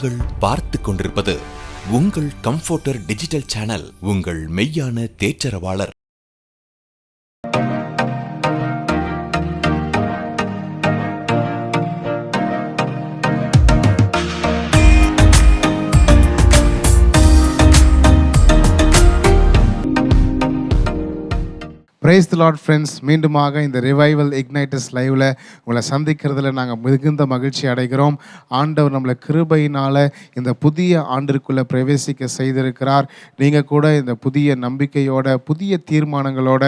நீங்கள் பார்த்து கொண்டிருப்பது உங்கள் கம்ஃபோர்டர் டிஜிட்டல் சேனல். உங்கள் மெய்யான தேற்றரவாளர். Praise the lord friends. மீண்டுமாக இந்த ரிவைவல் இக்னைட்டஸ் லைவில் உங்களை சந்திக்கிறதுல நாங்கள் மிகுந்த மகிழ்ச்சி அடைகிறோம். ஆண்டவர் நம்மளை கிருபையினால் இந்த புதிய ஆண்டிற்குள்ளே பிரவேசிக்க செய்திருக்கிறார். நீங்கள் கூட இந்த புதிய நம்பிக்கையோட புதிய தீர்மானங்களோட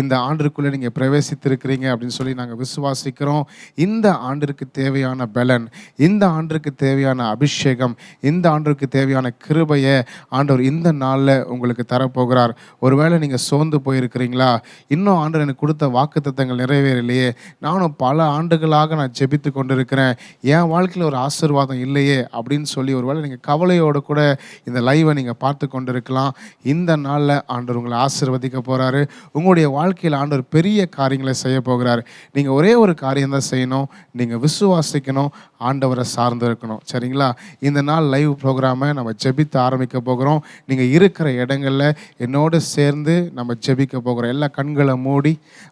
இந்த ஆண்டிற்குள்ளே நீங்கள் பிரவேசித்திருக்கிறீங்க அப்படின்னு சொல்லி நாங்கள் விசுவாசிக்கிறோம். இந்த ஆண்டிற்கு தேவையான பலன், இந்த ஆண்டிற்கு தேவையான அபிஷேகம், இந்த ஆண்டிற்கு தேவையான கிருபையை ஆண்டவர் இந்த நாளில் உங்களுக்கு தரப்போகிறார். ஒருவேளை நீங்கள் சோர்ந்து போயிருக்கிறீங்களா? இன்னும் ஆண்டவர் எனக்கு கொடுத்த வாக்குத்தத்தங்கள் நிறைவேறலையே, நானும் பல ஆண்டுகளாக நான் ஜெபித்து கொண்டிருக்கிறேன், என் வாழ்க்கையில் ஒரு ஆசீர்வாதம் இல்லையே அப்படின்னு சொல்லி ஒருவேளை நீங்கள் கவலையோடு கூட இந்த லைவை நீங்கள் பார்த்து கொண்டிருக்கலாம். இந்த நாளில் ஆண்டவர் உங்களை ஆசீர்வதிக்க போகிறாரு. உங்களுடைய வாழ்க்கையில் ஆண்டவர் பெரிய காரியங்களை செய்ய போகிறார். நீங்கள் ஒரே ஒரு காரியம் தான் செய்யணும், நீங்கள் விசுவாசிக்கணும், ஆண்டவரை சார்ந்து இருக்கணும். சரிங்களா? இந்த நாள் லைவ் ப்ரோக்ராமை நம்ம ஜெபித்து ஆரம்பிக்க போகிறோம். நீங்கள் இருக்கிற இடங்களில் என்னோடு சேர்ந்து நம்ம ஜெபிக்க போகிறோம். எல்லா கண்களை மூடி,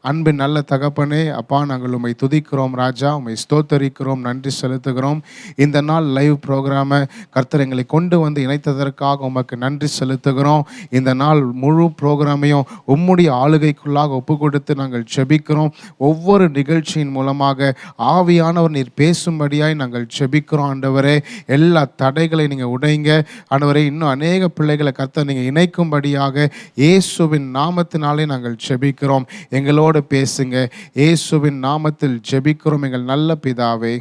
அன்பின் நல்ல தகப்பனே, அப்பா நாங்கள் உம்மை துதிக்கிறோம் ராஜா, உம்மை ஸ்தோத்தரிக்கிறோம், நன்றி செலுத்துகிறோம். இந்த நாள் லைவ் ப்ரோக்ராமை கர்த்தர் எங்களை கொண்டு வந்து இணைத்ததற்காக உமக்கு நன்றி செலுத்துகிறோம். இந்த நாள் முழு ப்ரோக்ராமையும் உம்முடைய ஆளுகைக்குள்ளாக ஒப்பு கொடுத்து நாங்கள் ஜெபிக்கிறோம். ஒவ்வொரு நிகழ்ச்சியின் மூலமாக ஆவியானவர் நீர் பேசும்படியாய் நாங்கள் ஜெபிக்கிறோம். ஆண்டவரே, எல்லா தடைகளை நீங்கள் உடைங்க. ஆண்டவரே, இன்னும் அநேக பிள்ளைகளை கர்த்தர் நீங்கள் இணைக்கும்படியாக இயேசுவின் நாமத்தினாலே நாங்கள் ஜெபிக்கிறோம். எங்களோடு பேசுங்க. இயேசுவின் நாமத்தில் ஜெபிக்கிறோம் எங்கள் நல்ல பிதாவே,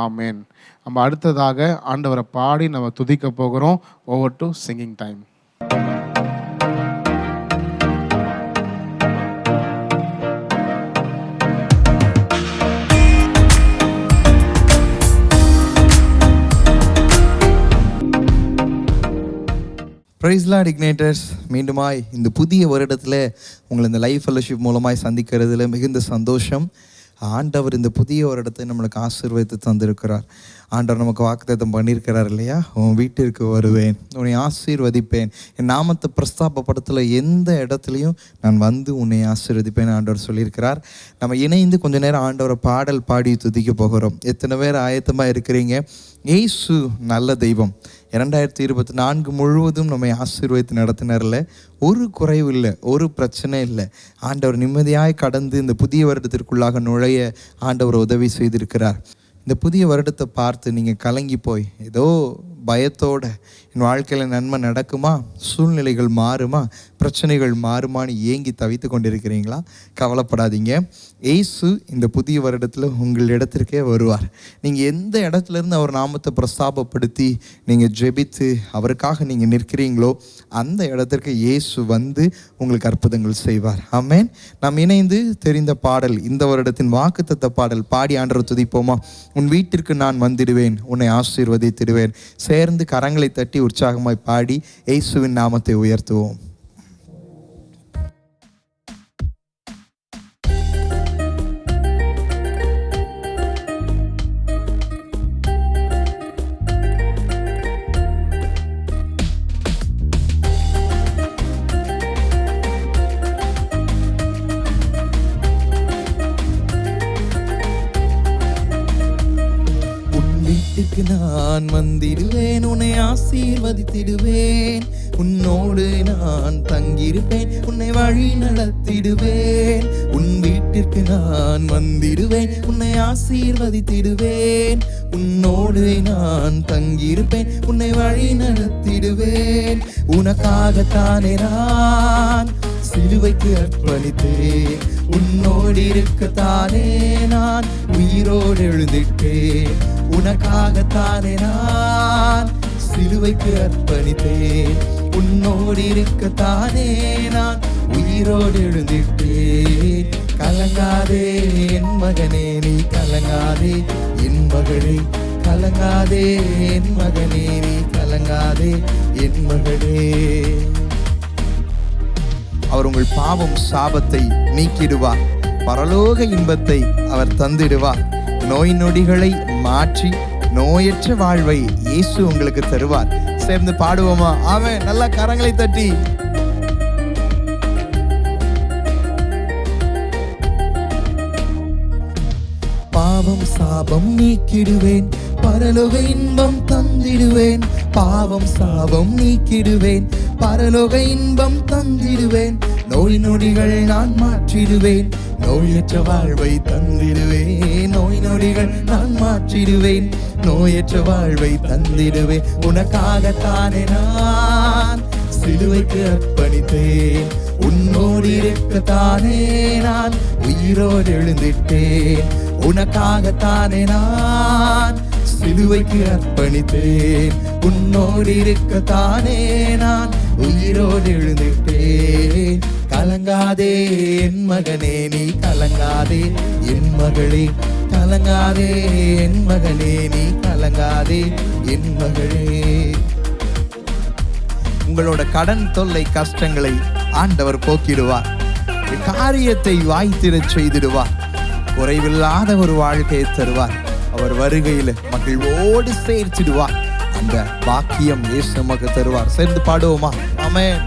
ஆமென். நம்ம அடுத்ததாக ஆண்டவரை பாடி நம்ம துதிக்க போகிறோம். Over to singing time. Praise lord igniters. மீண்டுமாய் இந்த புதிய வருடத்தில் உங்களை இந்த லைஃப் ஃபெல்லோஷிப் மூலமாய் சந்திக்கிறதுல மிகுந்த சந்தோஷம். ஆண்டவர் இந்த புதிய வருடத்தை நம்மளுக்கு ஆசீர்வதித்து தந்திருக்கிறார். ஆண்டவர் நமக்கு வாக்குத்தத்தம் பண்ணியிருக்கிறார் இல்லையா? உன் வீட்டிற்கு வருவேன், உன்னை ஆசீர்வதிப்பேன், என் நாமத்தை பிரஸ்தாபப்படுத்தல எந்த இடத்துலையும் நான் வந்து உன்னை ஆசீர்வதிப்பேன் ஆண்டவர் சொல்லியிருக்கிறார். நம்ம இணைந்து கொஞ்ச நேரம் ஆண்டவரை பாடல் பாடி துதிக்க போகிறோம். எத்தனை பேர் ஆயத்தமாக இருக்கிறீங்க? இயேசு நல்ல தெய்வம். 2024 முழுவதும் நம்மை ஆசீர்வதித்து நடத்தினார்ல, ஒரு குறைவு இல்லை, ஒரு பிரச்சனை இல்லை. ஆண்டவர் நிம்மதியாய் கடந்து இந்த புதிய வருடத்திற்குள்ளாக நுழைய ஆண்டவர் உதவி செய்திருக்கிறார். இந்த புதிய வருடத்தை பார்த்து நீங்கள் கலங்கி போய் ஏதோ பயத்தோட என் வாழ்க்கையில் நன்மை நடக்குமா, சூழ்நிலைகள் மாறுமா, பிரச்சனைகள் மாறுமான்னு ஏங்கி தவித்து கொண்டிருக்கிறீங்களா? கவலைப்படாதீங்க. இயேசு இந்த புதிய வருடத்தில் உங்கள் இடத்திற்கே வருவார். நீங்கள் எந்த இடத்துலேருந்து அவர் நாமத்தை பிரஸ்தாபப்படுத்தி நீங்கள் ஜெபித்து அவருக்காக நீங்கள் நிற்கிறீங்களோ அந்த இடத்திற்கு இயேசு வந்து உங்களுக்கு அற்புதங்கள் செய்வார். ஆமென். நாம் இணைந்து தெரிந்த பாடல், இந்த வருடத்தின் வாக்குத்தத்த பாடல் பாடி ஆண்டவரை துதிப்போமா? உன் வீட்டிற்கு நான் வந்திடுவேன், உன்னை ஆசீர்வதித்திடுவேன். சேர்ந்து கரங்களை தட்டி உற்சாகமாய் பாடி இயேசுவின் நாமத்தை உயர்த்துவோம். நான் வந்திடுவேன், உன்னை ஆசீர்வதித்திடுவேன், உன்னோடு நான் தங்கியிருப்பேன், உன்னை வழி நடத்திடுவேன். உன் வீட்டிற்கு நான் வந்திடுவேன், உன்னை ஆசீர்வதித்திடுவேன், உன்னோடு நான் தங்கியிருப்பேன், உன்னை வழி நடத்திடுவேன். உனக்காகத்தானே நான் சிலுவைக்கு அர்ப்பணித்தேன், உன்னோடு இருக்கத்தானே நான் உயிரோடு எழுந்திட்டேன். உனக்காகத்தானே நான் சிலுவைக்கு அர்ப்பணித்தேன், உன்னோடு இருக்கத்தானே நான் உயிரோடு எழுந்திட்டேன். கலங்காதே என் மகனே, நீ கலங்காதே என் மகளே, கலங்காதே என் மகனே, நீ கலங்காதே என் மகளே. அவர் உங்கள் பாவம் சாபத்தை நீக்கிடுவார், பரலோக இன்பத்தை அவர் தந்திடுவார். நோய் நொடிகளை மாற்றி நோயற்ற வாழ்வை இயேசு உங்களுக்கு தருவார். சேர்ந்து பாடுவோமா? ஆமென். நல்லா கரங்களை தட்டி. பாவம் சாபம் நீக்கிடுவேன், பரலோக இன்பம் தந்திடுவேன். பாவம் சாபம் நீக்கிடுவேன், பரலோக இன்பம் தந்திடுவேன். நோய் நொடிகள் நான் மாற்றிடுவேன், நோயற்ற வாழ்வை தந்திடுவேன். நோய் நொடிகள் நான் மாற்றிடுவேன், நோயற்ற வாழ்வை தந்திடுவேன். உனக்காகத்தானே நான் சிலுவைக்கு அர்ப்பணித்தேன், உன்னோடு இருக்கத்தானே நான் உயிரோடு எழுந்திட்டேன். உனக்காகத்தானே நான் சிலுவைக்கு அர்ப்பணித்தேன், உன்னோடு இருக்கத்தானே நான் உயிரோடு எழுந்திட்டேன். கலங்காதே என் மகனே, நீ கலங்காதே என் மகளே. கலங்காதே என் மகனே, நீ கலங்காதே என் மகளே. உங்களோட கடன் தொல்லை கஷ்டங்களை ஆண்டவர் போக்கிடுவார். காரியத்தை வாய்த்திடச் செய்திடுவார். குறைவில்லாத ஒரு வாழ்க்கையை தருவார். அவர் வருகையில் மகிழ்வோடு சேர்த்திடுவார். அந்த பாக்கியம் இயேசு நமக்கு தருவார். சேர்ந்து பாடுவோமா? ஆமென்.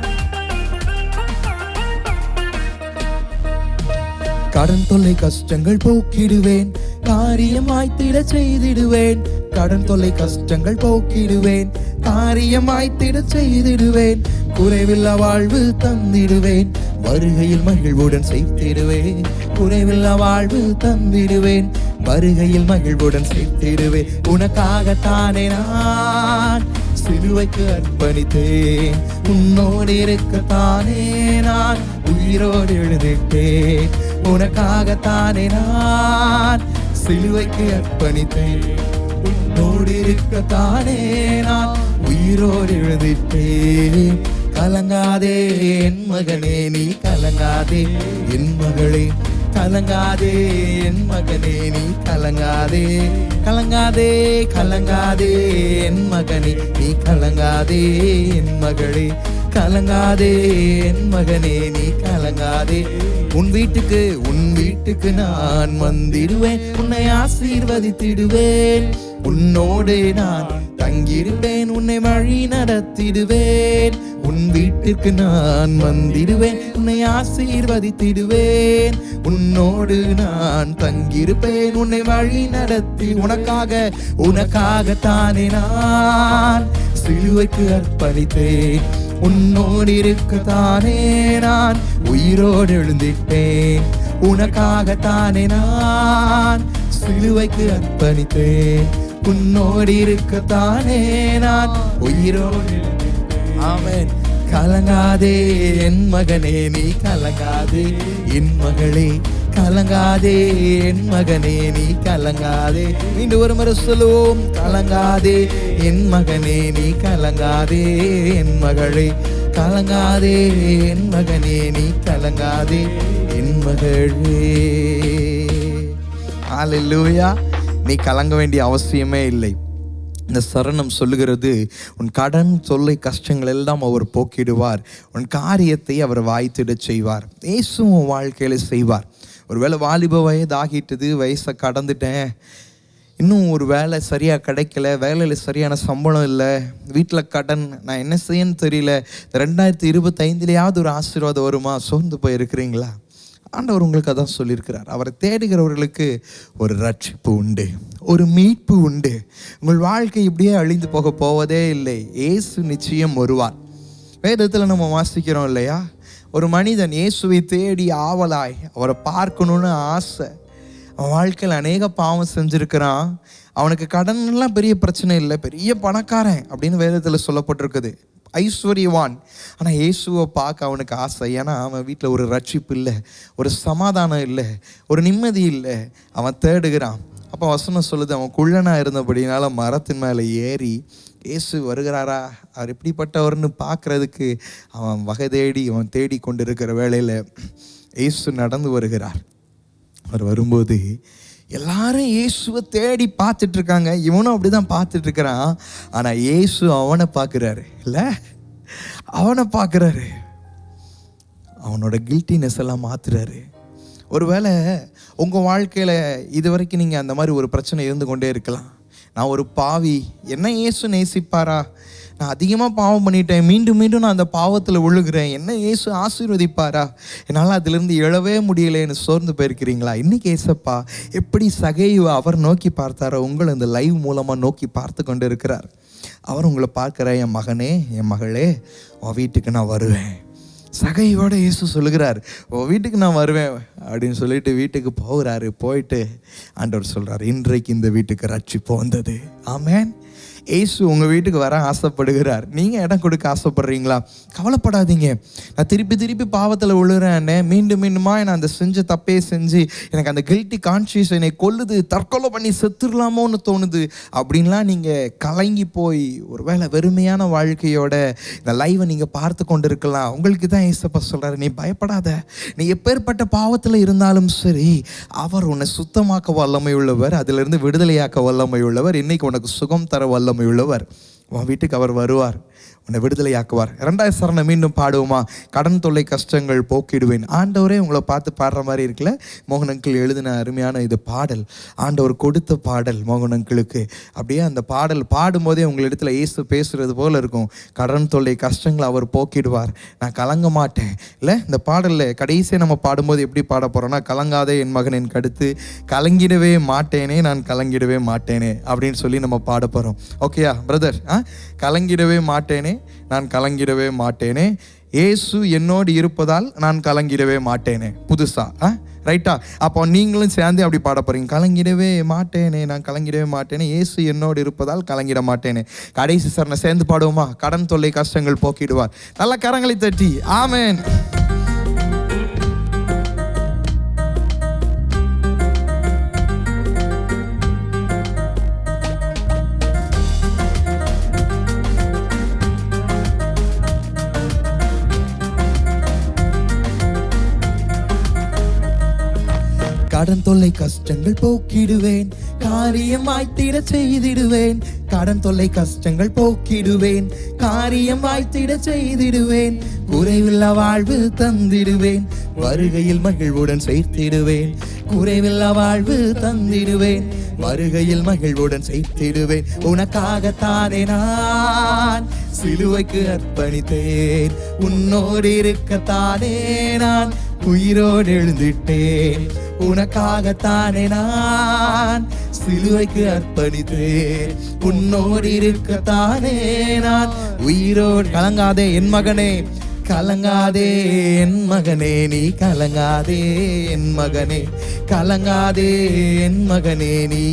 கடன் தொல்லை கஷ்டங்கள் போக்கிடுவேன், காரியம் வாய்த்திட செய்திடுவேன். கடன் தொல்லை கஷ்டங்கள் போக்கிடுவேன், காரியம் வாய்த்திட செய்திடுவேன். குறைவில்லா வாழ்வு தந்திடுவேன், வருகையில் மகிழ்வுடன் சேர்த்திடுவேன். குறைவில்லா வாழ்வு தந்திடுவேன், வருகையில் மகிழ்வுடன் சேர்த்திடுவேன். உனக்காகத்தானே நான் சிலுவைக்கு அர்ப்பணித்தேன், உன்னோடு இருக்கத்தானே நான் உயிரோடு எழுதிட்டேன். உனக்காகத்தானே நான் சிலுவைக்கு அர்ப்பணித்தேன், உன்னோடு இருக்கத்தானே நான் உயிரோடு எழுதிட்டேன். கலங்காதே என் மகனே, நீ கலங்காதே என் மகளே. கலங்காதே என் மகனே, நீ கலங்காதே. கலங்காதே கலங்காதே என் மகனே, நீ கலங்காதே என் மகளே. கலங்காதே என் மகனே, நீ கலங்காதே. உன் வீட்டுக்கு நான் வந்திடுவேன், உன்னை ஆசீர்வதித்திடுவேன். உன்னோடு நான் தங்கியிருப்பேன், உன்னை வழி நடத்திடுவேன். உன் வீட்டிற்கு நான் வந்திடுவேன், உன்னை ஆசீர்வதித்திடுவேன். உன்னோடு நான் தங்கியிருப்பேன், உன்னை வழி நடத்தி. உனக்காகத்தானே நான் சிலுவைக்கு அர்ப்பணித்தேன், உன்னோடு இருக்கத்தானே நான் உயிரோடு எழுந்திட்டேன். உனக்காகத்தானே நான் சிலுவைக்கு அர்ப்பணித்தேன், உன்னோடு இருக்கத்தானே நான் உயிரோடு. ஆமென். கலங்காதே என் மகனே, நீ கலங்காதே என் மகளே. கலங்காதே என் மகனே, நீ கலங்காதே. மீண்டும் ஒரு முறை சொல்லுவோம். கலங்காதே என் மகனே, நீ கலங்காதே என் மகளே. கலங்காதே என் மகனே, நீ கலங்காதே என் மகளே. ஹல்லேலூயா. நீ கலங்க வேண்டிய அவசியமே இல்லை. இந்த சரணம் சொல்லுகிறது, உன் கடன் தொல்லை கஷ்டங்கள் எல்லாம் அவர் போக்கிடுவார், உன் காரியத்தை அவர் வாய்த்திடச் செய்வார். இயேசு உன் வாழ்க்கையில செய்வார். ஒருவேளை வாலிப வயதாகிட்டது, வயசை கடந்துட்டேன், இன்னும் ஒரு வேலை சரியாக கிடைக்கல, வேலையில் சரியான சம்பளம் இல்லை, வீட்டில் கடன், நான் என்ன செய்யன்னு தெரியல, 2025 ஒரு ஆசீர்வாதம் வருமா, சோர்ந்து போயிருக்கிறீங்களா? ஆண்டவர் உங்களுக்கு அதான் சொல்லியிருக்கிறார். அவரை தேடுகிறவர்களுக்கு ஒரு ரட்சிப்பு உண்டு, ஒரு மீட்பு உண்டு. உங்கள் வாழ்க்கை இப்படியே அழிந்து போவதே இல்லை. இயேசு நிச்சயம் வருவார். வேதத்தில் நம்ம வாசிக்கிறோம் இல்லையா, ஒரு மனிதன் இயேசுவை தேடி ஆவலாய் அவரை பார்க்கணுன்னு ஆசை. அவன் வாழ்க்கையில் அநேக பாவம் செஞ்சுருக்கிறான். அவனுக்கு கடன்லாம் பெரிய பிரச்சனை இல்லை, பெரிய பணக்காரன் அப்படின்னு வேதத்தில் சொல்லப்பட்டிருக்குது, ஐஸ்வர்யவான். ஆனால் இயேசுவை பார்க்க அவனுக்கு ஆசை. ஏன்னா அவன் வீட்டில் ஒரு ரட்சிப்பு இல்லை, ஒரு சமாதானம் இல்லை, ஒரு நிம்மதி இல்லை. அவன் தேடுகிறான். அப்போ வசனம் சொல்லுது, அவன் குள்ளனாக இருந்தபடினால மரத்தின் மேலே ஏறி இயேசு வருகிறாரா, அவர் எப்படிப்பட்டவர்னு பார்க்குறதுக்கு அவன் வகை தேடி அவன் தேடி கொண்டிருக்கிற வேளையில் இயேசு நடந்து வருகிறார். அவர் வரும்போது எல்லாரும் இயேசுவை தேடி பார்த்துட்டு இருக்காங்க, இவனும் அப்படிதான் பார்த்துட்டு இருக்கிறான். ஆனால் இயேசு அவனை பார்க்குறாரு, இல்லை அவனை பார்க்குறாரு, அவனோட கில்ட்டினஸ் எல்லாம் மாத்துறாரு. ஒருவேளை உங்கள் வாழ்க்கையில் இது வரைக்கும் நீங்கள் அந்த மாதிரி ஒரு பிரச்சனை இருந்து கொண்டே இருக்கலாம். நான் ஒரு பாவி, என்ன இயேசு நேசிப்பாரா? நான் அதிகமாக பாவம் பண்ணிட்டேன், மீண்டும் மீண்டும் நான் அந்த பாவத்தில் விழுகிறேன், என்ன இயேசு ஆசீர்வதிப்பாரா? என்னால் அதிலிருந்து எழவே முடியலைன்னு சோர்ந்து போயிருக்கிறீங்களா? இன்னைக்கு ஏசப்பா எப்படி சகையை அவர் நோக்கி பார்த்தாரோ உங்களை இந்த லைவ் மூலமாக நோக்கி பார்த்து கொண்டு இருக்கிறார். அவர் உங்களை பார்க்குற, என் மகனே, என் மகளே, உன் வீட்டுக்கு நான் வருவேன். சகையோட இயேசு சொல்லுகிறார், உன் வீட்டுக்கு நான் வருவேன் அப்படின்னு சொல்லிட்டு வீட்டுக்கு போகிறாரு. போயிட்டு ஆண்டவர் சொல்கிறார், இன்றைக்கு இந்த வீட்டுக்கு ரட்சிப்பு வந்தது. ஆமென். இயேசு உங்கள் வீட்டுக்கு வர ஆசைப்படுகிறார். நீங்கள் இடம் கொடுக்க ஆசைப்படுறீங்களா? கவலைப்படாதீங்க. நான் திருப்பி திருப்பி பாவத்தில் விழுறேன்னு மீண்டும் மீண்டுமா நான் அந்த செஞ்ச தப்பே செஞ்சு எனக்கு அந்த கில்ட்டி கான்ஷியஸ் என்னை கொல்லுது, தற்கொலை பண்ணி செத்துடலாமோன்னு தோணுது அப்படின்லாம் நீங்கள் கலங்கி போய் ஒருவேளை வெறுமையான வாழ்க்கையோட இந்த லைவை நீங்கள் பார்த்து கொண்டு இருக்கலாம். உங்களுக்கு தான் ஏசப்பா சொல்கிறாரு, நீ பயப்படாத. நீ எப்பேற்பட்ட பாவத்தில் இருந்தாலும் சரி, அவர் உன்னை சுத்தமாக்க வல்லமை உள்ளவர், அதிலிருந்து விடுதலையாக்க வல்லமை உள்ளவர், இன்னைக்கு உனக்கு சுகம் தர வல்லமை உள்ளவர். உன் வீட்டுக்கு அவர் வருவார், உன்னை விடுதலையாக்குவார். 2வது சரணம் மீண்டும் பாடுவோமா? கடன் தொல்லை கஷ்டங்கள் போக்கிடுவேன். ஆண்டவரே உங்களை பார்த்து பாடுற மாதிரி இருக்குல்ல. மோகன் அங்கிள் எழுதின அருமையான இது பாடல், ஆண்டவர் கொடுத்த பாடல் மோகன் அங்கிளுக்கு. அப்படியே அந்த பாடல் பாடும்போதே உங்களிடத்துல இயேசு பேசுறது போல இருக்கும். கடன் தொல்லை கஷ்டங்களை அவர் போக்கிடுவார், நான் கலங்க மாட்டேன். இல்லை, இந்த பாடலில் கடைசியாக நம்ம பாடும்போது எப்படி பாட போகிறோன்னா, கலங்காதே என் மகனின் கடுத்து, கலங்கிடவே மாட்டேனே நான் கலங்கிடவே மாட்டேனே அப்படின்னு சொல்லி நம்ம பாட போகிறோம். ஓகேயா பிரதர்? கலங்கிடவே மாட்டேனே நான் கலங்கிடவே மாட்டேனே, இயேசு என்னோடு இருப்பதால் நான் கலங்கிடவே மாட்டேனே. புதுசா ரைட்டா? அப்போ நீங்களும் சேர்ந்து அப்படி பாட போறீங்க. கலங்கிடவே மாட்டேனே நான் கலங்கிடவே மாட்டேனே, இயேசு என்னோடு இருப்பதால் கலங்கிட மாட்டேனே. கடைசி சரணை சேர்ந்து பாடுவோமா? கடன் தொல்லை கஷ்டங்கள் போக்கிடுவார். நல்ல கரங்களை தட்டி ஆமென். கடன் தொல்லை கஷ்டங்கள் போக்கிடுவேன், காரியம் வாய்த்திட செய்திடுவேன். கடன் தொல்லை கஷ்டங்கள் போக்கிடுவேன், காரியம் வாய்த்திட செய்திடுவேன். குறைவில்லா வாழ்வு தந்திடுவேன், வருகையில் மகிழ்வுடன் சேர்த்திடுவேன். குறைவில்லா வாழ்வு தந்திடுவேன், வருகையில் மகிழ்வுடன் சேர்த்திடுவேன். உனக்காகத்தானே நான் சிலுவைக்கு அர்ப்பணித்தேன், உன்னோடு இருக்கத்தானே நான் உயிரோடு எழுந்திட்டேன். உனக்காகத்தானே நான் சிலுவைக்கு அர்ப்பணித்தேன், உன்னோடு இருக்கத்தானே நான் உயிரோடு. கலங்காதே என் மகனே, கலங்காதே என் மகனே, நீ கலங்காதே என் மகனே, கலங்காதே என் மகனே, நீ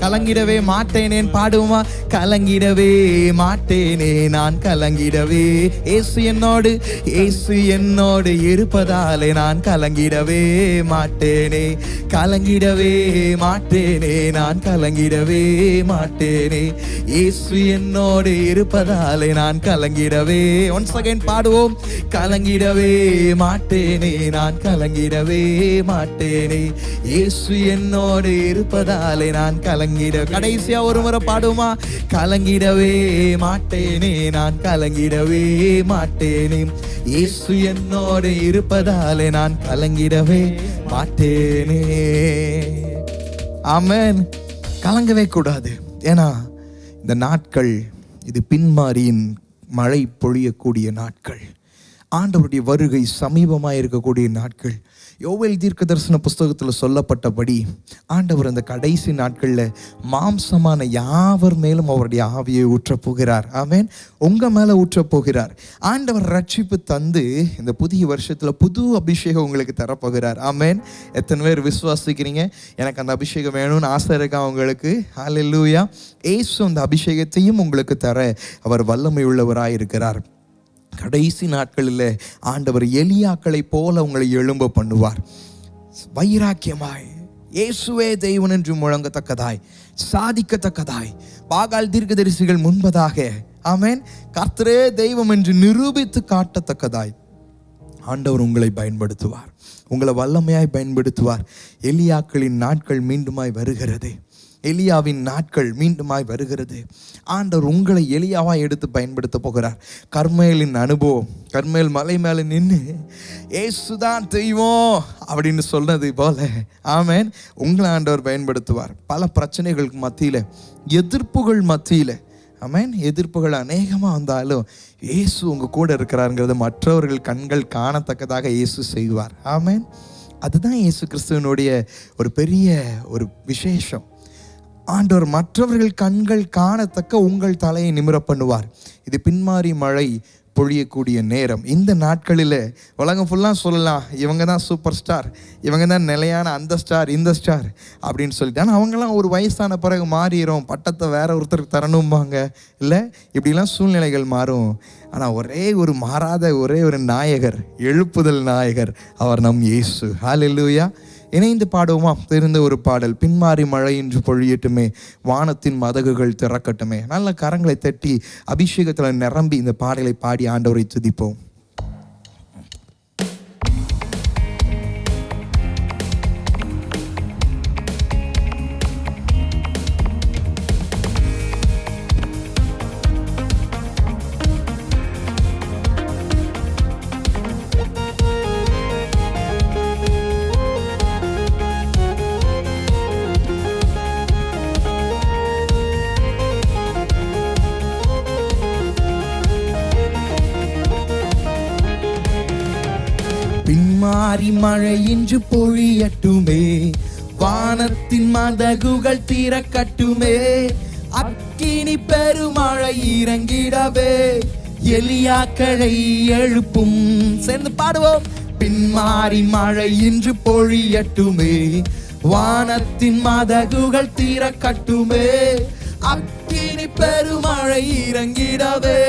கலங்கிடவே மாட்டேனேன். பாடுவோமா? கலங்கிடவே மாட்டேனே நான் கலங்கிடவே, இயேசு என்னோடு, இயேசு என்னோடு இருப்பதாலே நான் கலங்கிடவே மாட்டேனே. கலங்கிடவே மாட்டேனே நான் கலங்கிடவே மாட்டேனே, இயேசு என்னோடு இருப்பதாலே நான் கலங்கிடவே. ஒன்ஸ் அகைன் பாடுவோம். கலங்கிடவே மாட்டேனே நான் கலங்கிடவே மாட்டேனே, இயேசு என்னோடு இருப்பதாலே நான் கலங்கிட. கடைசியா ஒரு முறை பாடுமா? கலங்கிடவே மாட்டேனே நான் கலங்கிடவே மாட்டேனே, இயேசு என்னோடு இருப்பதாலே நான் கலங்கிடவே மாட்டேனே. ஆமென். கலங்கவே கூடாது. ஏன்னா இந்த நாட்கள் இது பின்மாரியின் மழை பொழியக்கூடிய நாட்கள், ஆண்டவருடைய வருகை சமீபமாக இருக்கக்கூடிய நாட்கள். யோவேல் தீர்க்க தரிசன புஸ்தகத்தில் சொல்லப்பட்டபடி ஆண்டவர் அந்த கடைசி நாட்களில் மாம்சமான யாவர் மேலும் அவருடைய ஆவியை ஊற்றப் போகிறார். ஆமென். உங்கள் மேலே ஊற்றப் போகிறார். ஆண்டவர் ரட்சிப்பு தந்து இந்த புதிய வருஷத்தில் புது அபிஷேகம் உங்களுக்கு தரப்போகிறார். ஆமென். எத்தனை பேர் விசுவாசிக்கிறீங்க? எனக்கு அந்த அபிஷேகம் வேணும்னு ஆசை இருக்கா உங்களுக்கு? ஹல்லேலூயா. இயேசு அந்த அபிஷேகத்தையும் உங்களுக்கு தர அவர் வல்லமை உள்ளவராய் இருக்கிறார். கடைசி நாட்களில் ஆண்டவர் எலியாக்களை போல உங்களை எழும்ப பண்ணுவார். வைராக்கியமாய் இயேசுவே தெய்வன் என்று முழங்கத்தக்கதாய், சாதிக்கத்தக்கதாய், பாகால் தீர்க்கதரிசிகள் முன்பதாக ஆமென் கர்த்தரே தெய்வம் என்று நிரூபித்து காட்டத்தக்கதாய் ஆண்டவர் உங்களை பயன்படுத்துவார், உங்களை வல்லமையாய் பயன்படுத்துவார். எலியாக்களின் நாட்கள் மீண்டுமாய் வருகிறது. எலியாவின் நாட்கள் மீண்டுமாய் வருகிறது. ஆண்டவர் உங்களை எலியாவாய் எடுத்து பயன்படுத்த போகிறார். கர்மேலின் அனுபவம், கர்மேல் மலை மேலே நின்று ஏசுதான் தெய்வம் அப்படின்னு சொன்னது போல ஆமென், உங்களை ஆண்டவர் பயன்படுத்துவார். பல பிரச்சனைகளுக்கு மத்தியில், எதிர்ப்புகள் மத்தியில், ஆமென், எதிர்ப்புகள் அநேகமாக வந்தாலும் இயேசு உங்கள் கூட இருக்கிறாருங்கிறத மற்றவர்கள் கண்கள் காணத்தக்கதாக இயேசு செய்வார். ஆமென். அதுதான் இயேசு கிறிஸ்துவனுடைய ஒரு பெரிய ஒரு விசேஷம். ஆண்டவர் மற்றவர்கள் கண்கள் காணத்தக்க உங்கள் தலையை நிமிர பண்ணுவார். இது பின்மாறி மழை பொழியக்கூடிய நேரம். இந்த நாட்களில் உலகம் ஃபுல்லாக சொல்லலாம், இவங்க தான் சூப்பர் ஸ்டார், இவங்க தான் நிலையான அந்த ஸ்டார் இந்த ஸ்டார் அப்படின்னு சொல்லிட்டு. ஆனால் அவங்களாம் ஒரு வயசான பிறகு மாறிடும், பட்டத்தை வேற ஒருத்தருக்கு தரணும்பாங்க, இல்லை இப்படிலாம் சூழ்நிலைகள் மாறும். ஆனால் ஒரே ஒரு மாறாத ஒரே ஒரு நாயகர், எழுப்புதல் நாயகர், அவர் நம் இயேசு. ஹல்லேலூயா. இணைந்து பாடுவோமா? தெரிந்த ஒரு பாடல், பின்மாறி மழை இன்று பொழியட்டுமே, வானத்தின் மதகுகள் திறக்கட்டுமே. நல்ல கரங்களை தட்டி அபிஷேகத்தில் நிரம்பி இந்த பாடலை பாடி ஆண்டவரை துதிப்போம். பின்மாறி மழை இன்று பொழியட்டுமே, வானத்தின் மதகுகள் திறக்கட்டுமே, அக்கினி பெருமழை இறங்கிடவே, எலியாக்களை எழுப்பும். சேர்ந்து பாடுவோம். பின்மாறி மழை இன்று பொழியட்டுமே, வானத்தின் மதகுகள் திறக்கட்டுமே, அக்கினி பெருமழை இறங்கிடவே,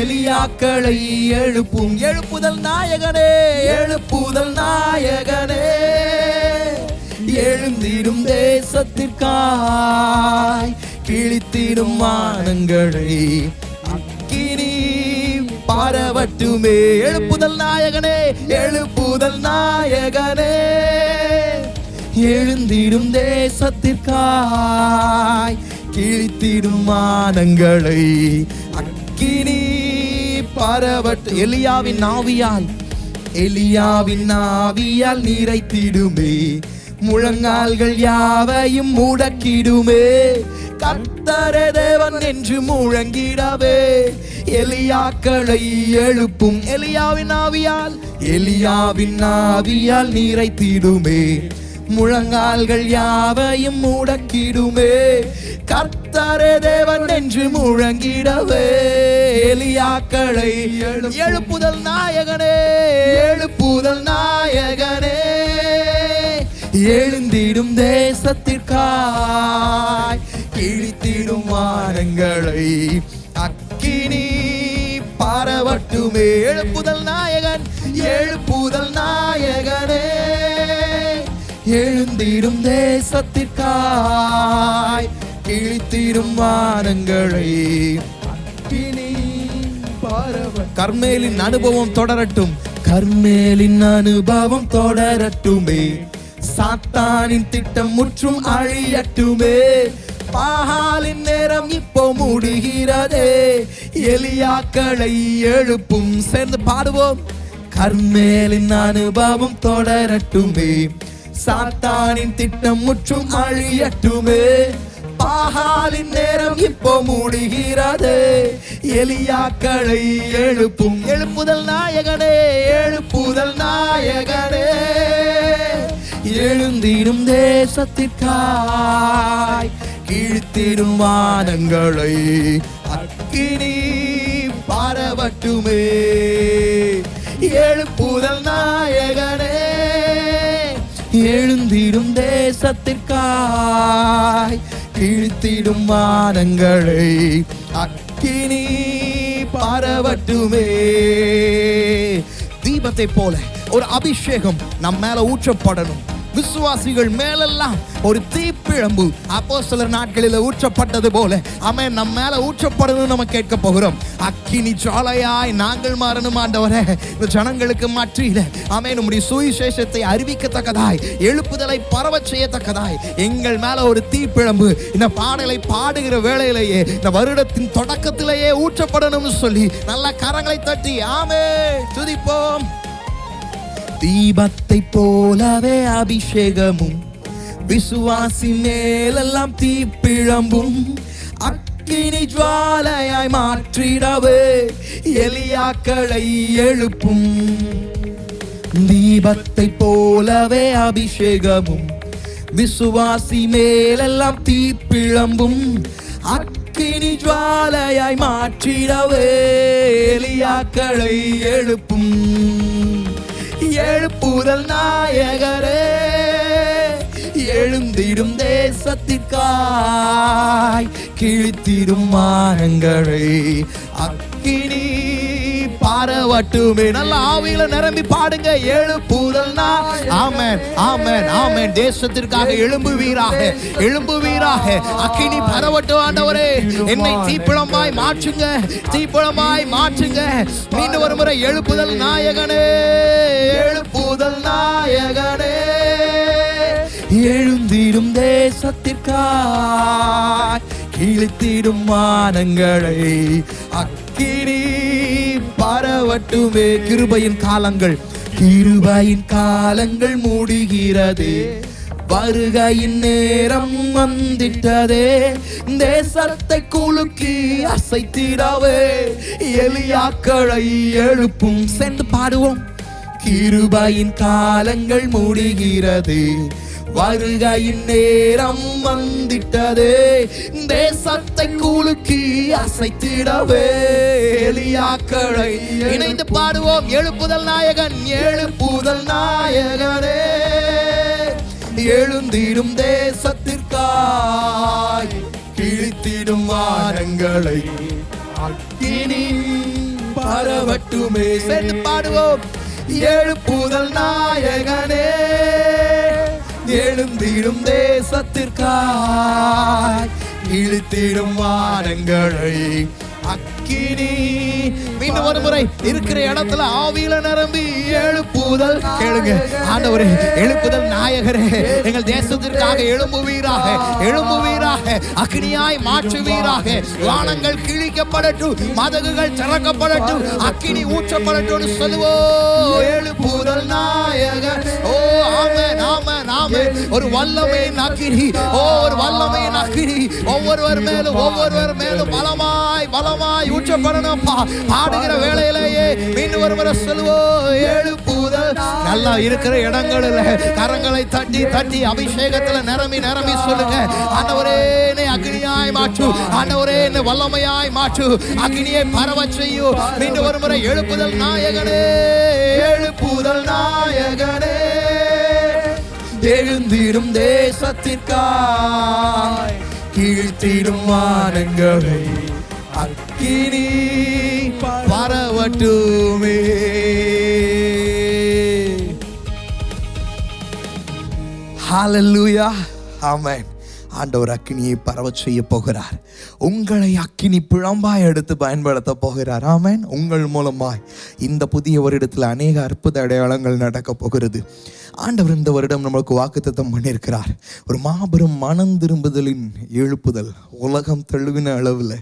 எலியாக்களை எழுப்பும். எழுப்புதல் நாயகனே, எழுப்புதல் நாயகனே, எழுந்திடும் தேசத்திற்காய் கிழித்திடும் வானங்களை அக்கினி பரவட்டுமே. எழுப்புதல் நாயகனே, எழுப்புதல் நாயகனே, எழுந்திடும் தேசத்திற்காய் கிழித்திடும் வானங்களை அக்கினி பரவட்டு. எலியாவின் ஆவியால், எலியாவின் ஆவியால் நிறைத்திடுமே, முழங்கால்கள் யாவையும் முடக்கிடுமே, கர்த்தரே தேவன் என்று முழங்கிடவே, எலியாக்களை எழுப்பும். எலியாவின் ஆவியால், எலியாவின் ஆவியால் நிறைத்திடுமே, முழங்கால்கள் யாவையும் முடக்கிடுமே, கர்த்தரே தேவன் என்று முழங்கிடவே, எலியாக்களை எழுப்புதல் நாயகனே, எழுப்புதல் நாயகனே, எழுந்திடும் தேசத்திற்காய் கிழித்திடும் வானங்களை அக்கினி பரவட்டுமே. எழுப்புதல் நாயகன், எழுப்புதல் நாயகனே, எழுந்திடும் தேசத்திற்காய் கிழித்திடும் வானங்களை அக்கினி பரவ. கர்மேலின் அனுபவம் தொடரட்டும், கர்மேலின் அனுபவம் தொடரட்டுமே, சாத்தானின் திட்டம் முற்றும் அழியட்டுமே, பாகாலின் நேரம் இப்போ முடிகிறதே, எலியாக்களை எழுப்பும். சேர்ந்து பாடுவோம். கர்மேலின் அனுபவம் தொடரட்டுமே, சாத்தானின் திட்டம் முற்றும் அழியட்டுமே, பாகாலின் நேரம் இப்போ முடிகிறதே, எலியாக்களை எழுப்பும். எழுப்புதல் நாயகனே, எழுப்புதல் நாயகனே, எழுந்திடும் தேசத்திற்காய் கிழித்திடும் வானங்களை அக்கினி பரவட்டுமே. எழுப்புதல் நாயகனே, எழுந்திடும் தேசத்திற்காய் கிழித்திடும் வானங்களை அக்கினி பரவட்டுமே. தீபத்தை போல ஒரு அபிஷேகம் நம் மேல ஊற்றப்படணும். விசுவாசிகள் மேலெல்லாம் ஒரு தீப்பிழம்பு அப்போஸ்தலர் நாட்களில் ஊற்றப்பட்டது போல ஆமென் நம் மேல ஊற்றப்படணும் நம்ம கேட்க போகிறோம். அக்கினி ஜுவாலையாய் நாங்கள் மாறணும் ஆண்டவரே. இந்த ஜனங்களுக்கு மற்றில ஆமென் உம்முடைய சுவிசேஷத்தை அறிவிக்கத்தக்கதாய் எழுப்புதலை பரவச் செய்யத்தக்கதாய் எங்கள் மேல ஒரு தீப்பிழம்பு இந்த பாடலை பாடுகிற வேளையிலேயே இந்த வருடத்தின் தொடக்கத்திலேயே ஊற்றப்படணும்னு சொல்லி நல்ல கரங்களை தட்டி ஆமென் துதிப்போம். தீபத்தை போலவே அபிஷேகமும் விசுவாசி மேலெல்லாம் தீப்பிழம்பும் அக்கினி ஜுவாலையாய் மாற்றிடவே எலியாக்களை எழுப்பும். தீபத்தை போலவே அபிஷேகமும் விசுவாசி மேலெல்லாம் தீப்பிழம்பும் அக்கினி ஜுவாலையாய் மாற்றிடவே எலியாக்களை எழுப்பும். எழுப்புதல் நாயகரே எழுந்திடும் தேசத்திற்காய் கிழித்திடும் மானங்களை அக்கினி பரவட்டுமே. நல்ல ஆவியில நிரம்பி பாடுங்க. எழுப்புதல் ஆமென் ஆமென் ஆமென். தேசத்திற்காக எழும்புவீராக எழும்புவீராக. அக்கினி பரவட்டும் ஆண்டவரே. என்னை தீப்பிழமாய் மாற்றுங்க தீப்பிழமாய் மாற்றுங்க. மீண்டும் ஒரு முறை எழுப்புதல் நாயகனே எழுப்புதல் நாயகனே எழுந்திடும் தேசத்திற்காய் கிழித்திடும் மானங்களை அக்கினி பரவட்டுமே. கிருபையின் காலங்கள் முடிகிறதே. வருகையின் நேரம் வந்திட்டதே. தேசத்தை குலுக்கி அசைத்திடவே எலியாக்களை எழுப்பும். சென்று பாடுவோம். கிருபையின் காலங்கள் முடிகிறது. வருகையின் நேரம் வந்திட்டதே. தேசத்தை குலுக்கி அசைத்திடவே எலியாக்களை இணைந்து பாடுவோம். எழுப்புதல் நாயகன் எழுப்புதல் நாயகனே எழுந்திடும் தேசத்திற்காய் கிழித்திடும் வானங்களை அக்கினி பரவட்டுமே. சேர்ந்து பாடுவோம். எழுப்புதல் நாயகனே எழுந்திடும் தேசத்திற்காய் இழுத்திடும் வானங்களை அக்கினி. மீண்டும் ஒரு முறை இருக்கிற இடத்துல ஆவியில நிரம்பி எழுப்புதல் கேளுங்க. ஆண்டவரே எழுப்புதல் நாயகரே எங்கள் தேசத்திற்காக எழும்புவீராக எழும்புவீராக. அக்கினியாய் மாற்றுவீராக. வானங்கள் கிழிக்கப்படட்டும். மதகுகள் திறக்கப்படட்டும். அக்கினி ஊற்றப்படட்டும் சொல்லுவோம். எழுப்புதல் நாயகர். ஓ ஆமென் ஆமென் ஆமென். ஒரு வல்லமையின் அக்கினி. ஓ ஒரு வல்லமையின் அக்கினி ஒவ்வொருவர் மேலும் பலமாய் பலமாய் ஊற்றப்படணும். பாடுகிற வேளையிலேயே மீண்டும் ஒரு முறை சொல்லுவோம். எழுப்புதல். நல்லா இருக்கிற இடங்களில் கரங்களை தட்டி தட்டி அபிஷேகத்துல நிரம்பி சொல்லுங்க. ஆண்டவரே என்னை அக்னியாய் மாற்று. ஆண்டவரே என்னை வல்லமையாய் மாற்று. அக்னியை பரவ செய்யும். மீண்டும் ஒரு முறை எழுப்புதல் நாயகனே எழுப்புதல் நாயகனே எழுந்திடும் தேசத்திற்காய் கீழ்த்திடும் வானங்களை அக்கினி பரவட்டுமே. ஹல்லேலூயா ஆமென். ஆண்டவர் அக்கினியை பரவ செய்ய போகிறார். உங்களை அக்கினி பிழம்பாய் எடுத்து பயன்படுத்த போகிறார். ஆமென். உங்கள் மூலமாய் இந்த புதிய வருடத்தில் அநேக அற்புத அடையாளங்கள் நடக்க போகிறது. ஆண்டவர் இந்த வருடம் நம்மளுக்கு வாக்குத்தத்தம் பண்ணியிருக்கிறார். ஒரு மாபெரும் மனம் திரும்புதலின் எழுப்புதல் உலகம் தழுவின அளவில்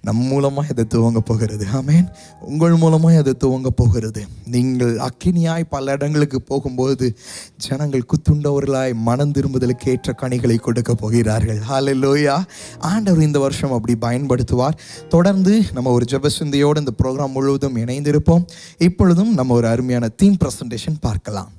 நம் மூலமாக அதை துவங்க போகிறது. ஆமென். உங்கள் மூலமாக அதை துவங்க போகிறது. நீங்கள் அக்கினியாய் பல இடங்களுக்கு போகும்போது ஜனங்கள் குத்துண்டவர்களாய் மனம் திரும்புதலுக்கு ஏற்ற கனிகளை கொடுக்க போகிறார்கள். ஹல்லேலூயா. ஆண்டவர் இந்த வருஷம் அப்படி பயன்படுத்துவார். தொடர்ந்து நம்ம ஒரு ஜெபசிந்தையோடு இந்த ப்ரோக்ராம் முழுவதும் இணைந்திருப்போம். இப்பொழுதும் நம்ம ஒரு அருமையான தீம் பிரசன்டேஷன் பார்க்கலாம்.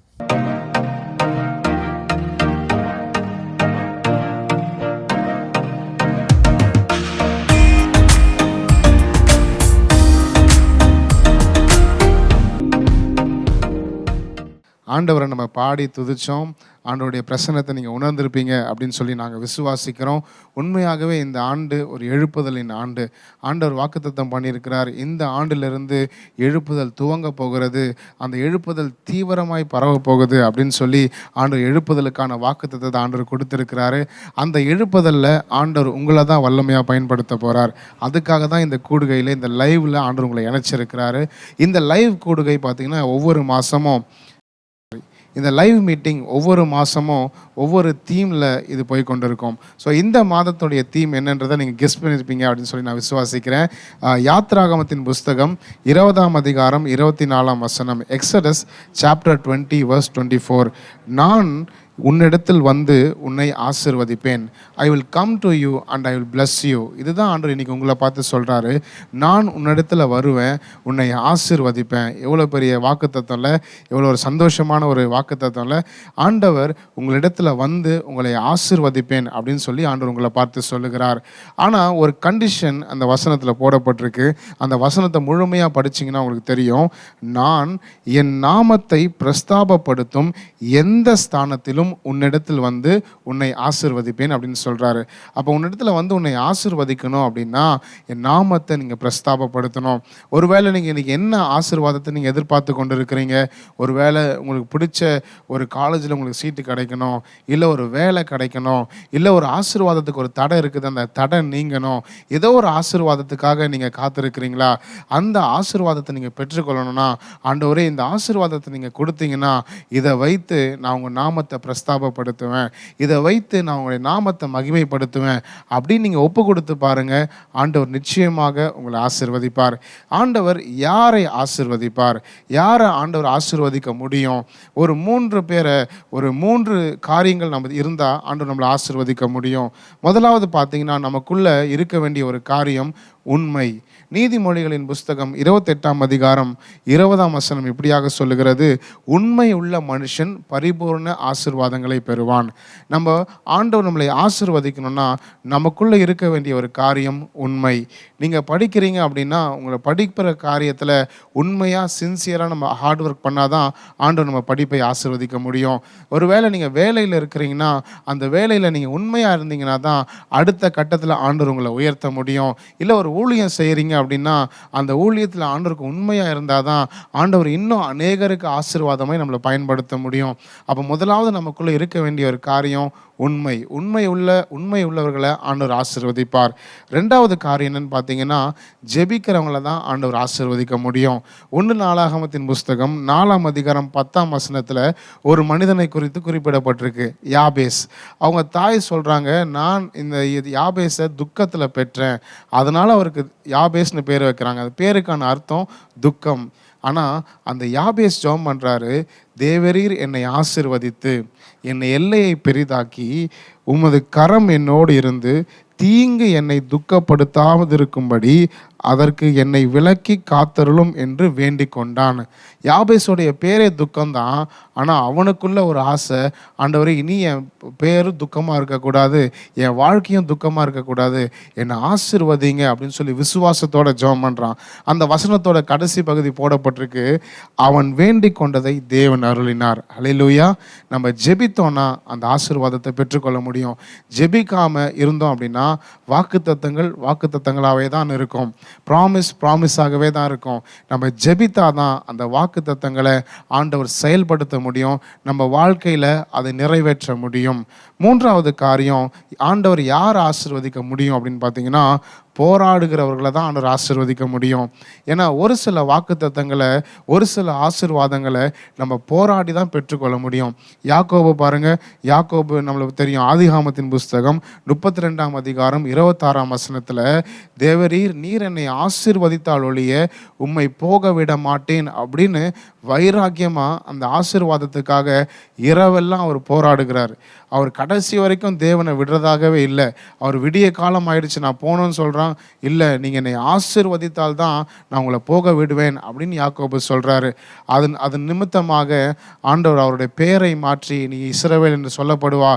ஆண்டவரை நம்ம பாடி துதிச்சோம். ஆண்டவருடைய பிரசன்னத்தை நீங்கள் உணர்ந்திருப்பீங்க அப்படின்னு சொல்லி நாங்கள் விசுவாசிக்கிறோம். உண்மையாகவே இந்த ஆண்டு ஒரு எழுப்புதலின் ஆண்டு. ஆண்டவர் வாக்குத்தத்தம் பண்ணியிருக்கிறார். இந்த ஆண்டிலிருந்து எழுப்புதல் துவங்க போகிறது, அந்த எழுப்புதல் தீவிரமாய் பரவ போகுது அப்படின்னு சொல்லி ஆண்டவர் எழுப்புதலுக்கான வாக்குத்தத்தத்தை ஆண்டவர் கொடுத்திருக்கிறாரு. அந்த எழுப்புதல்ல ஆண்டவர் உங்களை தான் வல்லமையாக பயன்படுத்த போகிறார். அதுக்காக தான் இந்த கூடுகையில், இந்த லைவ்ல ஆண்டவர் உங்களை இணைச்சிருக்கிறாரு. இந்த லைவ் கூடுகை பார்த்தீங்கன்னா ஒவ்வொரு மாதமும் இந்த லைவ் மீட்டிங் ஒவ்வொரு மாதமும் ஒவ்வொரு தீமில் இது போய் கொண்டிருக்கும். ஸோ இந்த மாதத்துடைய தீம் என்னன்றதை நீங்கள் கெஸ் பண்ணியிருப்பீங்க அப்படின்னு சொல்லி நான் விசுவாசிக்கிறேன். யாத்ராகமத்தின் புஸ்தகம் 20ஆம் அதிகாரம் 24ஆம் வசனம், எக்ஸடஸ் சாப்டர் 20 verse 24. நான் உன்னிடத்தில் வந்து உன்னை ஆசிர்வதிப்பேன். I will come to you and I will bless you. இதுதான் ஆண்டவர் இன்னைக்கு உங்களை பார்த்து சொல்கிறாரு. நான் உன்னிடத்தில் வருவேன், உன்னை ஆசிர்வதிப்பேன். எவ்வளோ பெரிய வாக்குத்தத்தம்ல, எவ்வளோ ஒரு சந்தோஷமான ஒரு வாக்குத்தத்தம்ல. ஆண்டவர் உங்களிடத்தில் வந்து உங்களை ஆசிர்வதிப்பேன் அப்படின்னு சொல்லி ஆண்டவர் உங்களை பார்த்து சொல்லுகிறார். ஆனால் ஒரு கண்டிஷன் அந்த வசனத்தில் போடப்பட்டிருக்கு. அந்த வசனத்தை முழுமையாக படிச்சிங்கன்னா உங்களுக்கு தெரியும். நான் என் நாமத்தை பிரஸ்தாபப்படுத்தும் எந்த ஸ்தானத்திலும் உன்னிடத்தில் வந்து உன்னை ஆசிர்வதிப்பேன் அப்படின்னு சொல்றாரு. அப்போ உன்னிடத்தில் வந்து உன்னை ஆசிர்வதிக்கணும் அப்படின்னா என் நாமத்தை நீங்கள் பிரஸ்தாபப்படுத்தணும். ஒருவேளை நீங்கள் இன்னைக்கு என்ன ஆசீர்வாதத்தை நீங்கள் எதிர்பார்த்து கொண்டு இருக்கிறீங்க? ஒருவேளை உங்களுக்கு பிடிச்ச ஒரு காலேஜில் உங்களுக்கு சீட்டு கிடைக்கணும், இல்லை ஒரு வேலை கிடைக்கணும், இல்லை ஒரு ஆசீர்வாதத்துக்கு ஒரு தடை இருக்குது, அந்த தடை நீங்கணும். ஏதோ ஒரு ஆசீர்வாதத்துக்காக நீங்கள் காத்திருக்கிறீங்களா? அந்த ஆசீர்வாதத்தை நீங்கள் பெற்றுக்கொள்ளணும்னா, ஆண்டவரே இந்த ஆசீர்வாதத்தை நீங்கள் கொடுத்தீங்கன்னா இதை வைத்து நான் உங்கள் நாமத்தை பிரஸ்தாபப்படுத்துவேன், இதை வைத்து நான் உங்களுடைய நாமத்தை மகிமைப்படுத்துவேன் அப்படின்னு நீங்கள் ஒப்பு கொடுத்து பாருங்க. ஆண்டவர் நிச்சயமாக உங்களை ஆசீர்வதிப்பார். ஆண்டவர் யாரை ஆசீர்வதிப்பார்? யாரை ஆண்டவர் ஆசீர்வதிக்க முடியும்? ஒரு 3 பேரை, ஒரு 3 காரியங்கள் நம்ம இருந்தால் ஆண்டவர் நம்மளை ஆசீர்வதிக்க முடியும். முதலாவது பார்த்தீங்கன்னா, நமக்குள்ள இருக்க வேண்டிய ஒரு காரியம் உண்மை. நீதிமொழிகளின் புஸ்தகம் 28ஆம் அதிகாரம் 20ஆம் வசனம் இப்படியாக சொல்லுகிறது, உண்மை உள்ள மனுஷன் பரிபூர்ண ஆசீர்வாதங்களை பெறுவான். நம்ம ஆண்டவர் நம்மளை ஆசீர்வதிக்கணும்னா நமக்குள்ள இருக்க வேண்டிய ஒரு காரியம் உண்மை. நீங்கள் படிக்கிறீங்க அப்படின்னா உங்களை படிக்கிற காரியத்தில் உண்மையாக சின்சியராக நம்ம ஹார்ட் ஒர்க் பண்ணாதான் ஆண்டவர் நம்ம படிப்பை ஆசீர்வதிக்க முடியும். ஒருவேளை நீங்கள் வேலையில் இருக்கிறீங்கன்னா அந்த வேலையில் நீங்கள் உண்மையாக இருந்தீங்கன்னா தான் அடுத்த கட்டத்தில் ஆண்டவர் உங்களை உயர்த்த முடியும். இல்லை ஒரு ஊழியம் செய்கிறீங்க அப்படின்னா அந்த ஊழியத்தில் ஆண்டவருக்கு உண்மையாக இருந்தால் தான் ஆண்டவர் இன்னும் அநேகருக்கு ஆசீர்வாதமாய் நம்மளை பயன்படுத்த முடியும். அப்போ முதலாவது நமக்குள்ளே இருக்க வேண்டிய ஒரு காரியம் உண்மை. உண்மை உள்ளவர்களை ஆண்டவர் ஆசீர்வதிப்பார். 2வது காரியம் என்னன்னு பார்த்தீங்கன்னா, ஜெபிக்கிறவங்கள தான் ஆண்டவர் ஆசீர்வதிக்க முடியும். 1 நாளாகமத்தின் புஸ்தகம் 4ஆம் அதிகாரம் 10ஆம் வசனத்தில் ஒரு மனிதனை குறித்து குறிப்பிடப்பட்டிருக்கு, யாபேஸ். அவங்க தாய் சொல்கிறாங்க, நான் இந்த யாபேஸை துக்கத்தில் பெற்றேன், அதனால் அவருக்கு யாபேஸ்னு பேர் வைக்கிறாங்க. அது பேருக்கான அர்த்தம் துக்கம். ஆனால் அந்த யாபேஸ் ஜெபம் பண்ணுறாரு, தேவரீர் என்னை ஆசீர்வதித்து என்னை எல்லையை பெரிதாக்கி உமது கரம் என்னோடு இருந்து தீங்கு என்னை துக்கப்படுத்தாமதிருக்கும்படி அதற்கு என்னை விலக்கி காத்தருளும் என்று வேண்டிக் கொண்டான். யாபேஸுடைய பேரே துக்கம்தான். ஆனால் அவனுக்குள்ள ஒரு ஆசை, ஆண்டவரே இனி என் பேரு துக்கமாக இருக்கக்கூடாது, என் வாழ்க்கையும் துக்கமாக இருக்கக்கூடாது, என்னை ஆசீர்வதிங்க அப்படின்னு சொல்லி விசுவாசத்தோட ஜெபம் பண்ணுறான். அந்த வசனத்தோட கடைசி பகுதி போடப்பட்டிருக்கு, அவன் வேண்டிக் கொண்டதை தேவன் அருளினார். ஹல்லேலூயா. நம்ம ஜெபித்தோன்னா அந்த ஆசீர்வாதத்தை பெற்றுக்கொள்ள முடியும். ஜெபிக்காம இருந்தோம் அப்படின்னா வாக்குத்தத்தங்களாகவே தான் இருக்கும். ப்ராமிஸாகவே தான் இருக்கும். நம்ம ஜெபித்தாதான் அந்த வாக்குத்தத்தங்களை ஆண்டவர் செயல்படுத்த முடியும், நம்ம வாழ்க்கையில் அதை நிறைவேற்ற முடியும். 3வது காரியம், ஆண்டவர் யார் ஆசீர்வதிக்க முடியும் அப்படின்னு பார்த்தீங்கன்னா, போராடுகிறவர்களை தான் ஆண்டவர் ஆசீர்வதிக்க முடியும். ஏன்னா ஒரு சில வாக்குத்தத்தங்களை, ஒரு சில ஆசீர்வாதங்களை நம்ம போராடி தான் பெற்றுக்கொள்ள முடியும். யாக்கோபு பாருங்க, யாக்கோபு நம்மளுக்கு தெரியும், ஆதிகாமத்தின் புஸ்தகம் 32ஆம் அதிகாரம் 26ஆம் வசனத்தில், தேவரீர் நீர் என்னை ஆசீர்வதித்தால் ஒழிய உம்மை போக விட மாட்டேன் அப்படின்னு வைராக்கியமாக அந்த ஆசீர்வாதத்துக்காக இரவெல்லாம் அவர் போராடுகிறார். அவர் கடைசி வரைக்கும் தேவனை விடுறதாகவே இல்லை. அவர் விடிய காலம் ஆயிடுச்சு நான் போகணும்னு சொல்கிறான், சொல்கிறான், இல்லை நீங்கள் என்னை ஆசீர்வதித்தால் தான் நான் உங்களை போக விடுவேன் அப்படின்னு யாக்கோபு சொல்கிறாரு. அதன் நிமித்தமாக ஆண்டவர் அவருடைய பெயரை மாற்றி நீ இஸ்ரவேல் என்று சொல்லப்படுவா,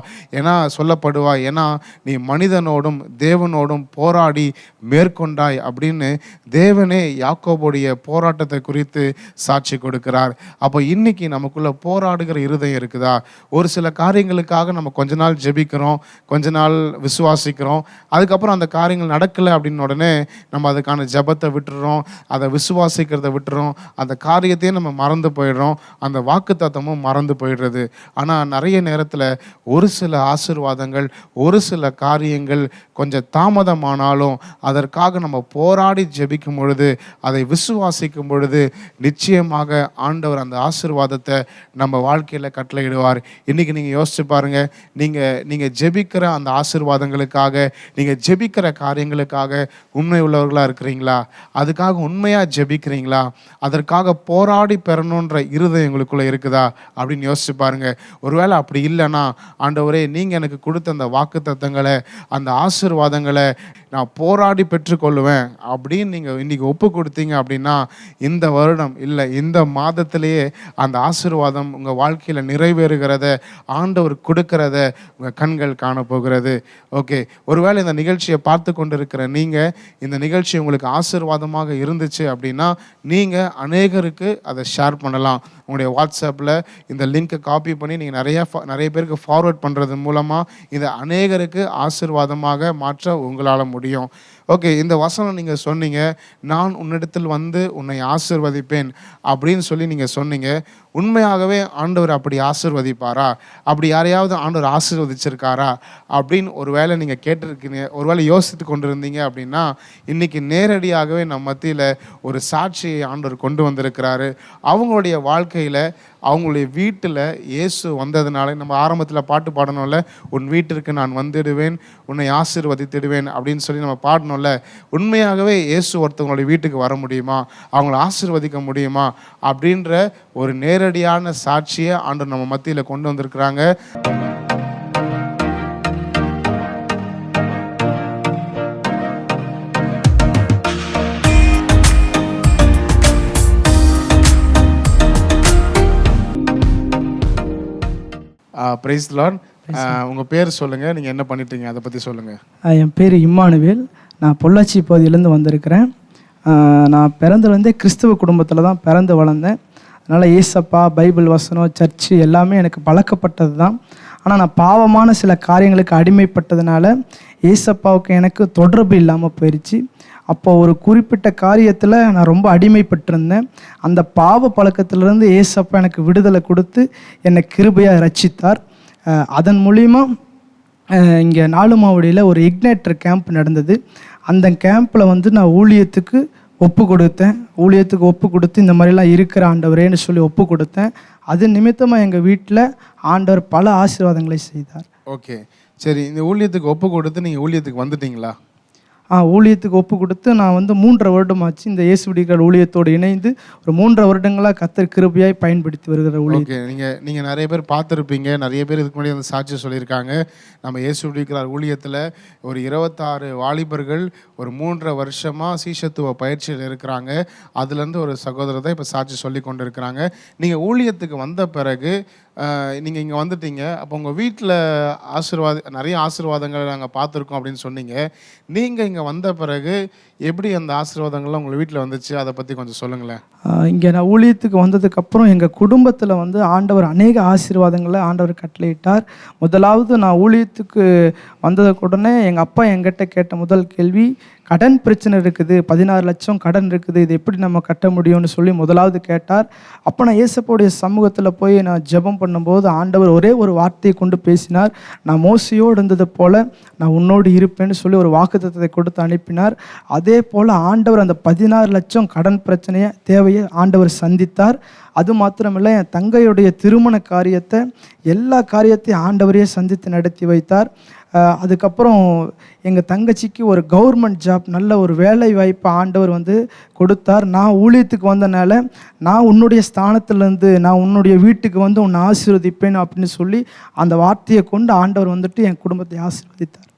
ஏன்னா நீ மனிதனோடும் தேவனோடும் போராடி மேற்கொண்டாய் அப்படின்னு தேவனே யாக்கோபுடைய போராட்டத்தை குறித்து சாட்சி கொடுக்கிறார். அப்போ இன்னைக்கு நமக்குள்ள போராடுகிற இருதயம் இருக்குதா? ஒரு சில காரியங்களுக்காக நம்ம கொஞ்ச நாள் ஜெபிக்கிறோம், கொஞ்ச நாள் விசுவாசிக்கிறோம், அதுக்கப்புறம் அந்த காரியங்கள் நடக்கலை அப்படின்னு உடனே நம்ம அதுக்கான ஜெபத்தை விட்டுறோம், அதை விசுவாசிக்கிறத விட்டுறோம், அந்த காரியத்தையே நம்ம மறந்து போயிடுறோம், அந்த வாக்குத்தத்தமும் மறந்து போயிடுறது. ஆனால் நிறைய நேரத்தில் ஒரு சில ஆசீர்வாதங்கள், ஒரு சில காரியங்கள் கொஞ்சம் தாமதமானாலும் அதற்காக நம்ம போராடி ஜெபிக்கும் பொழுது, அதை விசுவாசிக்கும் பொழுது நிச்சயமாக ஆண்டவர் அந்த ஆசீர்வாதத்தை நம்ம வாழ்க்கையில் கட்டளையிடுவார். இன்றைக்கி நீங்கள் யோசிச்சு பாருங்கள், நீங்கள் ஜெபிக்கிற அந்த ஆசீர்வாதங்களுக்காக, நீங்கள் ஜெபிக்கிற காரியங்களுக்காக உண்மை உள்ளவர்களாக இருக்கிறீங்களா? அதுக்காக உண்மையாக ஜெபிக்கிறீங்களா? அதற்காக போராடி பெறணுன்ற இருதயம் உங்களுக்குள்ளே இருக்குதா அப்படின்னு யோசிச்சு பாருங்கள். ஒருவேளை அப்படி இல்லைன்னா, ஆண்டவரே நீங்கள் எனக்கு கொடுத்த அந்த வாக்குத்தத்தங்களை, அந்த ஆசீர்வாதங்களை நான் போராடி பெற்றுக்கொள்ளுவேன் அப்படின்னு நீங்கள் இன்றைக்கி ஒப்பு கொடுத்தீங்க அப்படின்னா, இந்த வருடம் இல்லை இந்த மாதத்திலேயே அந்த ஆசீர்வாதம் உங்கள் வாழ்க்கையில் நிறைவேறுகிறத, ஆண்டவர் கொடுக்கிறத உங்கள் கண்கள் காணப்போகிறது. ஓகே, ஒருவேளை இந்த நிகழ்ச்சியை பார்த்து கொண்டு இருக்கிற நீங்கள், இந்த நிகழ்ச்சி உங்களுக்கு ஆசீர்வாதமாக இருந்துச்சு அப்படின்னா நீங்கள் அநேகருக்கு அதை ஷேர் பண்ணலாம். உங்களுடைய வாட்ஸ்அப்பில் இந்த லிங்க்கை காப்பி பண்ணி நீங்கள் நிறைய பேருக்கு ஃபார்வர்ட் பண்ணுறது மூலமாக இதை அநேகருக்கு ஆசீர்வாதமாக மாற்ற உங்களால் முடியும். ஓகே, இந்த வசனம் நீங்கள் சொன்னீங்க, நான் உன்னிடத்தில் வந்து உன்னை ஆசீர்வதிப்பேன் அப்படின்னு சொல்லி நீங்கள் சொன்னீங்க. உண்மையாகவே ஆண்டவர் அப்படி ஆசீர்வதிப்பாரா? அப்படி யாரையாவது ஆண்டவர் ஆசீர்வதிச்சிருக்காரா அப்படின்னு ஒருவேளை நீங்கள் கேட்டிருக்கீங்க, ஒருவேளை யோசித்து கொண்டு இருந்தீங்க அப்படின்னா, இன்றைக்கி நேரடியாகவே நம்ம மத்தியில் ஒரு சாட்சியை ஆண்டவர் கொண்டு வந்திருக்கிறாரு. அவங்களுடைய வாழ்க்கையில், அவங்களுடைய வீட்டில் இயேசு வந்ததுனால, நம்ம ஆரம்பத்தில் பாட்டு பாடணும்ல, உன் வீட்டிற்கு நான் வந்துடுவேன், உன்னை ஆசீர்வதித்திடுவேன் அப்படின்னு சொல்லி நம்ம பாடணும்ல. உண்மையாகவே இயேசு ஒருத்தவங்களுடைய வீட்டுக்கு வர முடியுமா? அவங்கள ஆசீர்வதிக்க முடியுமா? அப்படின்ற ஒரு நேரடியான சாட்சியை ஆண்டவர் நம்ம மத்தியில் கொண்டு வந்திருக்கிறாங்க. Price the Lord. உங்கள் பேர் சொல்லுங்கள், நீங்கள் என்ன பண்ணிட்டீங்க அதை பற்றி சொல்லுங்கள். என் பேர் இம்மானுவேல். நான் பொள்ளாச்சி பகுதியிலேருந்து வந்திருக்கிறேன். நான் பிறந்ததுலேருந்தே கிறிஸ்துவ குடும்பத்தில் தான் பிறந்து வளர்ந்தேன். அதனால் ஏசப்பா, பைபிள் வசனம், சர்ச்சு எல்லாமே எனக்கு பழக்கப்பட்டது தான். ஆனால் நான் பாவமான சில காரியங்களுக்கு அடிமைப்பட்டதுனால ஏசப்பாவுக்கு எனக்கு தொடர்பு இல்லாமல் போயிடுச்சு. அப்போ ஒரு குறிப்பிட்ட காரியத்தில் நான் ரொம்ப அடிமைப்பட்டிருந்தேன். அந்த பாவ பழக்கத்திலிருந்து ஏசப்பா எனக்கு விடுதலை கொடுத்து என்னை கிருபையாக ரட்சித்தார். அதன் மூலிமா இங்கே நாலுமாவடியில் ஒரு இக்னைட்டர் கேம்ப் நடந்தது. அந்த கேம்பில் வந்து நான் ஊழியத்துக்கு ஒப்பு கொடுத்து இந்த மாதிரிலாம் இருக்கிற ஆண்டவரேன்னு சொல்லி ஒப்பு கொடுத்தேன். அது நிமித்தமாக எங்கள் வீட்டில் ஆண்டவர் பல ஆசீர்வாதங்களை செய்தார். ஓகே, சரி. இந்த ஊழியத்துக்கு ஒப்பு கொடுத்து நீங்கள் ஊழியத்துக்கு வந்துட்டீங்களா? ஊழியத்துக்கு ஒப்பு கொடுத்து நான் வந்து 3.5 வருடம் ஆச்சு. இந்த இயேசுவிடிகள் ஊழியத்தோடு இணைந்து ஒரு 3.5 வருடங்களாக கர்த்தர் கிருபையாய் பயன்படுத்தி வருகிற ஊழியம். ஓகே, நீங்கள் நிறைய பேர் பார்த்துருப்பீங்க, நிறைய பேர் இதுக்கு முன்னாடி வந்து சாட்சி சொல்லியிருக்காங்க. நம்ம இயேசுவிடிகள் ஊழியத்தில் ஒரு 26 வாலிபர்கள் ஒரு 3.5 வருஷமாக சீஷத்துவ பயிற்சியில் இருக்கிறாங்க. அதுலேருந்து ஒரு சகோதரர் தான் இப்போ சாட்சி சொல்லி கொண்டு இருக்கிறாங்க. நீங்கள் ஊழியத்துக்கு வந்த பிறகு நீங்கள் இங்கே வந்துட்டீங்க. அப்போ உங்கள் வீட்டில் நிறைய ஆசீர்வாதங்களை நாங்கள் பார்த்துருக்கோம் அப்படின்னு சொன்னீங்க. நீங்கள் இங்கே வந்த பிறகு எப்படி அந்த ஆசீர்வாதங்கள்லாம் உங்கள் வீட்டில் வந்துச்சு, அதை பற்றி கொஞ்சம் சொல்லுங்களேன். இங்கே நான் ஊழியத்துக்கு வந்ததுக்கப்புறம் எங்கள் குடும்பத்தில் வந்து ஆண்டவர் அநேக ஆசீர்வாதங்களை ஆண்டவர் கட்டளையிட்டார். முதலாவது நான் ஊழியத்துக்கு வந்ததுக்கு உடனே எங்கள் அப்பா என்கிட்ட கேட்ட முதல் கேள்வி, கடன் பிரச்சனை இருக்குது, 16 லட்சம் கடன் இருக்குது, இது எப்படி நம்ம கட்ட முடியும்னு சொல்லி முதலாவது கேட்டார். அப்போ நான் ஏசப்பாவுடைய சமூகத்தில் போய் நான் ஜெபம் பண்ணும்போது ஆண்டவர் ஒரே ஒரு வார்த்தையை கொண்டு பேசினார். நான் மோசையோடு இருந்தது போல் நான் உன்னோடு இருப்பேன்னு சொல்லி ஒரு வாக்குத்தத்தத்தை கொடுத்து அனுப்பினார். அதே போல் ஆண்டவர் அந்த 16 லட்சம் கடன் தேவையை ஆண்டவர் சந்தித்தார். அது மாத்திரமில்லை, என் தங்கையுடைய திருமண காரியத்தை, எல்லா காரியத்தையும் ஆண்டவரையே சந்தித்து நடத்தி வைத்தார். அதுக்கப்புறம் எங்கள் தங்கச்சிக்கு ஒரு கவர்மெண்ட் ஜாப், நல்ல ஒரு வேலை வாய்ப்பை ஆண்டவர் வந்து கொடுத்தார். நான் ஊழியத்துக்கு வந்தனால நான் உன்னுடைய ஸ்தானத்திலேருந்து நான் உன்னுடைய வீட்டுக்கு வந்து உன்னை ஆசீர்வதிப்பேன் அப்படின்னு சொல்லி அந்த வார்த்தையை கொண்டு ஆண்டவர் வந்துட்டு என் குடும்பத்தை ஆசீர்வதித்தார்.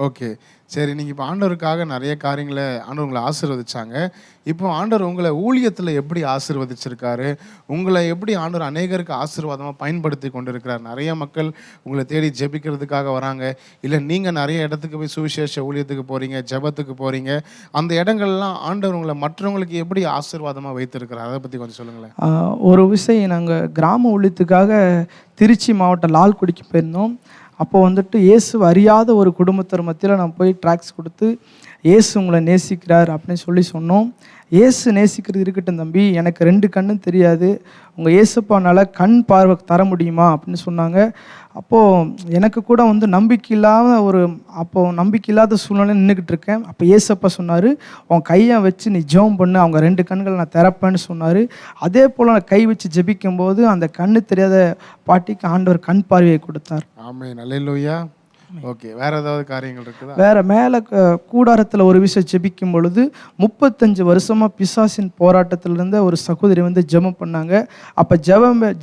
ஓகே. சரி, நீங்க இப்போ ஆண்டவருக்காக நிறைய காரியங்கள ஆண்டவர் உங்கள ஆசீர்வதிச்சாங்க. இப்போ ஆண்டவர் உங்கள ஊழியத்தில எப்படி ஆசீர்வதிச்சிருக்காரு? உங்கள எப்படி ஆண்டவர் அநேகருக்கு ஆசீர்வாதமா பயன்படுத்தி கொண்டிருக்கிறார்? நெறைய மக்கள் உங்கள தேடி ஜெபிக்கிறதுக்காக வராங்க. இல்ல நீங்க நெறைய இடத்துக்கு போய் சுவிசேஷ ஊழியத்துக்கு போறீங்க, ஜெபத்துக்கு போறீங்க. அந்த இடங்கள்லாம் ஆண்டவர் உங்கள மற்றவங்களுக்கு எப்படி ஆசீர்வாதமா வைத்திருக்கிறார்? அத பத்தி கொஞ்சம் சொல்லுங்களேன். ஒரு விஷயம், நாங்கள் கிராம ஊழியத்துக்காக திருச்சி மாவட்டம் லால்குடிக்கு போயிருந்தோம். அப்போ வந்துட்டு இயேசு அறியாத ஒரு குடும்பத்தினர் மத்தியில் நான் போய் ட்ராக்ஸ் கொடுத்து இயேசு உங்களை நேசிக்கிறார் அப்படின்னு சொன்னோம். இயேசு நேசிக்கிறது இருக்கட்டும் தம்பி, எனக்கு 2 கண்ணும் தெரியாது, உங்கள் இயேசுப்பானால் கண் பார்வை தர முடியுமா அப்படின்னு சொன்னாங்க. அப்போது எனக்கு கூட வந்து நம்பிக்கை இல்லாத சூழ்நிலை நின்றுக்கிட்டு இருக்கேன். அப்போ இயேசப்பா சொன்னார், உன் கையை வச்சு நீ ஜெபம் பண்ணு, அவங்க 2 கண்களை நான் திறப்பேன்னு சொன்னார். அதே போல் நான் கை வச்சு ஜெபிக்கும் போது அந்த கண்ணு தெரியாத பாட்டிக்கு ஆண்டவர் கண் பார்வையை கொடுத்தார். ஆமென். அல்லேலூயா. ஓகே. வேற ஏதாவது காரியங்கள் இருக்குதா? வேற மேலே கூடாரத்தில் ஒரு விஷயம் ஜெபிக்கும் பொழுது 35 வருஷமாக பிசாசின் போராட்டத்தில் இருந்த ஒரு சகோதரி வந்து ஜெபம் பண்ணாங்க. அப்போ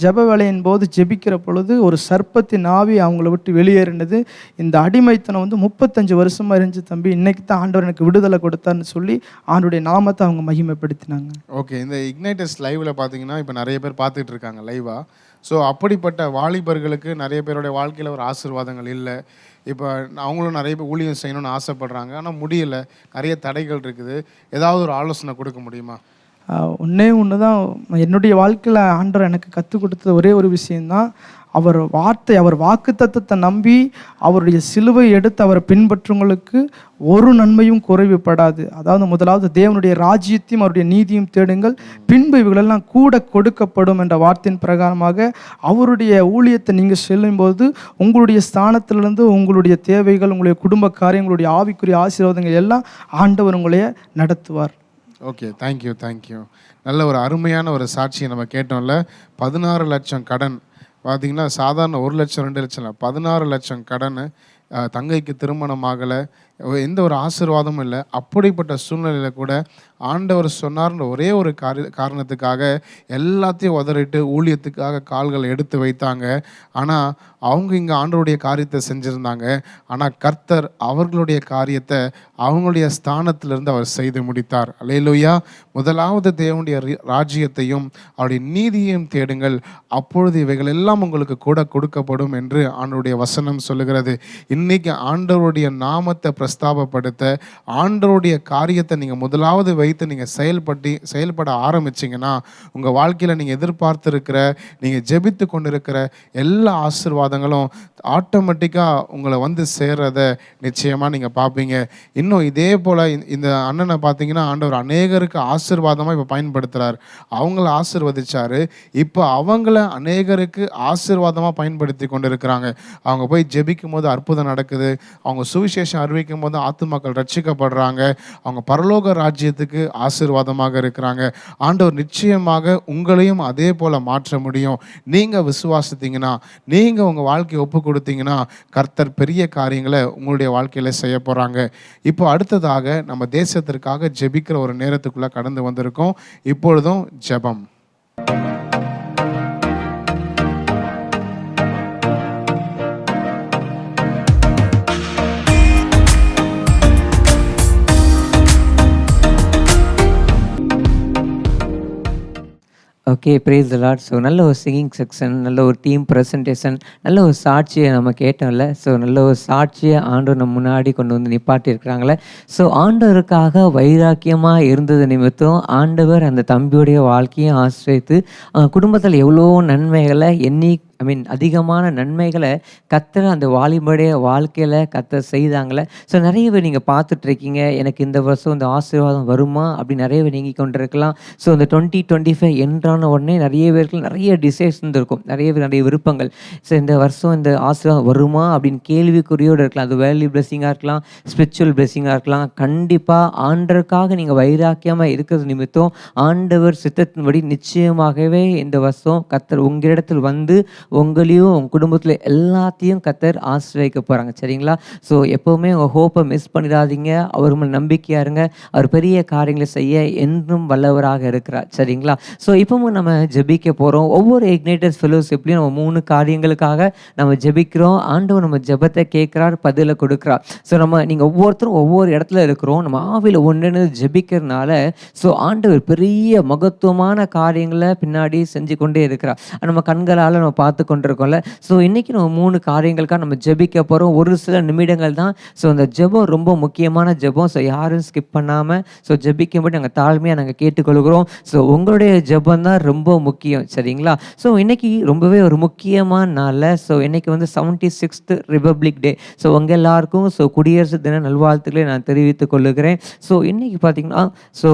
ஜெப வேலையின் போது ஜெபிக்கிற பொழுது ஒரு சர்ப்பத்தின் ஆவி அவங்கள விட்டு வெளியேறினது. இந்த அடிமைத்தனம் வந்து 35 வருஷமாக இருந்துச்சு தம்பி, இன்னைக்கு தான் ஆண்டவர் எனக்கு விடுதலை கொடுத்தாருன்னு சொல்லி ஆண்டவருடைய நாமத்தை அவங்க மகிமைப்படுத்தினாங்க. ஓகே. இந்த இக்னைட்டஸ் லைவ்ல பார்த்தீங்கன்னா இப்போ நிறைய பேர் பார்த்துட்டு இருக்காங்க லைவா. ஸோ அப்படிப்பட்ட வாலிபர்களுக்கு நிறைய பேருடைய வாழ்க்கையில் ஒரு ஆசீர்வாதங்கள் இல்லை. இப்போ அவங்களும் நிறைய பேர் ஊழியம் செய்யணும்னு ஆசைப்படுறாங்க, ஆனால் முடியல, நிறைய தடைகள் இருக்குது. ஏதாவது ஒரு ஆலோசனை கொடுக்க முடியுமா? ஒன்றே ஒன்று தான் என்னுடைய வாழ்க்கையில் ஆண்டவர் எனக்கு கற்றுக் கொடுத்தது, ஒரே ஒரு விஷயந்தான். அவர் வாக்குத்தத்தத்தை நம்பி அவருடைய சிலுவை எடுத்து அவரை பின்பற்றுவங்களுக்கு ஒரு நன்மையும் குறைவுபடாது. அதாவது முதலாவது தேவனுடைய ராஜ்யத்தையும் அவருடைய நீதியும் தேடுங்கள், பின்பு இவைகளெல்லாம் கூட கொடுக்கப்படும் என்ற வார்த்தையின் பிரகாரமாக அவருடைய ஊழியத்தை நீங்கள் செல்லும்போது உங்களுடைய ஸ்தானத்திலிருந்து உங்களுடைய தேவைகள், உங்களுடைய குடும்ப காரியங்களுடைய ஆவிக்குரிய ஆசீர்வாதங்கள் எல்லாம் ஆண்டவர் உங்களைய நடத்துவார். ஓகே. தேங்க்யூ. நல்ல ஒரு அருமையான ஒரு சாட்சியை நம்ம கேட்டோம்ல. 16 லட்சம் கடன் பார்த்தீங்கன்னா, சாதாரண 1 லட்சம் 2 லட்சம் இல்லை, 16 லட்சம் கடன். தங்கைக்கு திருமணம் ஆகலை, எந்த ஒரு ஆசீர்வாதமும் இல்லை. அப்படிப்பட்ட சூழ்நிலையில் கூட ஆண்டவர் சொன்னார்ன்ற ஒரே ஒரு காரணத்துக்காக எல்லாத்தையும் உதறிட்டு ஊழியத்துக்காக கால்களை எடுத்து வைத்தாங்க. ஆனால் அவங்க இங்கே ஆண்டவருடைய காரியத்தை செஞ்சுருந்தாங்க. ஆனால் கர்த்தர் அவர்களுடைய காரியத்தை அவங்களுடைய ஸ்தானத்திலிருந்து அவர் செய்து முடித்தார். அல்லேலூயா. முதலாவது தேவனுடைய ராஜ்யத்தையும் அவருடைய நீதியையும் தேடுங்கள், அப்பொழுது இவைகள் எல்லாம் உங்களுக்கு கூட கொடுக்கப்படும் என்று ஆண்டவருடைய வசனம் சொல்லுகிறது. இன்னைக்கு ஆண்டவருடைய நாமத்தை பிரஸ்தாபப்படுத்த, ஆண்டவருடைய காரியத்தை நீங்கள் முதலாவது வைத்து நீங்கள் செயல்பட ஆரம்பிச்சிங்கன்னா உங்கள் வாழ்க்கையில் நீங்கள் எதிர்பார்த்துருக்கிற, நீங்கள் ஜெபித்து கொண்டிருக்கிற எல்லா ஆசீர்வாதங்களும் ஆட்டோமேட்டிக்காக உங்களை வந்து சேர்றத நிச்சயமாக நீங்கள் பார்ப்பீங்க. இன்னும் இதே போல் இந்த அண்ணனை பார்த்தீங்கன்னா ஆண்டவர் அநேகருக்கு ஆசீர்வாதமாக இப்போ பயன்படுத்துகிறார். அவங்கள ஆசீர்வதிச்சார், இப்போ அவங்கள அநேகருக்கு ஆசீர்வாதமாக பயன்படுத்தி கொண்டு இருக்கிறாங்க. அவங்க போய் ஜெபிக்கும் போது அற்புதம் நடக்குது, அவங்க சுவிசேஷம் அறிவிக்கும் போது ஆத்துமாக்கள் ரட்சிக்கப்படுறாங்க, அவங்க பரலோக ராஜ்யத்துக்கு ஆசீர்வாதமாக இருக்கிறாங்க. ஆண்டவர் நிச்சயமாக உங்களையும் அதே போல மாற்ற முடியும். நீங்க விசுவாசித்தீங்கன்னா, நீங்க உங்க வாழ்க்கையை ஒப்பு கொடுத்தீங்கன்னா கர்த்தர் பெரிய காரியங்களை உங்களுடைய வாழ்க்கையில செய்ய போறாங்க. இப்போ அடுத்ததாக நம்ம தேசத்திற்காக ஜெபிக்கிற ஒரு நேரத்துக்குள்ள கடந்து வந்திருக்கோம். இப்பொழுதும் ஜெபம். ஓகே, ப்ரைஸ் தி லார்ட். ஸோ நல்ல ஒரு சிங்கிங் செக்ஷன், நல்ல ஒரு டீம் ப்ரெசன்டேஷன், நல்ல ஒரு சாட்சியை நம்ம கேட்டோம்ல. ஸோ நல்ல ஒரு சாட்சியை ஆண்டவர் நம்ம முன்னாடி கொண்டு வந்து நிப்பாட்டி இருக்கிறாங்களே. ஸோ ஆண்டவருக்காக வைராக்கியமாக இருந்தது நிமித்தம் ஆண்டவர் அந்த தம்பியுடைய வாழ்க்கையை ஆசிரியத்து குடும்பத்தில் எவ்வளோ நன்மைகளை அதிகமான நன்மைகளை கர்த்தர் அந்த வாலிபடைய வாழ்க்கையில் கர்த்தர் செய்தாங்களே. ஸோ நிறைய பேர் நீங்கள் பார்த்துட்ருக்கீங்க, எனக்கு இந்த வருஷம் இந்த ஆசீர்வாதம் வருமா அப்படி நிறைய பேர் நீங்கி கொண்டு இருக்கலாம். ஸோ இந்த 2025 என்றான உடனே நிறைய பேருக்கு நிறைய டிசைர்ஸ் இருக்கும், நிறைய விருப்பங்கள். ஸோ இந்த வருஷம் இந்த ஆசீர்வாதம் வருமா அப்படின்னு கேள்விக்குறியோடு இருக்கலாம். அது வேல்யூ பிளெஸிங்காக இருக்கலாம், ஸ்பிரிச்சுவல் பிளெஸிங்காக இருக்கலாம். கண்டிப்பாக ஆண்டருக்காக நீங்கள் வைராக்கியமாக இருக்கிறது நிமித்தம் ஆண்டவர் சித்தத்தின்படி நிச்சயமாகவே இந்த வருஷம் கர்த்தர் உங்களிடத்தில் வந்து உங்களையும் உங்கள் குடும்பத்தில் எல்லாத்தையும் கத்தர் ஆசீர்வதிக்க போகிறாங்க. சரிங்களா? ஸோ எப்போவுமே உங்கள் ஹோப்பை மிஸ் பண்ணிடாதீங்க. அவர் மேல் நம்பிக்கையாக இருங்க. அவர் பெரிய காரியங்களை செய்ய என்றும் வல்லவராக இருக்கிறார். சரிங்களா? ஸோ இப்பவும் நம்ம ஜெபிக்க போகிறோம். ஒவ்வொரு இக்னைட்டர்ஸ் ஃபெலோஷிப்லையும் நம்ம 3 காரியங்களுக்காக நம்ம ஜெபிக்கிறோம். ஆண்டவர் நம்ம ஜெபத்தை கேட்குறார், பதிலை கொடுக்குறார். ஸோ நீங்கள் ஒவ்வொருத்தரும் ஒவ்வொரு இடத்துல இருக்கிறோம். நம்ம ஆவியில் ஒன்று ஜெபிக்கிறதுனால ஸோ ஆண்டவர் பெரிய மகத்துவமான காரியங்களை பின்னாடி செஞ்சு கொண்டே இருக்கிறார். நம்ம கண்களால் நம்ம பார்த்து கொண்டிருக்கோம்ல. ஸோ இன்றைக்கி நம்ம 3 காரியங்களுக்காக நம்ம ஜெபிக்க போகிறோம். ஒரு சில நிமிடங்கள் தான். ஸோ அந்த ஜெபம் ரொம்ப முக்கியமான ஜெபம். ஸோ யாரும் ஸ்கிப் பண்ணாமல் ஸோ ஜெபிக்கும்போது நாங்கள் தாழ்மையாக நாங்கள் கேட்டுக்கொள்கிறோம். ஸோ உங்களுடைய ஜெபம் தான் ரொம்ப முக்கியம். சரிங்களா? ஸோ இன்றைக்கி ரொம்பவே ஒரு முக்கியமான நாளில் ஸோ இன்றைக்கி 76th ரிபப்ளிக் டே. ஸோ உங்கள் எல்லாருக்கும் ஸோ குடியரசு தின நல்வாழ்த்துக்களை நான் தெரிவித்துக் கொள்ளுகிறேன். ஸோ இன்றைக்கி பார்த்திங்கன்னா ஸோ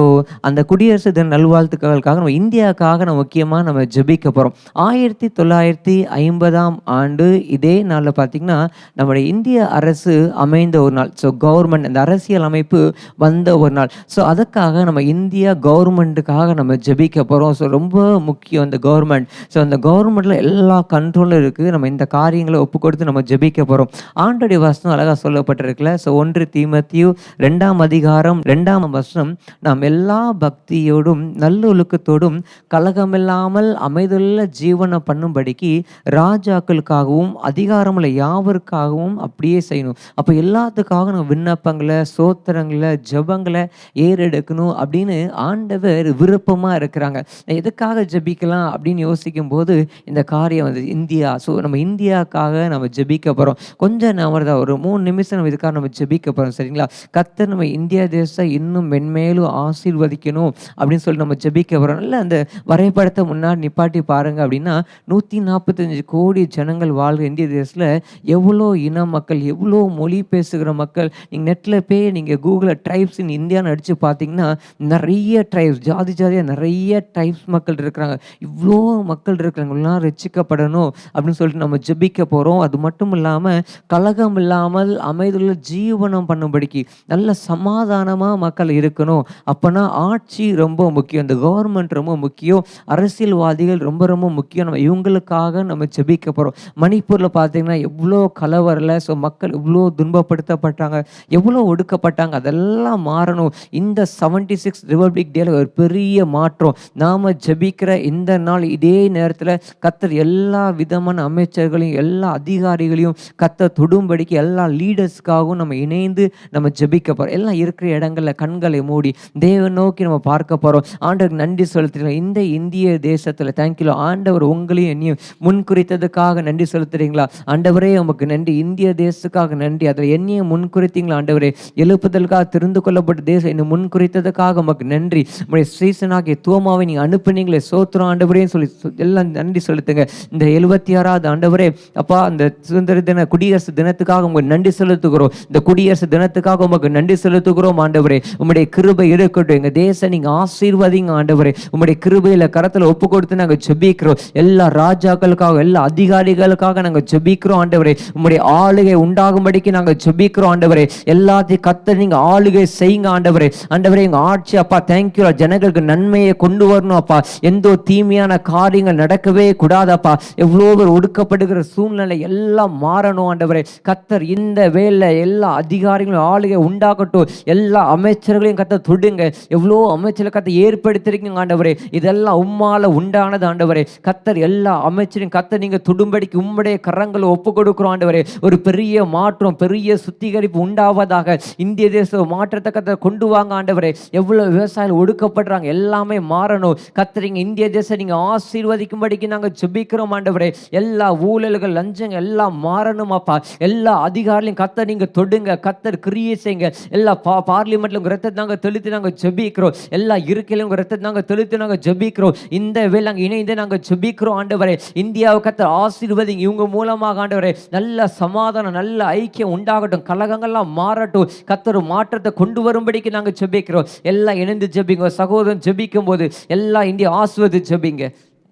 அந்த குடியரசு தின நல்வாழ்த்துக்களுக்காக நம்ம இந்தியாவுக்காக நம்ம முக்கியமாக நம்ம ஜெபிக்க போகிறோம். 1950ஆம் ஆண்டு இதே நாளில் பார்த்திங்கன்னா நம்முடைய இந்திய அரசு அமைந்த ஒரு நாள். ஸோ கவர்மெண்ட் அந்த அரசியல் அமைப்பு வந்த ஒரு நாள். ஸோ அதுக்காக நம்ம இந்தியா கவர்மெண்ட்டுக்காக நம்ம ஜெபிக்க போகிறோம். ஸோ ரொம்ப முக்கியம் அந்த கவர்மெண்ட். ஸோ அந்த கவர்மெண்ட்டில் எல்லா கண்ட்ரோலும் இருக்குது. நம்ம இந்த காரியங்களை ஒப்பு கொடுத்து நம்ம ஜெபிக்க போகிறோம். ஆண்டோடைய வசனம் அழகாக சொல்லப்பட்டிருக்குல்ல. ஸோ 1 தீமோத்தேயு 2ஆம் அதிகாரம் 2ஆம் வசனம், நாம் எல்லா பக்தியோடும் நல்லொழுக்கத்தோடும் கலகமில்லாமல் அமைதுள்ள ஜீவனை பண்ணும்படிக்கு ராஜாக்களுக்காகவும் அதிகாரமுள்ள யாவருக்காகவும் அப்படியே செய்யணும். அப்போ எல்லாத்துக்காக நம்ம விண்ணப்பங்களை, சோத்திரங்களை, ஜெபங்களை ஏறெடுக்கணும் அப்படின்னு ஆண்டவர் விருப்பமாக இருக்கிறாங்க. எதுக்காக ஜெபிக்கலாம் அப்படின்னு யோசிக்கும் போது இந்த காரியம் வந்து இந்தியா. ஸோ நம்ம இந்தியாவுக்காக நம்ம ஜெபிக்க போகிறோம். கொஞ்சம் தான் ஒரு 3 நிமிஷம் நம்ம இதுக்காக நம்ம ஜெபிக்க போகிறோம். சரிங்களா? கர்த்தர் நம்ம இந்தியா தேசத்தை இன்னும் மென்மேலும் ஆசீர்வதிக்கணும் அப்படின்னு சொல்லி நம்ம ஜெபிக்க போகிறோம். நல்ல அந்த வரைபடத்தை முன்னாடி நிப்பாட்டி பாருங்க. அப்படின்னா 145 கோடி ஜனங்கள் வாழ்கிற இந்திய தேசத்தில் எவ்வளோ இன மக்கள், எவ்வளோ மொழி பேசுகிற மக்கள். நீங்கள் நெட்டில் போய் நீங்கள் கூகுளில் ட்ரைப்ஸ் இன் இந்தியான்னு அடித்து பார்த்தீங்கன்னா நிறைய ட்ரைப்ஸ், ஜாதியாக நிறைய ட்ரைப்ஸ் மக்கள் இருக்கிறாங்க. இவ்வளோ மக்கள் இருக்கிறாங்கலாம் ரட்சிக்கப்படணும் அப்படின்னு சொல்லிட்டு நம்ம ஜெபிக்க போகிறோம். அது மட்டும் இல்லாமல் கலகம் இல்லாமல் அமைதுள்ள ஜீவனம் பண்ணும்படிக்கு நல்ல சமாதானமாக மக்கள் இருக்கணும். அப்போனா ஆட்சி ரொம்ப முக்கியம், இந்த கவர்மெண்ட் ரொம்ப முக்கியம், அரசியல்வாதிகள் ரொம்ப ரொம்ப முக்கியம். நம்ம இவங்களுக்காக நம்ம ஜெபிக்க போகிறோம். மணிப்பூரில் பார்த்தீங்கன்னா எவ்வளோ கலவரில் ஸோ மக்கள் எவ்வளோ துன்பப்படுத்தப்பட்டாங்க, எவ்வளோ ஒடுக்கப்பட்டாங்க. அதெல்லாம் மாறணும். இந்த 76 ரிபப்ளிக் டேல ஒரு பெரிய மாற்றம். நாம் ஜெபிக்கிற இந்த நாள் இதே நேரத்தில் கர்த்தர் எல்லா விதமான அமைச்சர்களையும் எல்லா அதிகாரிகளையும் கர்த்தர் தொடும்படிக்கு எல்லா லீடர்ஸ்க்காகவும் நம்ம இணைந்து நம்ம ஜெபிக்க போகிறோம். எல்லாம் இருக்கிற இடங்களில் கண்களை மூடி தேவன் நோக்கி நம்ம பார்க்க போகிறோம். ஆண்டவருக்கு நன்றி செலுத்துறீங்களா? இந்த இந்திய தேசத்தில் தேங்க்யூ ஆண்டவர் உங்களையும் என்னையும் முன்குறித்ததுக்காக நன்றி செலுத்துறீங்களா? ஆண்டவரே உமக்கு நன்றி. இந்திய தேசத்துக்காக நன்றி. அதில் என்னையும் முன்குறித்தீங்களா? ஆண்டவரே எழுப்புதலுக்காக தெரிந்து கொள்ளப்பட்ட தேசம் என்னை முன்குறித்ததுக்காக உமக்கு நன்றி. உங்களுடைய சீசனாகிய தூமாவை நீங்கள் அனுப்புனீங்களே சோத்திரம் ஆண்டவரே சொல்லி எல்லாம் நன்றி செலுத்துங்க. இந்த 76வது ஆண்டவரே அப்பா அந்த சுதந்திர தின குடியரசு தினத்துக்காக உங்களுக்கு நன்றி செலுத்துகிறோம். இந்த குடியரசு தினத்துக்காக உமக்கு நன்றி செலுத்துகிறோம் ஆண்டவரே. உம்முடைய கிருபை இருக்கட்டும். எங்கள் தேசம் நீங்கள் ஆசீர்வதிங்க ஆண்டவரே. உம்முடைய கிருபையில் கரத்தில் ஒப்பு கொடுத்து நாங்கள் ஜெபிக்கிறோம். எல்லா ராஜாக்களுக்காக எல்லா அதிகாரிகளுக்காக நாங்கள் ஜெபிக்கிறோம் ஆண்டவரே. உம்முடைய ஆளுகை உண்டாகும்படிக்கு நாங்கள் ஜெபிக்கிறோம் ஆண்டவரே. எல்லாத்தையும் கர்த்தர் நீங்கள் ஆளுகை செய்யுங்க ஆண்டவரே. ஆண்டவரே எங்கள் ஆட்சி அப்பா தேங்க்யூ. ஜனங்களுக்கு நன்மையை கொண்டு வரணும் அப்பா. எந்த தீமையான காரியங்கள் நடக்கவே கூடாதப்பா. எவ்வளோ பேர் ஒடுக்கப்படுகிற சூழ்நிலை எல்லாம் மாறணும் ஆண்டவரே. கர்த்தர் இந்த வேலை எல்லா அதிகாரிகளும் ஆளுகை உண்டாகட்டும். எல்லா அமைச்சர்களையும் கர்த்தர் தொடுங்க. எவ்வளோ அமைச்சர்களை கர்த்தர் ஏற்படுத்திருக்கீங்க ஆண்டவரே. இதெல்லாம் உம்மால உண்டானது ஆண்டவரே. கர்த்தர் எல்லா அமைச்சரையும் கர்த்தர் நீங்க தொடும்படிக்கு உம்முடைய கரங்களை ஒப்பு கொடுக்கிறோம் ஆண்டவரே. ஒரு பெரிய மாற்றம், பெரிய சுத்திகரிப்பு உண்டாவதாக. இந்திய தேச மாற்றத்தை கர்த்தர் கொண்டு வாங்க ஆண்டவரே. எவ்வளவு விவசாயிகள் ஒடுக்கப்படுறாங்க, எல்லாமே மாறணும் கர்த்தர். இந்திய தேசம் நீங்க ஆசீர்வதிக்கும்படிக்கு நாங்க ஜெபிக்கிறோம் ஆண்டவரே. எல்லா ஊழல்கள், லஞ்சங்கள் எல்லாம் மாறணும் அப்பா. எல்லா அதிகாரிகளையும் கர்த்தர் நீங்க தொடுங்க. கர்த்தர் கிரியை செய்யுங்க. எல்லா பார்லிமெண்ட்ல உங்க ரத்தத்தை நாங்க தெளித்து நாங்க ஜெபிக்கிறோம். எல்லா இருக்கையிலும் உங்க ரத்தத்தை நாங்க தெளித்து நாங்க ஜெபிக்கிறோம். இந்த வேளை நாங்க இணைந்து நாங்க ஜெபிக்கிறோம் ஆண்டவரே. இந்தியாவை கர்த்தர் ஆசீர்வதிங்க. இவங்க மூலமாக ஆண்டவரே நல்ல சமாதானம், நல்ல ஐக்கியம் உண்டாகட்டும். கலகங்கள்லாம் மாறட்டும். கர்த்தர் மாற்றத்தை கொண்டு வரும்படிக்கு நாங்க ஜெபிக்கிறோம். எல்லாம் இணைந்து ஜெபிங்க. சகோதரன் ஜெபிக்கும் போது எல்லா இந்தியா ஆசீர்வதி ஜெபிங்க.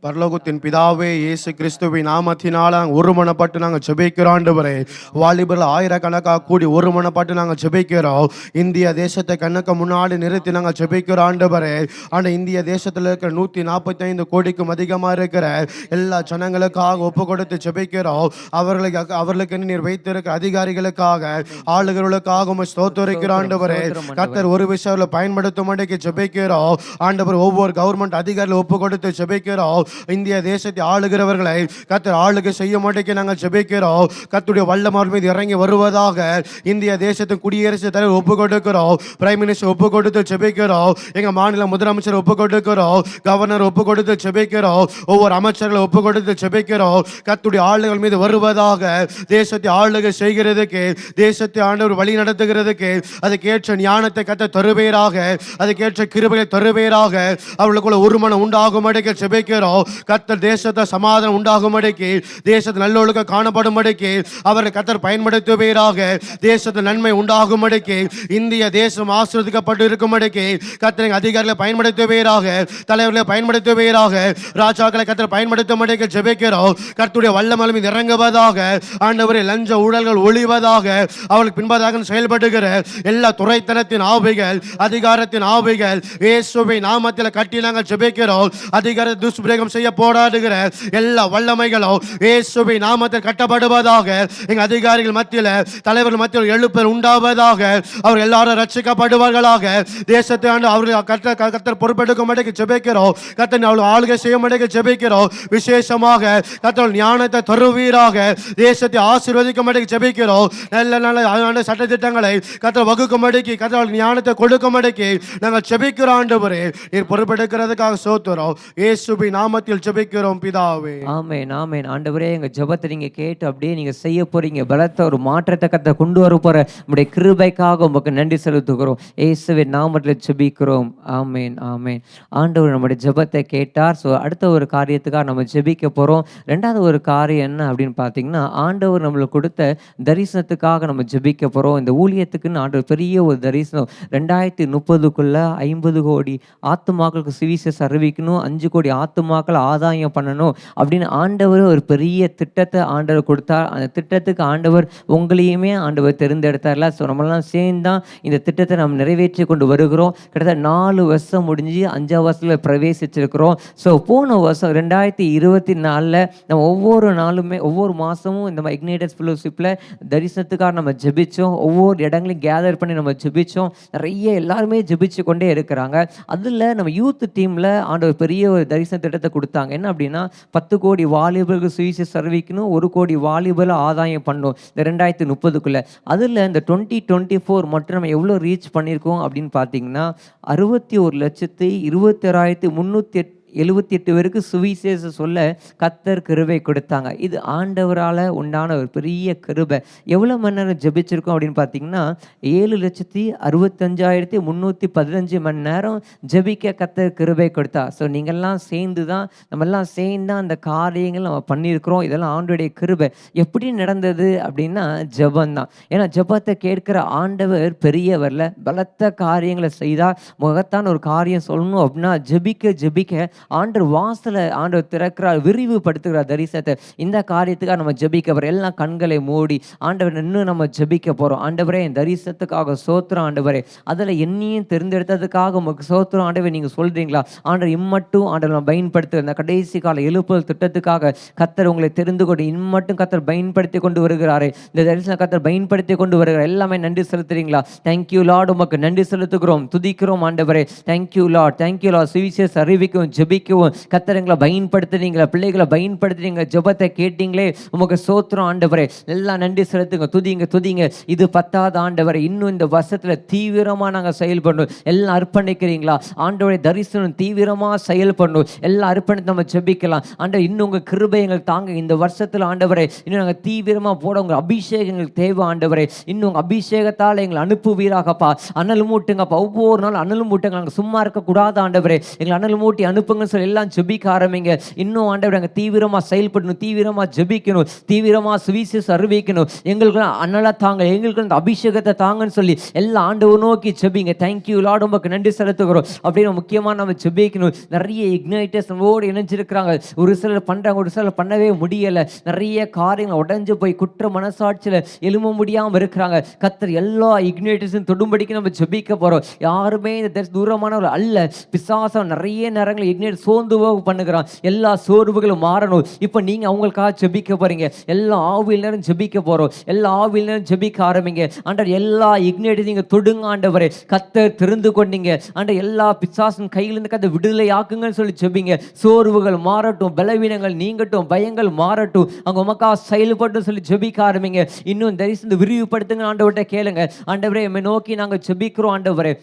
பரலோகத்தின் பிதாவே, இயேசு கிறிஸ்துவின் நாமத்தினால ஒருமனப்பட்டு நாங்கள் ஜெபிக்கிறோம் ஆண்டவரே. வாலிபர்கள் ஆயிரக்கணக்காக கூடி ஒருமனப்பட்டு நாங்கள் ஜெபிக்கிறோம். இந்திய தேசத்தை கண்ணுக்கு முன்னாடி நிறுத்தி நாங்கள் ஜெபிக்கிறோம் ஆண்டவரே. ஆனால் இந்திய தேசத்தில் இருக்கிற 145 கோடிக்கும் அதிகமாக இருக்கிற எல்லா ஜனங்களுக்காக ஒப்பு கொடுத்து ஜெபிக்கிறோம். அவர்களுக்கு நீர் வைத்திருக்க அதிகாரிகளுக்காக, ஆளுகளுக்காக ஸ்தோத்திரிக்கிறோம் ஆண்டவரே. கர்த்தர் ஒரு விஷயம் பயன்படுத்தும்படிக்கு ஜெபிக்கிறோம் ஆண்டவர். ஒவ்வொரு கவர்மெண்ட் அதிகாரிகள் ஒப்பு கொடுத்து ஜெபிக்கிறோம். இந்திய தேசத்தை ஆளுகிறவர்களை கர்த்தர் ஆளுகை செய்ய மாட்டேங்க நாங்கள் ஜெபிக்கிறோம். கர்த்தருடைய வல்லமை மீது இறங்கி வருவதாக இந்திய தேசத்தின் குடியரசுத் தலைவர் ஒப்பு கொடுக்கிறோம். பிரைம் மினிஸ்டர் ஒப்பு கொடுத்து ஜெபிக்கிறோம். எங்க மாநில முதலமைச்சர் ஒப்பு கொடுக்கிறோம். கவர்னர் ஒப்பு கொடுத்து ஜெபிக்கிறோம். ஒவ்வொரு அமைச்சர்களை ஒப்பு கொடுத்து ஜெபிக்கிறோம். கர்த்தருடைய ஆளுகள் மீது வருவதாக, தேசத்தை ஆளுகை செய்கிறதுக்கு, தேசத்தை ஆண்டவர் வழி நடத்துகிறதுக்கு அதுக்கேற்ற ஞானத்தை கர்த்தர் தருவீராக, அதுக்கேற்ற கிருபையை தருவீராக. அவர்களுக்குள்ள ஒருமனம் உண்டாகும்படிக்கு ஜெபிக்கிறோம். கர்த்தர் தேசத்தை சமாதானம் உண்டாகும்படிக்கு, தேசத்தில் நல்லொழுக்கம் காணப்படும்படிக்கு அவரை கர்த்தர் பயன்படுத்துவீராக. தேசத்தில் நன்மை உண்டாகும்படிக்கு, இந்திய தேசம் ஆசீர்வதிக்கப்பட்டு இருக்கும்படிக்கு கர்த்தர் அதிகாரிகளை பயன்படுத்துவீராக, தலைவர்களை பயன்படுத்துவீராக, ராஜாக்களை கர்த்தர் பயன்படுத்தும்படிக்கு ஜெபிக்கிறோம். கர்த்தருடைய வல்லமை மீது இறங்குவதாக, ஆண்டவரே லஞ்ச ஊழல்கள் ஒழிவதாக, அவளுக்கு பின்பதாக செயல்படுகிற எல்லா துறைத்தனத்தின் ஆவிகள், அதிகாரத்தின் ஆவிகள் இயேசுவின் நாமத்தில் கட்டி நாங்கள் ஜெபிக்கிறோம். அதிகார துஷ்பிரயோகம் செய்ய போராடுகிற எல்லா வல்லமைகளும் இயேசுவின் நாமத்தில் கட்டப்படுவதாக. எங்க அதிகாரிகள் மத்தியில், தலைவர்கள் மத்தியில் எழுப்பல் உண்டாவதாக. அவர் எல்லாரும் ரட்சிக்கப்படுவார்களாக. தேசத்தை ஆண்டு அவர்கள் கர்த்தர் பொறுப்பெடுக்கும்படிக்கு ஜெபிக்கிறோம். கர்த்தர் அவர்கள் ஆளுகை செய்யும்படிக்கு ஜெபிக்கிறோம். விசேஷமாக கர்த்தர் ஞானத்தை தருவீராக. தேசத்தை ஆசீர்வதிக்கும்படிக்கு ஜெபிக்கிறோம். நல்ல நல்ல சட்ட திட்டங்களை கர்த்தர் வகுக்கும்படிக்கு, கர்த்தர் ஞானத்தை கொடுக்கும்படிக்கு நாங்கள் ஜெபிக்கிறோம் ஆண்டவரே. நீர் பொறுப்பெடுக்கிறதுக்காக ஸ்தோத்திரம். இயேசுவின் நாமத்தில் ஜெபிக்கிறோம் பிதாவே. ஆமென், ஆமென். ஆண்டவரே, எங்க ஜெபத்தை நீங்க கேட்டு அப்படியே நீங்க செய்ய போறீங்க. பலத்த ஒரு மாற்றத்தை கர்த்தர் கொண்டு வர போற உம்முடைய கிருபைக்காக உமக்கு நன்றி செலுத்துகிறோம். இயேசுவின் நாமத்தில் ஜெபிக்கிறோம். ஆமென், ஆமென். ஆண்டவர் நம்முடைய ஜெபத்தை கேட்டார். ஸோ அடுத்த ஒரு காரியத்துக்காக நம்ம ஜெபிக்க போறோம். ரெண்டாவது ஒரு காரியம் என்ன அப்படின்னு பார்த்தீங்கன்னா, ஆண்டவர் நம்மளுக்கு கொடுத்த தரிசனத்துக்காக நம்ம ஜெபிக்க போறோம். இந்த ஊழியத்துக்குன்னு ஆண்டவர் பெரிய ஒரு தரிசனம், 2030க்குள்ள 50 கோடி ஆத்துமாக்களுக்கு சுவிசேஷம் அறிவிக்கணும், 5 கோடி ஆத்துமாக்கள் ஆதாயம் பண்ணணும் அப்படின்னு ஆண்டவர் ஒரு பெரிய திட்டத்தை ஆண்டவர் கொடுத்தார். அந்த திட்டத்துக்கு ஆண்டவர் உங்களையுமே ஆண்டவர் தேர்ந்தெடுத்தார்ல. ஸோ நம்மளாம் சேர்ந்து தான் இந்த திட்டத்தை நம்ம நிறைவேற்றி கொண்டு வருகிறோம். கிட்டத்தட்ட 4 வருஷம் முடிஞ்சு 5ஆம் வருஷத்தில் பிரவேசிச்சிருக்கிறோம். ஸோ போன வருஷம் 2024 நம்ம ஒவ்வொரு நாளுமே, ஒவ்வொரு மாதமும் இந்த இக்னைட்டர்ஸ் ஃபெலோஷிப்பில் தரிசனத்துக்காக நம்ம ஜெபிச்சோம். ஒவ்வொரு இடங்களையும் கேதர் பண்ணி நம்ம ஜெபிச்சோம். நிறைய எல்லாருமே ஜெபிச்சு கொண்டே இருக்கிறாங்க. அதில் நம்ம யூத் டீமில் ஆண்டவர் பெரிய ஒரு தரிசன திட்டத்தை கொடுத்தாங்க. என்ன அப்படின்னா, 10 கோடி வாலிபர்கள் சுவிசேஷம் அறிவிக்கணும், 1 கோடி வாலிபர்கள் ஆதாயம் பண்ணணும் இந்த 2030க்குள்ள. அதில் இந்த 2024 மட்டும் நம்ம எவ்வளோ ரீச் பண்ணியிருக்கோம் அப்படின்னு பார்த்தீங்கன்னா, 61,26,378 பேருக்கு சுவிசேஷம் சொல்ல கர்த்தர் கிருபை கொடுத்தாங்க. இது ஆண்டவரால் உண்டான ஒரு பெரிய கிருபை. எவ்வளோ மணி நேரம் ஜெபிச்சிருக்கோம் அப்படின்னு பார்த்தீங்கன்னா, 7,65,315 மணி நேரம் ஜெபிக்க கர்த்தர் கிருபை கொடுத்தா. ஸோ நீங்கள்லாம் சேர்ந்து தான், நம்மெல்லாம் சேர்ந்து தான் அந்த காரியங்கள் நம்ம பண்ணியிருக்கிறோம். இதெல்லாம் ஆண்டவருடைய கிருபை. எப்படி நடந்தது அப்படின்னா, ஜெபம் தான். ஏன்னா ஜெபத்தை கேட்கிற ஆண்டவர் பெரியவரில் பலத்த காரியங்களை செய்தால், முகத்தான் ஒரு காரியம் சொல்லணும் அப்படின்னா ஜெபிக்க ஜெபிக்க ஆண்டவர் வாசலை ஆண்டவர் திறக்கிறார், விரிவுபடுத்துகிறார் தரிசனத்தை. இந்த காரியத்துக்காக நம்ம ஜெபிக்க போகிறோம். எல்லாம் கண்களை மூடி ஆண்டவர் இன்னும் நம்ம ஜெபிக்க போகிறோம். ஆண்டவரே, என் தரிசனத்துக்காக சோத்திரம் ஆண்டவரே, அதில் என்னையும் தேர்ந்தெடுத்ததுக்காக உங்களுக்கு சோத்திரம் ஆண்டவர். நீங்கள் சொல்கிறீங்களா ஆண்டவர், இம்மட்டும் ஆண்டவர் நம்ம பயன்படுத்துகிற இந்த கடைசி கால எழுப்புதல் திட்டத்துக்காக கர்த்தர் உங்களை தெரிந்து கொண்டு இம்மட்டும் கர்த்தர் பயன்படுத்தி கொண்டு வருகிறாரே. இந்த தரிசனம் கர்த்தர் பயன்படுத்தி கொண்டு வருகிறார். எல்லாமே நன்றி செலுத்துறீங்களா? தேங்க்யூ லார்ட், உமக்கு நன்றி செலுத்துகிறோம், துதிக்கிறோம் ஆண்டவரே. Thank you Lord, thank you Lord. சுவிசேஷம் அறிவிக்கவும் ஜெபிக்கவும் கர்த்தரங்களை பயன்படுத்துறீங்களா, பிள்ளைகளை பயன்படுத்துறீங்க, ஜெபத்தை கேட்டீங்களே, உமக்கு சோத்திரம் ஆண்டவரே. எல்லாம் நன்றி செலுத்துங்க, துதிங்க துதிங்க. இது 10வது ஆண்டவரே. இன்னும் இந்த வருஷத்துல தீவிரமா நாங்கள் செயல்படணும். எல்லாம் அர்ப்பணிக்கிறீங்களா ஆண்டவரே? தரிசனம் தீவிரமா செயல்படணும். எல்லாம் அர்ப்பணித்து நம்ம ஜெபிக்கலாம். ஆண்டவர், இன்னும் உங்க கிருபை எங்களுக்கு தாங்க. இந்த வருஷத்துல ஆண்டவரே இன்னும் நாங்கள் தீவிரமா போட உங்க அபிஷேகங்கள் தேவை ஆண்டவரே. இன்னும் உங்க அபிஷேகத்தால் எங்களை அனுப்புவீராகப்பா. அனல் மூட்டுங்கப்பா. ஒவ்வொரு நாள் அனல் மூட்டுங்க. நாங்கள் சும்மா இருக்கக்கூடாது ஆண்டவரே. எங்களை அனல் மூட்டி அனுப்புங்க கொடுங்கன்னு சொல்லி எல்லாம் ஜெபிக்க ஆரம்பிங்க. இன்னும் ஆண்டவரே நாங்கள் தீவிரமாக செயல்படணும், தீவிரமாக ஜெபிக்கணும், தீவிரமாக சுவிசேஷம் அறிவிக்கணும், எங்களுக்கு அண்ணலா தாங்க, எங்களுக்கு அந்த அபிஷேகத்தை தாங்கன்னு சொல்லி எல்லாம் ஆண்டவர் நோக்கி ஜெபிங்க. தேங்க்யூ லார்ட், உங்களுக்கு நன்றி செலுத்துகிறோம் அப்படின்னு முக்கியமாக நம்ம ஜெபிக்கணும். நிறைய இக்னைட்டர்ஸ் நம்மோடு இணைஞ்சிருக்கிறாங்க. ஒரு சிலர் பண்ணுறாங்க, ஒரு சிலர் பண்ணவே முடியலை. நிறைய காரியங்கள் உடஞ்சு போய் குற்ற மனசாட்சியில் எழும்ப முடியாமல் இருக்கிறாங்க. கர்த்தர் எல்லா இக்னைட்டர்ஸும் தொடும்படிக்கு நம்ம ஜெபிக்க போகிறோம். யாருமே இந்த தூரமானவர் அல்ல. பிசாசம் நிறைய நேரங்கள் இக்னைட் சோர்ந்து பண்ணுகிறான். எல்லா சோர்வுகளும் மாறணும். இப்போ நீங்கள் அவங்களுக்காக ஜெபிக்க போறீங்க. எல்லா ஆவியில் நேரம் ஜெபிக்க போகிறோம். எல்லா ஆவியில் நேரம் ஜெபிக்க ஆரம்பிங்க. ஆண்டவர் எல்லா இக்னைட்டையும் நீங்கள் தொடுங்க ஆண்டவரே. கர்த்தர் தெரிந்து கொண்டீங்க ஆண்டவர். எல்லா பிசாசின் கையிலிருந்து கதை விடுதலை ஆக்குங்கன்னு சொல்லி ஜெபிங்க. சோர்வுகள் மாறட்டும், பலவீனங்கள் நீங்கட்டும், பயங்கள் மாறட்டும், அவங்க உமக்காக செயல்பட்டு சொல்லி ஜெபிக்க ஆரம்பிங்க. இன்னும் தரிசனத்தை விரிவுபடுத்துங்க ஆண்டவர்கிட்ட கேளுங்க. ஆண்டவரே எம்மை நோக்கி நாங்கள் ஜெபிக்கிறோம் ஆண்டவரே.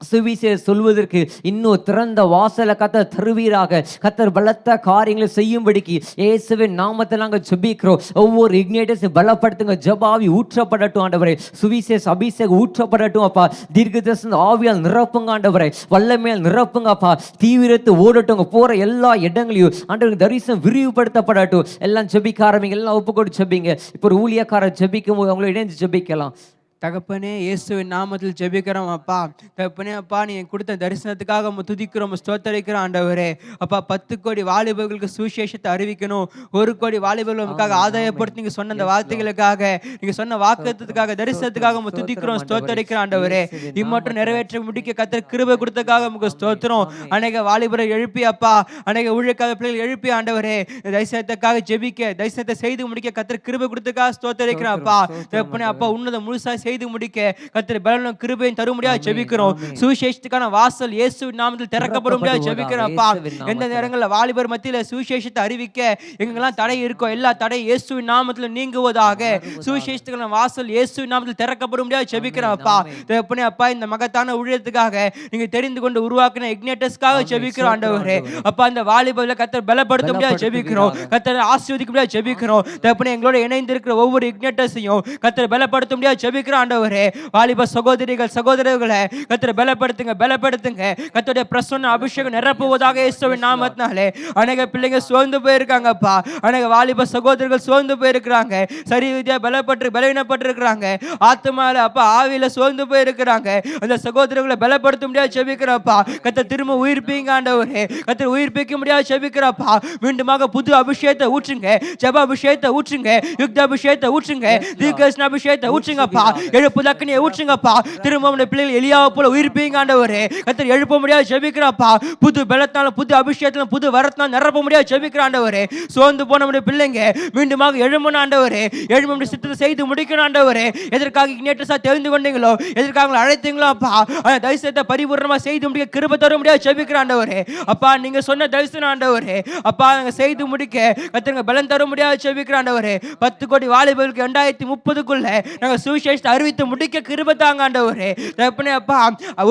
சுவிசேஷம் சொல்வதற்கு இன்னும் திறந்த வாசலை கர்த்தர் தருவீராக. கர்த்தர் பலத்த காரியங்களை செய்யும்படிக்கு இயேசுவின் நாமத்தில் நாங்கள் ஜெபிக்கிறோம். ஒவ்வொரு இக்னைட்டர்ஸையும் பலப்படுத்துங்க. ஜெபாவி ஊற்றப்படட்டும் ஆண்டவரே. சுவிசேஷ அபிஷேகம் ஊற்றப்படட்டும் அப்பா. தீர்க்கதரிசன ஆவியால் நிரப்புங்க ஆண்டவரே. வல்லமையால் நிரப்புங்க அப்பா. தீவிரத்தை ஓடட்டும். போற எல்லா இடங்களையும் ஆண்டவருக்கு தரிசனம் விரிவுபடுத்தப்படட்டும். எல்லாம் ஜெபிக்க ஆரம்பிங்க. எல்லாம் ஒப்பு கொடுத்து ஜெபிங்க. இப்போ ஒரு ஊழியக்காரர் ஜெபிக்கும் போது அவங்கள இணைந்து ஜெபிக்கலாம். தகப்பனே, இயேசுவின் நாமத்தில் ஜெபிக்கிறோம் அப்பா. தகப்பனே அப்பா, நீ கொடுத்த தரிசனத்துக்காக துதிக்கிறோம், ஸ்தோத்தரிக்கிறோம் ஆண்டவரே. அப்பா 10 கோடி வாலிபர்களுக்கு சுவிசேஷத்தை அறிவிக்கணும், 1 கோடி வாலிபர்களுக்காக ஆதாயப்படுத்தி நீங்க சொன்ன அந்த வார்த்தைகளுக்காக, நீங்க சொன்ன வாக்குத்தத்துக்காக, தரிசனத்துக்காக துதிக்கிறோம், ஸ்தோத்தரிக்கிறோம் ஆண்டவரே. இம்மட்டும் நிறைவேற்ற முடிக்க கர்த்தர் கிருபை கொடுத்ததுக்காக உங்களுக்கு ஸ்தோத்திரம். அநேக வாலிபரை எழுப்பி அப்பா, அநேக ஊழியக்கார பிள்ளைகள் எழுப்பி ஆண்டவரே, தரிசனத்துக்காக ஜெபிக்க, தரிசனத்தை செய்து முடிக்க கர்த்தர் கிருபை கொடுத்ததுக்காக ஸ்தோத்தரிக்கிறோம் அப்பா. தகப்பனே அப்பா, உன்னத முழுசா செய்து முடிக்க கர்த்தர் பலனும் கிருபையும் தரும்படியாக ஜெபிக்கிறோம். சுவிசேஷத்துக்கான வாசல் இயேசுவின் நாமத்தில் திறக்கப்படும்படியாக ஜெபிக்கிறோம் அப்பா. எந்த நேரங்களில் வாலிபர் மத்தியில் சுவிசேஷத்தை அறிவிக்க எங்கெல்லாம் தடை இருக்கோ எல்லா தடை இயேசுவின் நாமத்தில் நீங்குவதாக. சுவிசேஷத்துக்கான வாசல் இயேசுவின் நாமத்தில் திறக்கப்படும்படியாக ஜெபிக்கிறோம் அப்பா. தகப்பனே அப்பா, இந்த மகத்தான ஊழியத்துக்காக நீங்க தெரிந்து கொண்டு உருவாக்கின இக்னைட்டர்ஸ்க்காக ஜெபிக்கிறோம் ஆண்டவரே. அப்பா, இந்த வாலிபர்களை கர்த்தர் பலப்படுத்தும்படியாக ஜெபிக்கிறோம். கர்த்தர் ஆசீர்வதிக்கும்படியாக ஜெபிக்கிறோம். தகப்பனே, எங்களோட இணைந்து இருக்கிற ஒவ்வொரு இக்னைட்டர்ஸையும் கர்த்தர் பலப்படுத்தும்படியாக ஜெபிக்கிறோம் ஆண்டவரே. வாலிப சகோதரிகள் சகோதரர்களை கர்த்தர் பலப்படுத்துங்க, பலப்படுத்துங்க. கர்த்தருடைய பிரசன்ன அபிஷேகம் நிரப்புவதாக இயேசுவின் நாமத்தினாலே. அநேக பிள்ளைங்க சோர்ந்து போயிருக்காங்கப்பா. அநேக வாலிப சகோதரர்கள் சோர்ந்து போயிருக்கிறாங்க. சரீரத்தியா பலவீனப்பட்டு இருக்கிறாங்க. ஆத்மால அப்பா ஆவியில சோர்ந்து போயிருக்கிறாங்க. அந்த சகோதரர்களை பலப்படுத்த முடியாது ஜெபிக்கிறப்பா. கர்த்தர் திரும்ப உயிர்ப்பீங்க ஆண்டவரே. கர்த்தர் உயிர்ப்பிக்க முடியாது ஜெபிக்கிறப்பா. மீண்டுமாக புது அபிஷேகத்தை ஊற்றுங்க, ஜெப அபிஷேகத்தை ஊற்றுங்க, யுக்த அபிஷேகத்தை ஊற்றுங்க, தீர்க்கதரிசன அபிஷேகத்தை ஊற்றுங்கப்பா. எழுப்புதக்கனியை ஊற்றுங்கப்பா. திரும்ப உடைய பிள்ளைகள் எலியாவை போல உயிர்ப்பீங்க ஆண்டவரே. கர்த்தர் எழுப்ப முடியாது ஜெபிக்கிறப்பா. புது பலத்தால, புது அபிஷேகத்தால, புது வரத்தால நிரப்ப முடியாது ஜெபிக்கிற ஆண்டவரே. சோர்ந்து போன நம்முடைய பிள்ளைங்க மீண்டுமாக எழும்பணும் ஆண்டவரே. எழும்ப சித்தத்தை செய்து முடிக்கணும் ஆண்டவரே. எதற்காக இக்னைட்டர்ஸா தெரிந்து கொண்டீங்களோ, எதற்காக அழைத்தீங்களோ அப்பா, அந்த தரிசனத்தை பரிபூர்ணமா செய்து முடிக்க கிருபை தர முடியாது ஜெபிக்கிற ஆண்டவரே. அப்பா, நீங்க சொன்ன தரிசனம் ஆண்டவரே. அப்பா, நாங்க செய்து முடிக்க கர்த்தர் பலன் தர முடியாது ஜெபிக்கிற ஆண்டவரே. 10 கோடி வாலிபர்களுக்கு 2030க்குள்ள நாங்க சுவிசேஷத்தை அறிவித்து முடிக்க கிருபை தாங்க ஆண்டவரே. தகப்பனே அப்பா,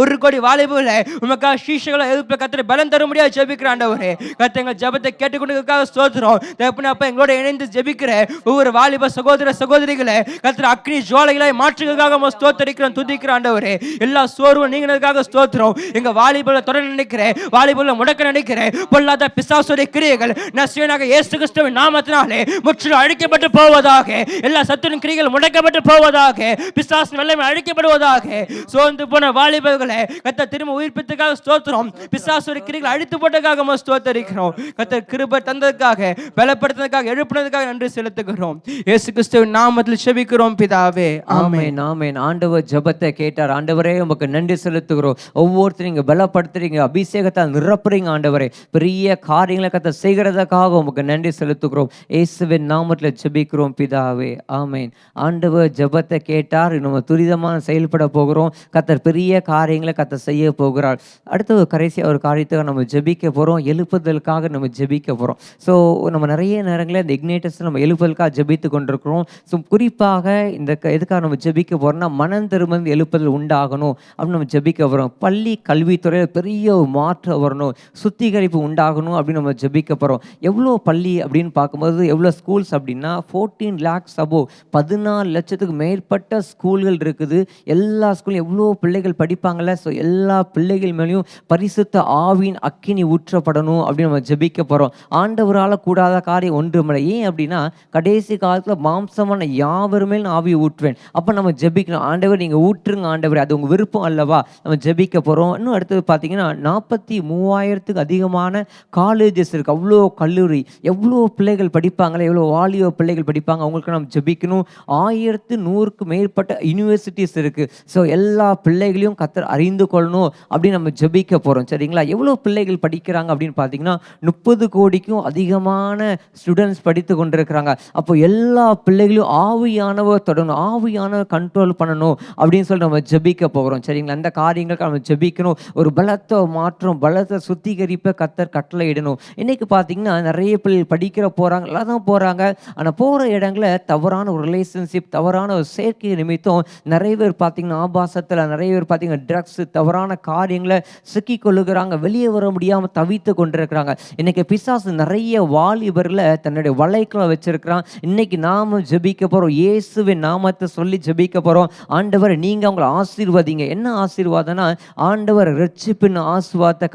1 கோடி வாலிபர்களை உமக்காக சீஷர்களை எழுப்ப கர்த்தர் பலன் தர முடியாது ஜெபிக்கிற ஆண்டவரே. கர்த்தர் எங்கள் ஜெபத்தை கேட்டுக்கொண்டதுக்காக ஸ்தோத்திரம். தகப்பனே அப்பா, எங்களோட இணைந்து ஜெபிக்கிற ஒவ்வொரு வாலிப சகோதர சகோதரிகளை கர்த்தர் அக்னி ஜுவாலைகளை மாற்றுவதற்காக ஸ்தோத்தரிக்கிறோம், துதிக்கிற ஆண்டவரே. எல்லா சோர்வும் நீங்கினதுக்காக ஸ்தோத்திரம். எங்க வாலிபர்களை தொடர நினைக்கிறேன், வாலிபர்களை முடக்க நினைக்கிறேன் பொல்லாத பிசாசுடைய கிரியைகள் நசரேயனாகிய இயேசு கிறிஸ்துவின் நாமத்தினாலே முற்றிலும் அழிக்கப்பட்டு போவதாக. எல்லா சத்துருவின் கிரியைகள் முடக்கப்பட்டு போவதாக. பிசாசின் வல்லமை அழிக்கப்படுவதாக. சோர்ந்து போன வாலிபர்களை கர்த்தர் திரும்ப உயிர்ப்பித்ததுக்காக ஸ்தோத்திரம். பிசாசுடைய கிரியைகளை அழித்து போட்டதுக்காக ஸ்தோத்தரிக்கிறோம். கர்த்தர் கிருபை தந்ததுக்காக, பலப்படுத்தினதுக்காக, எழுப்பினதுக்காக நன்றி செலுத்துகிறோம். இயேசு கிறிஸ்துவின் நாமத்தில் ஜெபிக்கிறோம் பிதாவே, ஆமென். ஆமென். ஆண்டவர் ஜெபத்தை கேட்டார். ஆண்டவரே, உமக்கு நன்றி செலுத்துகிறோம். ஒவ்வொருத்தரும் நீங்க பலப்படுத்துறீங்க, அபிஷேகத்தால் நிரப்புறீங்க ஆண்டவரே. பெரிய காரியங்களை கர்த்தர் செய்கிறதுக்காக உமக்கு நன்றி செலுத்துகிறோம். இயேசுவின் நாமத்தில் ஜெபிக்கிறோம் பிதாவே, ஆமென். ஆண்டவர் ஜெபத்தை கேட்டார். நம்ம துரிதமாக செயல்பட போகிறோம். கர்த்தர் பெரிய காரியங்களை கர்த்தர் செய்ய போகிறார். அடுத்து கடைசியாக ஒரு காரியத்துக்காக நம்ம ஜெபிக்க போகிறோம். எழுப்புதலுக்காக நம்ம ஜெபிக்க போகிறோம். ஸோ நம்ம நிறைய நேரங்களில் இந்த இக்னைட்டர்ஸ் நம்ம எழுப்புதலுக்காக ஜெபித்து கொண்டிருக்கிறோம். ஸோ குறிப்பாக இந்த எதுக்காக நம்ம ஜெபிக்க போகிறோம்னா, மனம் திரும்ப எழுப்புதல் உண்டாகணும் அப்படின்னு நம்ம ஜெபிக்க போகிறோம். பள்ளி கல்வித்துறையில் பெரிய ஒரு மாற்றம் வரணும், சுத்திகரிப்பு உண்டாகணும் அப்படின்னு நம்ம ஜெபிக்க போகிறோம். எவ்வளோ பள்ளி அப்படின்னு பார்க்கும்போது, எவ்வளோ ஸ்கூல்ஸ் அப்படின்னா 14 lakhs above 14 லட்சத்துக்கு மேற்பட்ட ஸ்கூல்கள் இருக்குது. எல்லா ஸ்கூலும் எவ்வளோ பிள்ளைகள் படிப்பாங்கல்ல. ஸோ எல்லா பிள்ளைகள் மேலேயும் பரிசுத்த ஆவியின் அக்கினி ஊற்றப்படணும் அப்படின்னு நம்ம ஜெபிக்க போகிறோம். ஆண்டவரால் கூடாத காரியம் ஒன்றுமில்லை. ஏன் அப்படின்னா கடைசி காலத்தில் மாம்சமான யாவர் மேல் நான் ஆவியை ஊற்றுவேன். அப்போ நம்ம ஜெபிக்கணும், ஆண்டவர் நீங்கள் ஊற்றுங்க ஆண்டவர், அது உங்கள் விருப்பம் அல்லவா. நம்ம ஜெபிக்க போகிறோம். இன்னும் அடுத்தது பார்த்தீங்கன்னா 43,000க்கு அதிகமான காலேஜஸ் இருக்குது. அவ்வளோ கல்லூரி, எவ்வளோ பிள்ளைகள் படிப்பாங்களே, எவ்வளோ வாலிப பிள்ளைகள் படிப்பாங்க. அவங்களுக்கு நம்ம ஜெபிக்கணும். 1100க்கு மேற்பட்ட யூனிவர்சிட்டிஸ் இருக்குது. ஸோ எல்லா பிள்ளைகளையும் கர்த்தர் அறிந்து கொள்ளணும் அப்படின்னு நம்ம ஜெபிக்க போகிறோம். சரிங்களா? எவ்வளோ பிள்ளைகள் படிக்கிறாங்க அப்படின்னு பார்த்தீங்கன்னா 30 கோடிக்கும் அதிகமான ஸ்டூடெண்ட்ஸ் படித்து கொண்டிருக்கிறாங்க. அப்போ எல்லா பிள்ளைகளையும் ஆவியானவர் தொடரணும், ஆவியானவர் கண்ட்ரோல் பண்ணணும் அப்படின்னு சொல்லி நம்ம ஜெபிக்க போகிறோம். சரிங்களா? அந்த காரியங்களுக்கு நம்ம ஜெபிக்கணும். ஒரு பலத்த மாற்றம், பலத்த சுத்திகரிப்பை கர்த்தர் கட்டளையிடணும். இன்னைக்கு பார்த்தீங்கன்னா நிறைய பிள்ளைகள் படிக்கிற போகிறாங்க, எல்லாம் தான் போகிறாங்க. ஆனால் போகிற இடங்களில் தவறான ஒரு ரிலேஷன்ஷிப், தவறான ஒரு சேர்க்கை நிமித்தம் நிறைய பேர் பார்த்தீங்கன்னா ஆபாசத்தில், நிறைய பேர் பார்த்தீங்கன்னா ட்ரக்ஸ், தவறான காரியங்களை சிக்கி கொள்ளுகிறாங்க. வெளியே வர முடியாமல் தவித்து கொண்டிருக்கிறாங்க. இன்னைக்கு பிசாசு நிறைய வாலிபர்களை தன்னுடைய வலைக்குள்ள வச்சிருக்கிறான். இன்னைக்கு நாம ஜெபிக்க போகிறோம், இயேசுவின் நாமத்தை சொல்லி ஜெபிக்க போகிறோம். ஆண்டவர் நீங்கள் அவங்களை ஆசீர்வதிங்க. என்ன ஆசீர்வாதம்னா ஆண்டவர் ரட்சிப்பின் ஆசீர்வாதத்தை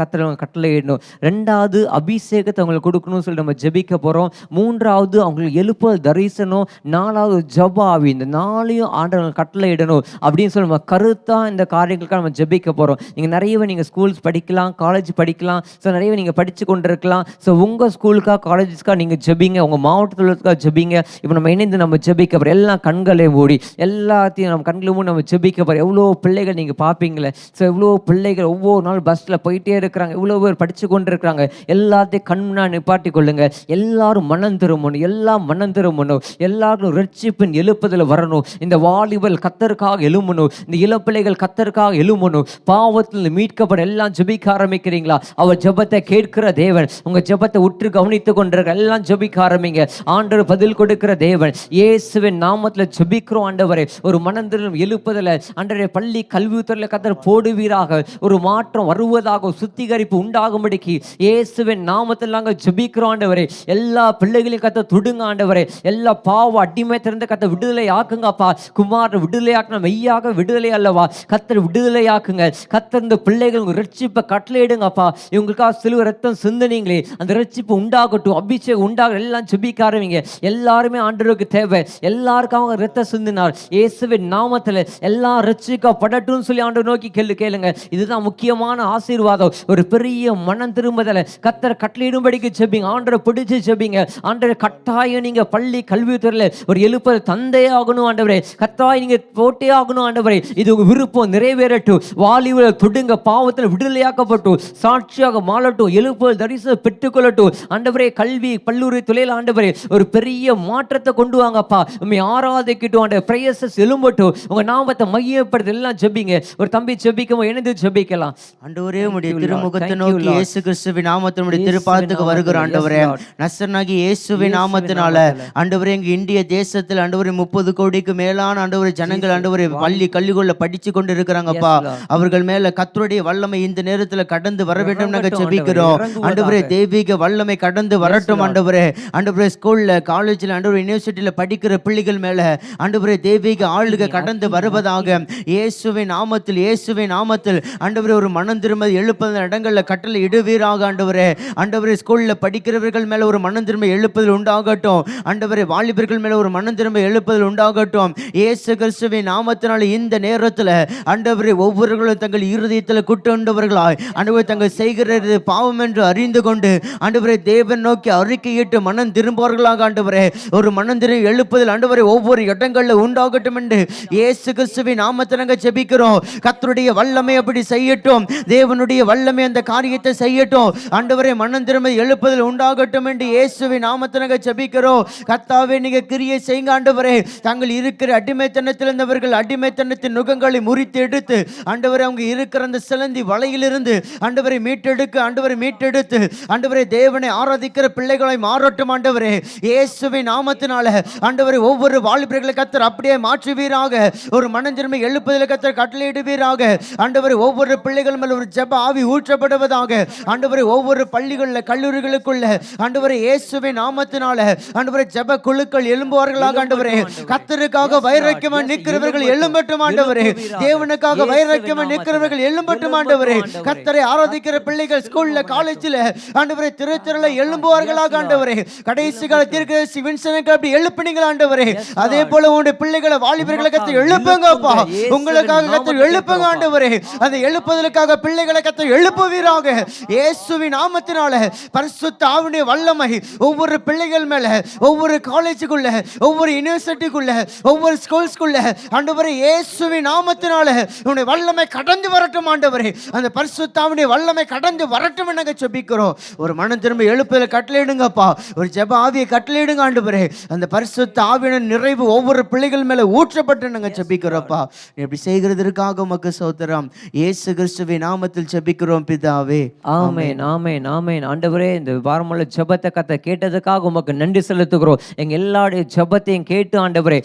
கட்டளையிடணும். 2வது அபிஷேகத்தை அவங்களுக்கு கொடுக்கணும்னு சொல்லி நம்ம ஜெபிக்க போகிறோம். 3வது அவங்களுக்கு எழுப்புதல் தரிசனம். 4வது ஜெப ஆவி. இந்த 4ஐயும் ஆண்டவர் கட்டளையிடணும் அப்படின்னு சொல்லி நம்ம கருத்தாக இந்த காரியங்களுக்காக நம்ம ஜெபிக்க போகிறோம். நீங்கள் நிறையவே நீங்கள் ஸ்கூல்ஸ் படிக்கலாம், காலேஜ் படிக்கலாம். ஸோ நிறையவே நீங்கள் படித்து கொண்டு இருக்கலாம். ஸோ உங்கள் ஸ்கூலுக்காக, காலேஜஸ்க்காக நீங்கள் ஜெபிங்க, உங்கள் மாவட்டத்துக்காக ஜெபிங்க. இப்போ நம்ம இணைந்து நம்ம ஜெபிக்க போகிறோம். எல்லாம் கண்களை மூடி, எல்லாத்தையும் நம்ம கண்களை மூடி நம்ம ஜெபிக்க போகிறோம். எவ்வளோ பிள்ளைகள் நீங்கள் பார்ப்பீங்களே. ஸோ எவ்வளோ பிள்ளைகள் ஒவ்வொரு நாள் பஸ்ஸில் போயிட்டே இருக்கிறாங்க, எவ்வளோ பேர் படித்து கொண்டு இருக்கிறாங்க. எல்லாத்தையும் கண்முன்னா நிப்பாட்டி கொள்ளுங்க. எல்லாரும் மனம் திரும்பணும், எல்லாம் மனம் திரும்பணும். எல்லாரும் ரட்சிப்பின் எழுப்புதல் வரணும். இந்த வாலிபல் கர்த்தருக்காக எழும்பணும். இந்த இளப்பிள்ளைகள் கர்த்தருக்காக எழும்பணும். பாவத்தில் மீட்கப்பட எல்லாம் ஜெபிக்க ஆரம்பிக்கிறீங்களா? அவர் ஜெபத்தை கேட்கிற தேவன். உங்க ஜெபத்தை உற்று கவனித்துக் கொண்டிருக்க எல்லாம் ஜெபிக்க ஆரம்பிங்க. ஆண்டவர் பதில் கொடுக்கிற தேவன். இயேசுவின் நாமத்தில் ஜெபிக்கிறோம் ஆண்டவரே. ஒரு மனந்திரம் எழுப்புதல ஆண்டவரே பள்ளி கல்வித்துறையில் கர்த்தர் போடுவீராக. ஒரு மாற்றம் வருவதாக, சுத்திகரிப்பு உண்டாகும்படிக்கு இயேசுவின் நாமத்தில் நாங்கள் ஜெபிக்கிறோம் ஆண்டவரே. எல்லா பிள்ளைகளையும் கர்த்தர் தொடுங்க ஆண்டவரே. எல்லா பாவ அடிமைத்திலிருந்து கர்த்தர் விடுதலை ஆக்குங்கப்பா. குமார் விடுதலை ஆக்குன மெய்யாக விடுதலை அல்லவா? கர்த்தர் விடுதலை ஆக்குங்க. கர்த்தர் இந்த பிள்ளைகள் ரட்சிப்பை கட்டளையிடுங்கப்பா. இவங்களுக்காக சிலுவை ரத்தம் சிந்தினீங்களே, அந்த ரட்சிப்பு உண்டாகட்டும், அபிஷேகம் உண்டாக எல்லாம் ஜெபிக்க ஆரம்பிங்க. எல்லாருமே ஆண்டவருக்கு தேவை. எல்லாருக்காக ரத்தம் சிந்தினார். இயேசுவின் நாமத்தில் எல்லாம் ரட்சிக்கப்படட்டும் சொல்லி ஆண்டவர் நோக்கி கேளுங்க. இதுதான் முக்கியமான ஆசீர்வாதம். ஒரு பெரிய மனம் திரும்புதலை கர்த்தர் கட்டளையிடும்படிக்கு ஜெபிங்க. ஆண்டவரை பிடிச்சு ஜெபிங்க. ஆண்டவரை கட்டாயம் நீங்க பள்ளி கல்வித்துறையில் ஒரு எழுப்பது தந்தை ஆகணும் ஆண்டவரே. கட்டாயம் நீங்க போட்டே ஆகணும் ஆண்டவரே. இது உங்க விருப்பம் நிறைவேறட்டும். வாலிபரை தொடுங்க, பாவத்தில் விடுதலையாக்கப்பட்டும், சாட்சியாக மாறட்டும், எழுப்புதல் தரிசனம் பெற்றுக்கொள்ளட்டும் ஆண்டவரே. கல்வி பல்லூரி தொழில் ஆண்டவரே ஒரு பெரிய மாற்றத்தை கொண்டு வாங்கப்பா. உண்மை ஆராதிக்கட்டும் ஆண்டவரே. பிரேசஸ் எழும்பட்டும், உங்க நாமத்தை மையப்படுத்த எல்லாம் ஜெபிங்க. ஒரு தம்பி ஜெபிக்கும் இணைந்து ஜெபிக்கலாம். ஆண்டவரே உம்முடைய திருமுகத்தை நோக்கி இயேசு கிறிஸ்துவின் நாமத்தில் உம்முடைய திருப்பாதத்துக்கு வருகிறோம் ஆண்டவரே. நசரனாகி இயேசுவின் நாமத்தினால ஆண்டவரே எங்க இந்திய தேசத்தில் ஆண்டவரே 30 கோடிக்கு மேலான ஆண்டவரே ஜனங்கள் ஆண்டவரே பள்ளி கல்விக்குள்ள படிச்சு கொண்டு இருக்கிறாங்கப்பா. அவர்கள் மேல கர்த்தருடைய வல்லமை இந்த நேரத்துல கடந்து வர வேண்டும் நாங்க ஜெபிக்கிறோம் ஆண்டவரே. தெய்வீக வல்லமை கடந்து வரட்டும் ஆண்டவரே. ஆண்டவரே ஸ்கூல்ல, காலேஜ்ல, ஆண்டவரே யூனிவர்சிட்டியில படிக்கிற பிள்ளைகள் மேல ஆண்டவரே தெய்வீக ஆளுகை கடந்து வருவதாக இயேசுவின் நாமத்தில், இயேசுவின் நாமத்தில் ஆண்டவரே ஒரு மனம் திரும்ப எழுப்புதல் இடங்கள்ல கட்டளை இடுவீராக ஆண்டவரே. ஆண்டவரே ஸ்கூல்ல படிக்கிறவர்கள் மேல ஒரு மனம் திரும்ப எழுப்புதல் உண்டாகட்டும் ஆண்டவரே. வாலிபர்கள் மேல ஒரு மனம் திரும்ப எழுப்புதல் உண்டாகட்டும் இயேசு கிறிஸ்துவின் நாமத்தினால. இந்த நேரத்துல ஆண்டவரே ஒவ்வொருவர்களும் தங்கள் இருதயத்தில் குற்றவர்களாய் ஆண்டவரே தங்கள் செய்கிறது பாவம் என்று அறிந்து கொண்டு ஆண்டவரே தேவன் நோக்கி அறிக்கையிட்டு மனம் திரும்புவார்களாக ஆண்டவரே. ஒரு மனம் திரும்ப எழுப்புதல் ஆண்டவரே ஒவ்வொரு இடங்கள்ல உண்டாகட்டும் என்று இயேசு கிறிஸ்துவின் நாமத்தில் நாங்கள் ஜெபிக்கிறோம். கர்த்தருடைய வல்லமை அப்படி செய்யட்டும். தேவனுடைய வல்லமை அந்த காரியத்தை செய்யட்டும் ஆண்டவரே. மனம் திரும்ப எழுப்புதல் உண்டாகட்டும் என்று இயேசுவின் நாமத்தில் நாங்கள் ஜெபிக்கிறோம். கர்த்தாவே நீங்க கிரியை செய்யுங்க ஆண்டவரே. தாங்கள் இருக்கிற அடிமைத்தனத்தில் இருந்தவர்கள் அடிமைத்தனத்தின் நுகங்களை முறித்து எடுத்து ஆண்டவரே அவங்க இருக்கிற அந்த சிலந்தி வலையிலிருந்து ஆண்டவரை மீட்டெடுக்க, ஆண்டவரை மீட்டெடுத்து ஆண்டவரே தேவனை ஆராதிக்கிற பிள்ளைகளை மாறட்டும் ஆண்டவரே. இயேசுவின் நாமத்தினால ஆண்டவரே ஒவ்வொரு வாலிபர்களை கர்த்தர் அப்படியே மாற்றுவீராக. ஒரு மனந்திருமை எழுப்புதல் கர்த்தர் கட்டளையிடுவீராக ஆண்டவரே. ஒவ்வொரு பிள்ளைகள் மேல் ஒரு ஜெப ஆவி ஊற்றப்படுவதாக ஆண்டவரே. ஒவ்வொரு பள்ளிகளில், கல்லூரிகளுக்குள்ள ஆண்டவரே இயேசுவின் நாமத்தினால ஆண்டவரே ஜெப குழுக்கள் எழும்புவார்களாக ஆண்டவரே. கர்த்தருக்காக வைராக்கியம் வைராக்கியமா நிற்கிறவர்கள் எழும்பட்டும் ஆண்டவரே. தேவனுக்காக வைராக்கியமா நிற்கிறவர்கள் எழும்பட்டும் ஆண்டவரே. கர்த்தரை ஆராதிக்கிற பிள்ளைகள் ஸ்கூல்ல காலேஜ்ல ஆண்டவரே திருச்சபையில எழும்புவார்களாக ஆண்டவரே. கடைசி கால தீர்க்கதரிசி வின்சனுக்கு அப்படி எழுப்புனீங்க ஆண்டவரே. அதே போல உங்களுடைய பிள்ளைகளை வாலிபர்களை கர்த்தர் எழுப்புங்கப்பா. உங்களுக்காக கர்த்தர் எழுப்புங்க ஆண்டவரே. அந்த எழுப்புதலுக்காக பிள்ளைகளை கர்த்தர் எழுப்புவீராக இயேசுவின் நாமத்தினால. பரிசுத்த ஆவியுடைய வல்லமை ஒவ்வொரு பிள்ளைகள் மேல, ஒவ்வொரு காலேஜுக்குள்ள, ஒவ்வொரு யூனிவர்சிட்டிக்குள்ள, ஒவ்வொரு ஸ்கூல்ஸ்குள்ள ஆண்டவரே இயேசுவின் நாமத்தினால உன்னுடைய வல்லமை கடந்து வரட்டும் ஆண்டவரே. அந்த பரிசுத்த ஆவியுடைய வல்லமை கடந்து வரட்டும் நாங்க ஜெபிக்கிறோம். ஒரு மனம் திரும்ப எழுப்புதல் கட்டளையிடுங்கப்பா. ஒரு ஜெப ஆவியை கட்டளையிடுங்க ஆண்டவரே. அந்த பரிசுத்த ஆவியின் நிறைவு ஒவ்வொரு பிள்ளைகள் மேல ஊற்றப்பட்டு நாங்க ஜெபிக்கிறோம்ப்பா. இப்படி செய்கிறதற்காக உமக்கு ஸ்தோத்திரம். இயேசு கிறிஸ்துவின் நாமத்தில் ஜெபிக்கிறோம் பிதாவே. ஆமென், ஆமென், ஆமென். ஆண்டவரே, இந்த வாரமுள்ள ஜெபத்தை கர்த்தர் கேட்டதுக்காக உமக்கு நன்றி செலுத்துகிறோம். எங்க எல்லாருடைய ஜெபத்தையும் கேட்டு ஆண்டவரே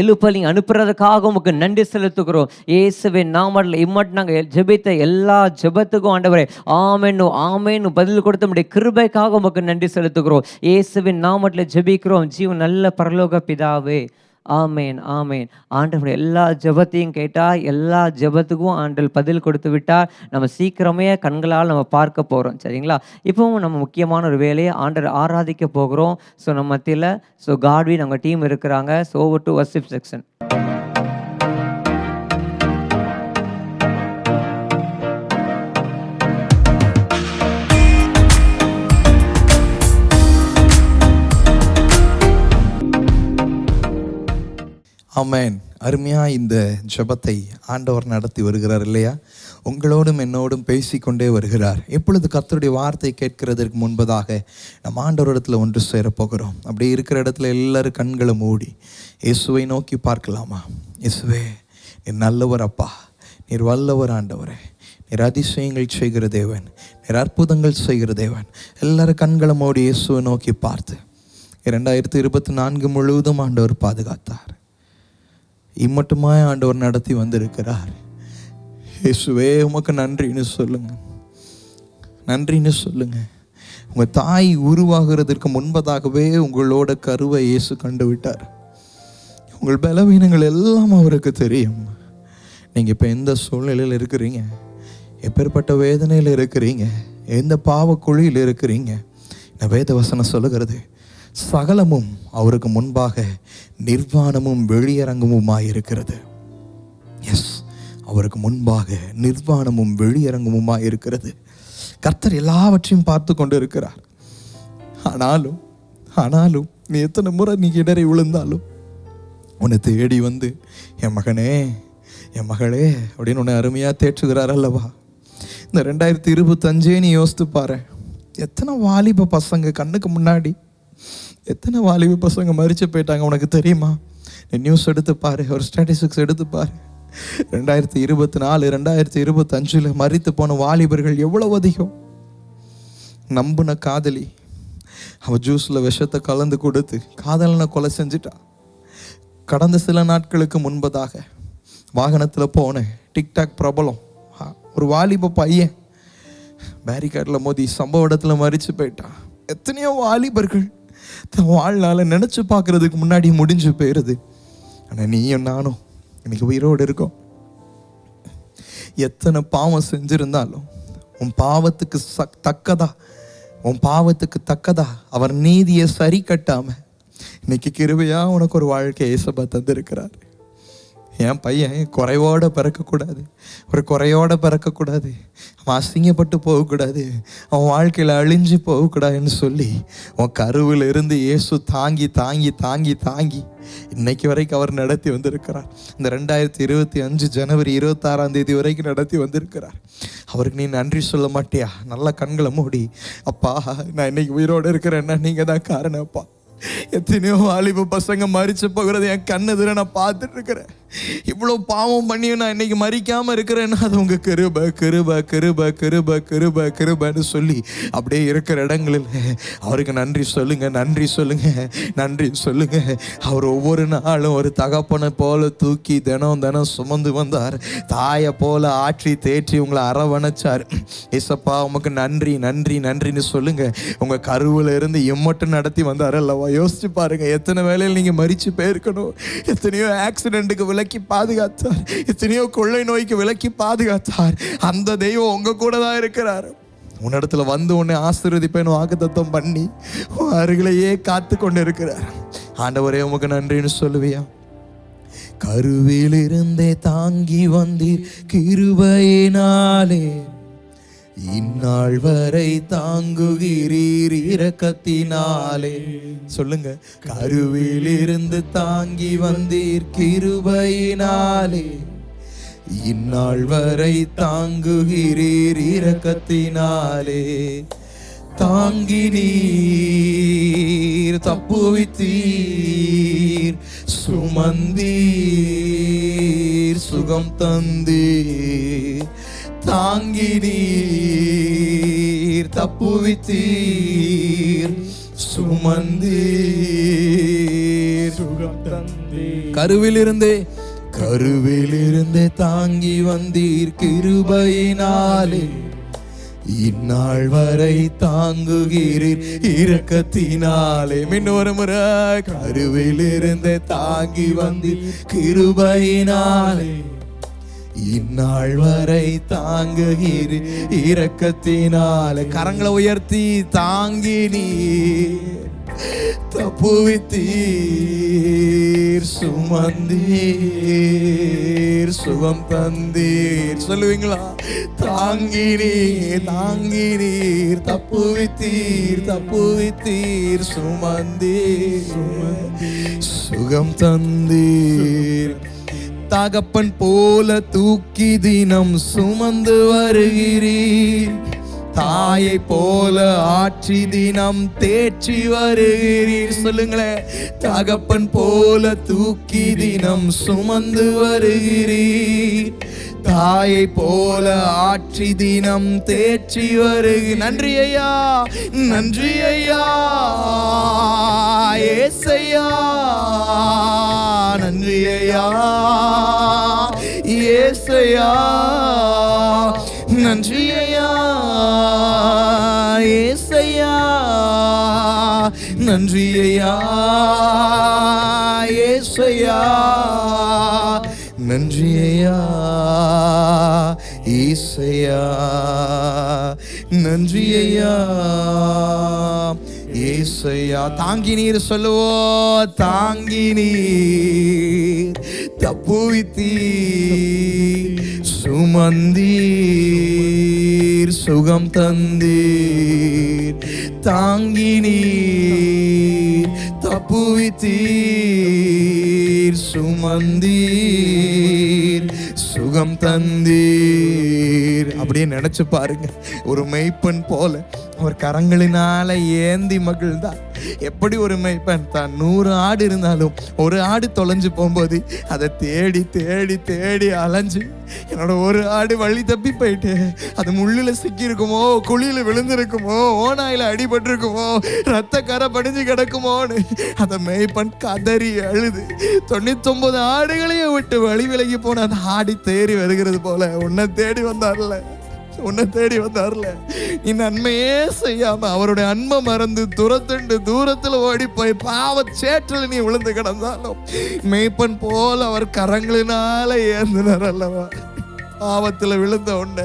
எழுப்பலி அனுப்புறதுக்காக உமக்கு நன்றி செலுத்துகிறோம். இயேசுவின் நாமத்தில் இம்மட்டும் நாங்கள் ஜெபித்த எல்லா ஜெபத்துக்கும் ஆண்டவரே ஆமென் ஆமென் பதில் கொடுத்த நம்முடைய கிருபைக்காக உமக்கு நன்றி செலுத்துகிறோம். இயேசுவின் நாமத்தில் ஜெபிக்கிறோம் ஜீவன் நல்ல பரலோக பிதாவே. ஆமேன், ஆமேன். ஆண்டவர் எல்லா ஜெபத்தையும் கேட்டால் எல்லா ஜெபத்துக்கும் ஆண்டவர் பதில் கொடுத்து விட்டார். நம்ம சீக்கிரமே கண்களால் நம்ம பார்க்க போகிறோம். சரிங்களா? இப்போவும் நம்ம முக்கியமான ஒரு வேலையை ஆண்டவர் ஆராதிக்க போகிறோம். ஸோ நம்ம மத்தியில் காட்வின் நம்ம டீம் இருக்கிறாங்க. So over to worship section. Amen. அருமையாக இந்த ஜெபத்தை ஆண்டவர் நடத்தி வருகிறார் இல்லையா? உங்களோடும் என்னோடும் பேசிக்கொண்டே வருகிறார். எப்பொழுது கர்த்தருடைய வார்த்தை கேட்கிறதற்கு முன்பதாக நம்ம ஆண்டவரிடத்தில் ஒன்று சேரப்போகிறோம். அப்படி இருக்கிற இடத்துல எல்லாரும் கண்களை மூடி இயேசுவை நோக்கி பார்க்கலாமா? இயேசுவே, நீர் நல்லவர் அப்பா, நீர் வல்லவர் ஆண்டவரே, நீர் அதிசயங்கள் செய்கிற தேவன், நீர் அற்புதங்கள் செய்கிற தேவன். எல்லாரும் கண்களை மூடி இயேசுவை நோக்கி பார்த்து 2024 முழுவதும் ஆண்டவர் பாதுகாத்தார். இம்மட்டுமாய் ஆண்டவர் நடத்தி வந்திருக்கிறார். இயேசுவே உமக்கு நன்றின்னு சொல்லுங்க, நன்றின்னு சொல்லுங்க. உங்கள் தாய் உருவாகிறதுக்கு முன்பதாகவே உங்களோட கருவை இயேசு கண்டு விட்டார். உங்கள் பலவீனங்கள் எல்லாம் அவருக்கு தெரியும். நீங்கள் இப்போ எந்த சூழ்நிலையில் இருக்கிறீங்க, எப்பேற்பட்ட வேதனையில் இருக்கிறீங்க, எந்த பாவக்குழியில் இருக்கிறீங்க, இந்த வேத வசனம் சொல்லுகிறது சகலமும் அவருக்கு முன்பாக நிர்வாணமும் வெளியரங்கமுமாயிருக்கிறது. எஸ், அவருக்கு முன்பாக நிர்வாணமும் வெளியரங்கமுமாய் இருக்கிறது. கர்த்தர் எல்லாவற்றையும் பார்த்து கொண்டு இருக்கிறார். ஆனாலும் நீ எத்தனை முறை நீ இடறி விழுந்தாலும் உன்னை தேடி வந்து என் மகனே, என் மகளே அப்படின்னு உன்னை அருமையாக தேற்றுகிறார் அல்லவா? இந்த 2025 நீ யோசித்து பாரு. எத்தனை வாலிப பசங்க கண்ணுக்கு முன்னாடி, எத்தனை வாலிப பசங்க மரிச்சு போயிட்டாங்க உனக்கு தெரியுமா? நீ நியூஸ் எடுத்து பாரு, ஒரு ஸ்டாட்டிஸ்டிக்ஸ் எடுத்து பாரு. 2024 2025 மரித்து போன வாலிபர்கள் எவ்வளவு அதிகம். நம்புன காதலி அவ ஜூஸில் விஷத்தை கலந்து கொடுத்து காதலனை கொலை செஞ்சுட்டா. கடந்த சில நாட்களுக்கு முன்பதாக வாகனத்தில் போன டிக்டாக் பிரபலம் ஒரு வாலிப பையன் பேரிகார்டில் மோதி சம்பவ இடத்துல மரிச்சு போயிட்டான். எத்தனையோ வாலிபர்கள் தன் வாழ்நாள நினைச்சு பார்க்கறதுக்கு முன்னாடி முடிஞ்சு போயிருது. ஆனால் நீயும் நானும் இன்னைக்கு உயிரோடு இருக்கோம். எத்தனை பாவம் செஞ்சிருந்தாலும் உன் பாவத்துக்கு தக்கதா அவர் நீதியை சரி கட்டாம இன்னைக்கு கிருபையா உனக்கு ஒரு வாழ்க்கையை இயேசுவா தந்திருக்கிறார். என் பையன் குறைவோட பிறக்கக்கூடாது, ஒரு குறையோட பிறக்கக்கூடாது, அவன் அசிங்கப்பட்டு போகக்கூடாது, அவன் வாழ்க்கையில் அழிஞ்சு போகக்கூடாதுன்னு சொல்லி உன் கருவில் இருந்து இயேசு தாங்கி தாங்கி தாங்கி தாங்கி இன்னைக்கு வரைக்கும் அவர் நடத்தி வந்திருக்கிறார். இந்த 2025 ஜனவரி 26ஆம் தேதி வரைக்கும் நடத்தி வந்திருக்கிறார். அவருக்கு நீ நன்றி சொல்ல மாட்டியா? நல்லா கண்களை மூடி, அப்பா நான் இன்னைக்கு உயிரோடு இருக்கிறேன்னா நீங்கள் தான் காரணம் அப்பா. எத்தனையோ வாலிப பசங்க மரிச்சு போகிறது என் கண்ணெதிர நான் பார்த்துட்டு இருக்கிறேன். இவ்வளோ பாவம் பண்ணியும் நான் இன்னைக்கு மறிக்காம இருக்கிறேன்னா அது உங்க கிருபை கிருபை கிருபை கிருபை கிருபை கிருபைன்னு சொல்லி அப்படியே இருக்கிற இடங்களில் அவருக்கு நன்றி சொல்லுங்க, நன்றி சொல்லுங்க, நன்றி சொல்லுங்க. அவர் ஒவ்வொரு நாளும் ஒரு தகப்பனை போல தூக்கி தினம் தினம் சுமந்து வந்தார். தாயை போல ஆற்றி தேற்றி உங்களை அரவணைச்சார். ஏசப்பா உமக்கு நன்றி நன்றி நன்றின்னு சொல்லுங்க. உங்க கருவில் இருந்து எம்மட்டும் நடத்தி வந்தார் அல்லவா யோசிச்சு பாருங்க, எத்தனை வேலையில் நீங்க மரிச்சு போயிருக்கணும். எத்தனையோ ஆக்சிடென்ட்டுக்கு விலக்கி பாதுகாத்தார், எத்தனையோ கொள்ளை நோய்க்கு விலக்கி பாதுகாத்தார். அந்த தெய்வம் உங்க கூட தான் இருக்கிறார். உன்னிடத்துல வந்து உன்னை ஆசீர்வதிப்பேன் வாக்குத்தத்தம் பண்ணி உன் அருகிலேயே காத்து கொண்டு இருக்கிறார். ஆண்டவரே உமக்கு நன்றின்னு சொல்லுவியா? கருவிலிருந்தே தாங்கி வந்தீர் கிருபையினாலே, இந்நாள் வரை தாங்குகிறீர் இரக்கத்தினாலே. சொல்லுங்க, கருவிலிருந்து தாங்கி வந்தீர் கிருபையினாலே, இந்நாள் வரை தாங்குகிறீர் இரக்கத்தினாலே. தாங்கி நீர் தப்புவித்தீர், சுமந்தீர் சுகம் தந்தீர். தாங்கி நீர் தப்புவித்தீர், சுமந்தீர் சுகம் தந்தீர். கருவிலிருந்தே தாங்கி வந்தீர் கிருபையினாலே, இந்நாள் வரை தாங்குகிறீர் இரக்கத்தினாலே. இன்னொரு முறை, கருவிலிருந்தே தாங்கி வந்தீர் கிருபையினாலே, இந்நாள் வரை தாங்குகிறீர் இரக்கத்தினாலே. கரங்களை உயர்த்தி தாங்கி நீர் தப்புவித்தீர், சுமந்தீர் சுகம் தந்தீர். சொல்லுவீங்களா? தாங்கி நீர் தப்புவித்தீர், சுமந்தீர் சுகம் தந்தீர். தகப்பன் போல தூக்கி தினம் சுமந்து வருகிறீர், தாயை போல ஆற்றி தினம் தேற்றி வருகிறீர். சொல்லுங்களேன், தகப்பன் போல தூக்கி தினம் சுமந்து வருகிறீர், தாயை போல ஆற்றி தினம் தேற்றி வருகிறீர். நன்றி ஐயா, நன்றி ஐயா ஏசையா, நன்றி ஐயா ஏசையா, நன்றி ஐயா ஏசையா, நன்றி ஐயா ஏசையா, நன்றி ஐயா ஏசையா, நன்றி ஐயா ஏசையா. தாங்கி நீர் சொல்லுவோம், தாங்கி நீர் தப்புவித்தீர், சுமந்தீர் சுகம் தந்தீர். தாங்கி நீர் தப்புவித்தீர், சுமந்தீர் சுகம் தந்தீர். அப்படியே நினைச்சு பாருங்க, ஒரு மெய்ப்பன் போல அவர் கரங்களினால ஏந்தி மகிழ்ந்தார். எப்படி ஒரு மெய்ப்பன் தான் 100 ஆடு இருந்தாலும் ஒரு ஆடு தொலைஞ்சு போகும்போது அதை தேடி தேடி தேடி அலைஞ்சு, என்னோட ஒரு ஆடு வழி தப்பி போயிட்டு அது முள்ளில சிக்கி இருக்குமோ, குழியில விழுந்திருக்குமோ, ஓனாயில அடிபட்டு இருக்குமோ, ரத்த கரை படிஞ்சு கிடக்குமோன்னு அதை மெய்ப்பன் கதறி அழுது 99 ஆடுகளையும் விட்டு வழி விலகி போன அந்த ஆடி தேறி வருகிறது போல உன்னை தேடி வந்தார்ல, உன்னை தேடி வந்தார்ல. நீ நன்மையே செய்யாம அவருடைய அன்பை மறந்து துரத்துண்டு தூரத்துல ஓடி போய் பாவ சேற்றில் நீ விழுந்து கிடந்தாலும் மெய்ப்பன் போல அவர் கரங்களினால ஏந்தினார் அல்லவா. பாவத்துல விழுந்த உன்னை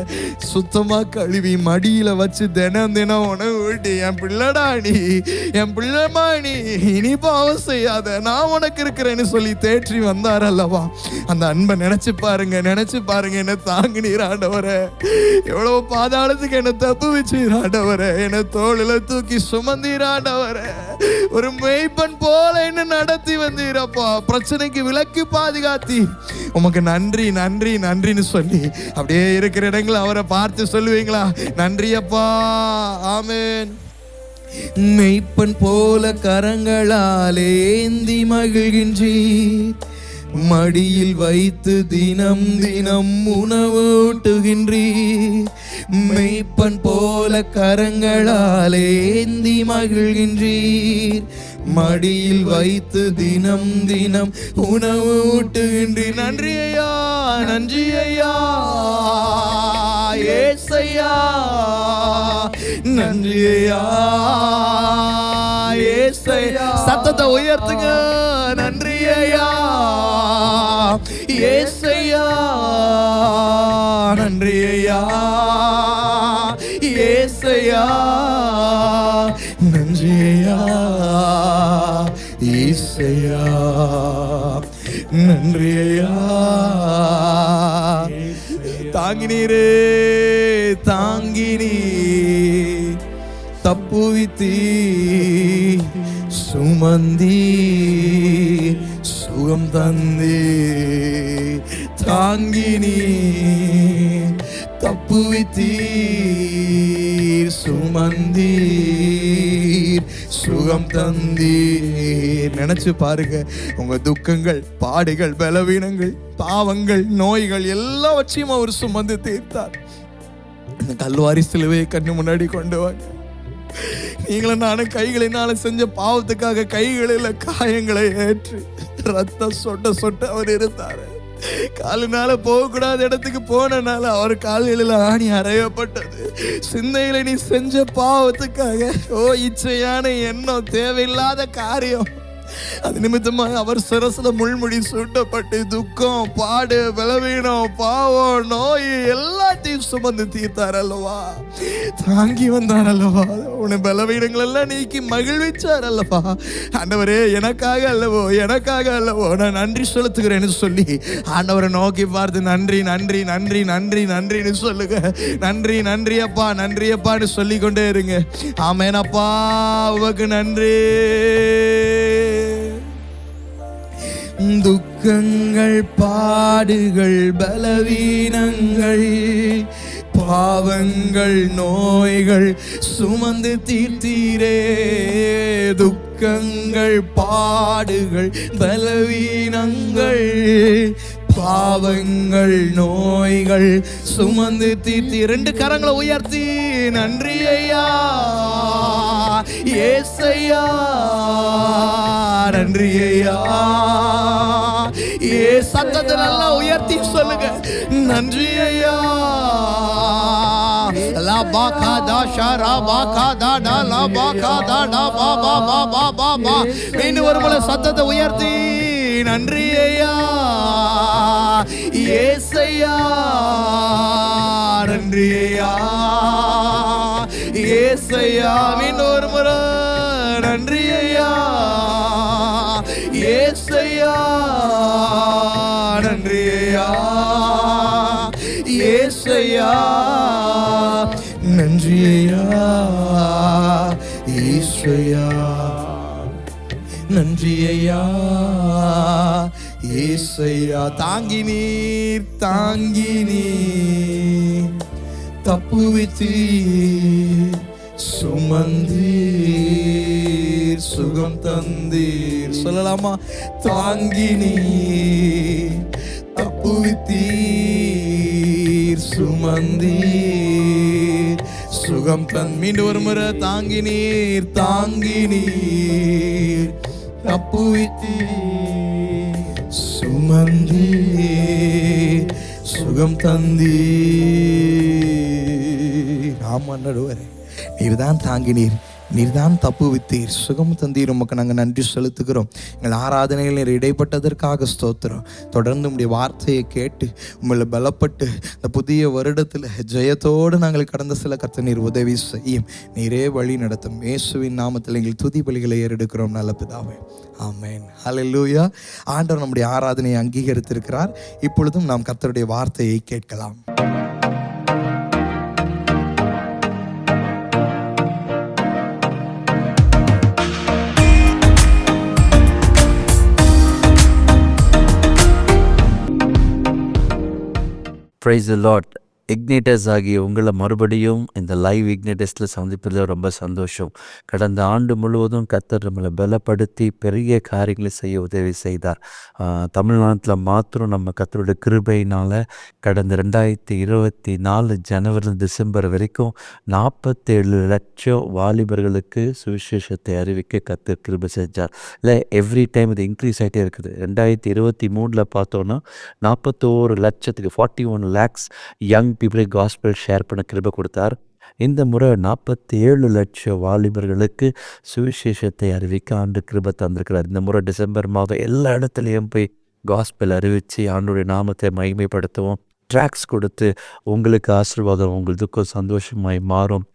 சுத்தமா கழுவி மடியில வச்சு தினம் தினம் உணவு ஊட்டி, என் பிள்ளடா நீ, என் பிள்ளைமா நீ, இனி பாவம் செய்யாத, நான் உனக்கு இருக்கிறேன்னு சொல்லி தேற்றி வந்தார் அல்லவா. அந்த அன்பை நினைச்சு பாருங்க, நினைச்சு பாருங்க. என்ன தாங்கினீர் ஆண்டவரே, எவ்வளவு பாதாளத்துக்கு என்ன தப்பு வச்சீர் ஆண்டவரே, என்ன தோளில தூக்கி சுமந்தீர் ஆண்டவரே, ஒரு மெய்ப்பன் போல என்ன நடத்தி வந்தீரப்பா, பிரச்சனைக்கு விலக்கி பாதுகாத்தி. உமக்கு நன்றி நன்றி நன்றின்னு சொல்லி அப்படியே இருக்கிற இடங்களை அவரை பார்த்து சொல்லுவீங்களா? நன்றி அப்பா, ஆமென். மெய்ப்பன் போல கரங்களாலே ஏந்தி மகிழ்கின்றீர், மடியில் வைத்து தினம் தினம் உணவு ஊட்டுகின்றீர். மெய்ப்பன் போல கரங்களாலே ஏந்தி மகிழ்கின்றீர், மடியில் வைத்து தினம் தினம் உணவு ஊட்டுகின்றீர். நன்றி ஐயா, நன்றி ஐயா, ஏசையா, நன்றி ஐயா, ஏசையா. சத்தத்தை உயர்த்துங்க. நன்றி ஐயா, ஏசையா, நன்றி ஐயா, ஏசையா, நன்றி ஐயா, ஏசையா, நன்றி ஐயா. தாங்கினீரே, தாங்கினீ, தப்புவித்தீ, சுமந்தீ, சுகம் தந்தே. தாங்கினீ, தப்புவித்தீர், சுமந்தீர், சுகம் தந்தீர். நினைச்சு பாருங்க, உங்க துக்கங்கள், பாடுகள், பலவீனங்கள், பாவங்கள், நோய்கள் எல்லாவற்றையும் அவர் சுமந்து தீர்த்தார். இந்த கல்வாரி சிலுவையை கண்ணு முன்னாடி கொண்டு வாங்க. நீங்களும் நானும் கைகளினால செஞ்ச பாவத்துக்காக கைகளில் காயங்களை ஏற்று ரத்தம் சொட்ட சொட்ட அவர் இருந்தாரு. காலினால போகக்கூடாத இடத்துக்கு போனனால அவர் கால்களில் ஆணி அறையப்பட்டது. சிந்தையில நீ செஞ்ச பாவத்துக்காக இச்சையான எண்ணம், தேவையில்லாத காரியம், அது நிமித்தமாக அவர் சிரசுல முள்முடி சூட்டப்பட்டு துக்கம், பாடு, பலவீனம், பாவம், நோய் எல்லாத்தையும் சுமந்து தீர்த்தார் அல்லவா, தாங்கி வந்தார் அல்லவா, உன பலவீனங்கள் எல்லாம் நீக்கி மகிழ்விச்சார் அல்லவா. ஆண்டவரே, எனக்காக அல்லவோ, எனக்காக அல்லவோ நான் நன்றி செலுத்துகிறேன்னு சொல்லி ஆண்டவரை நோக்கி பார்த்து நன்றி, நன்றி, நன்றி, நன்றி, நன்றின்னு சொல்லுங்க. நன்றி, நன்றி அப்பா, நன்றி அப்பான்னு சொல்லி கொண்டே இருங்க. ஆமேன் அப்பா, உமக்கு நன்றி. துக்கங்கள், பாடுகள், பலவீனங்கள், பாவங்கள், நோய்கள் சுமந்து தீர்த்தீரே. துக்கங்கள், பாடுகள், பலவீனங்கள், பாவங்கள், நோய்கள் சுமந்து தீர்த்தி. 2 கரங்களை உயர்த்தி நன்றி ஐயா, ஏசையா, நன்றி ஐயா. சத்தத்தை நல்லா உயர்த்தி சொல்லுங்க. நன்றி ஐயா. La baka da shara baka da da la baka da da ba ba ba ba ba ba. இன்னும் ஒரு முறை சத்தத்தை உயர்த்தி நன்றி ஐயா, ஏசையா, நன்றி ஐயா, ஏசையா. இன்னும் ஒரு முறை நன்றி ஐயா, ஏசையா, நன்றி ஐயா, ஏசையா, நன்றி ஐயா, ஏசையா, நன்றி ஐயா, ஏசையா. தாங்கி நீர், தாங்கி நீர், தப்புவித்தீர், சுமந்தீர், சுகம் தந்தீர். சொல்லலாமா? தாங்கி நீர், தப்புவித்தீர், சுமந்தீர், சுகம் தந்த. மீண்டும் ஒரு முறை தாங்கி நீர், தாங்கி நீர், தப்புவித்தீர், சுமந்தீர், சுகம் தந்தீர். ஆமா நடுவரே, நீர்தான் தாங்கினீர், நீர்தான் தப்புவித்தீர், சுகம் தந்தீர். உமக்கு நாங்கள் நன்றி செலுத்துகிறோம். எங்கள் ஆராதனையில் நீர் இடைப்பட்டதற்காக ஸ்தோத்திரம். தொடர்ந்து உம்முடைய வார்த்தையை கேட்டு உங்களை பலப்பட்டு இந்த புதிய வருடத்தில் ஜெயத்தோடு நாங்கள் கடந்த சில கர்த்தர் நீர் உதவி செய்யும். நீரே வழி நடத்தும். இயேசுவின் நாமத்தில் எங்கள் துதி பலிகளை ஏறெடுக்கிறோம் நல்ல பிதாவே, ஆமென். ஹல்லேலூயா. ஆண்டவர் நம்முடைய ஆராதனையை அங்கீகரித்திருக்கிறார். இப்பொழுதும் நாம் கர்த்தருடைய வார்த்தையை கேட்கலாம். Praise the Lord. இக்னேட்டர்ஸ் ஆகிய உங்களை மறுபடியும் இந்த லைவ் இக்னேட்டர்ஸில் சந்திப்பதில் ரொம்ப சந்தோஷம். கடந்த ஆண்டு முழுவதும் கர்த்தர் நம்மளை பலப்படுத்தி பெரிய காரியங்களை செய்ய உதவி செய்தார். தமிழ்நாட்டில் மாத்திரம் நம்ம கர்த்தருடைய கிருபையினால் கடந்த 2024 ஜனவரி டிசம்பர் வரைக்கும் 47 லட்சம் வாலிபர்களுக்கு சுவிசேஷத்தை அறிவிக்க கர்த்தர் கிருபை செஞ்சார். இல்லை, எவ்ரி டைம் இது இன்க்ரீஸ் ஆகிட்டே இருக்குது. 2023 பார்த்தோன்னா 41 லட்சத்துக்கு 41 lakhs யங் பீப்புளை காஸ்பல் ஷேர் பண்ண கிருபை கொடுத்தார். இந்த முறை 47 லட்சம் வாலிபர்களுக்கு சுவிசேஷத்தை அறிவிக்க ஆண்டு கிருபை தந்திருக்கிறார். இந்த முறை டிசம்பர் மாதம் எல்லா இடத்துலையும் போய் காஸ்பல் அறிவித்து ஆண்டுடைய நாமத்தை மகிமைப்படுத்துவோம். ட்ராக்ஸ் கொடுத்து உங்களுக்கு ஆசீர்வாதம், உங்கள் துக்கம் சந்தோஷமாய் மாறும்.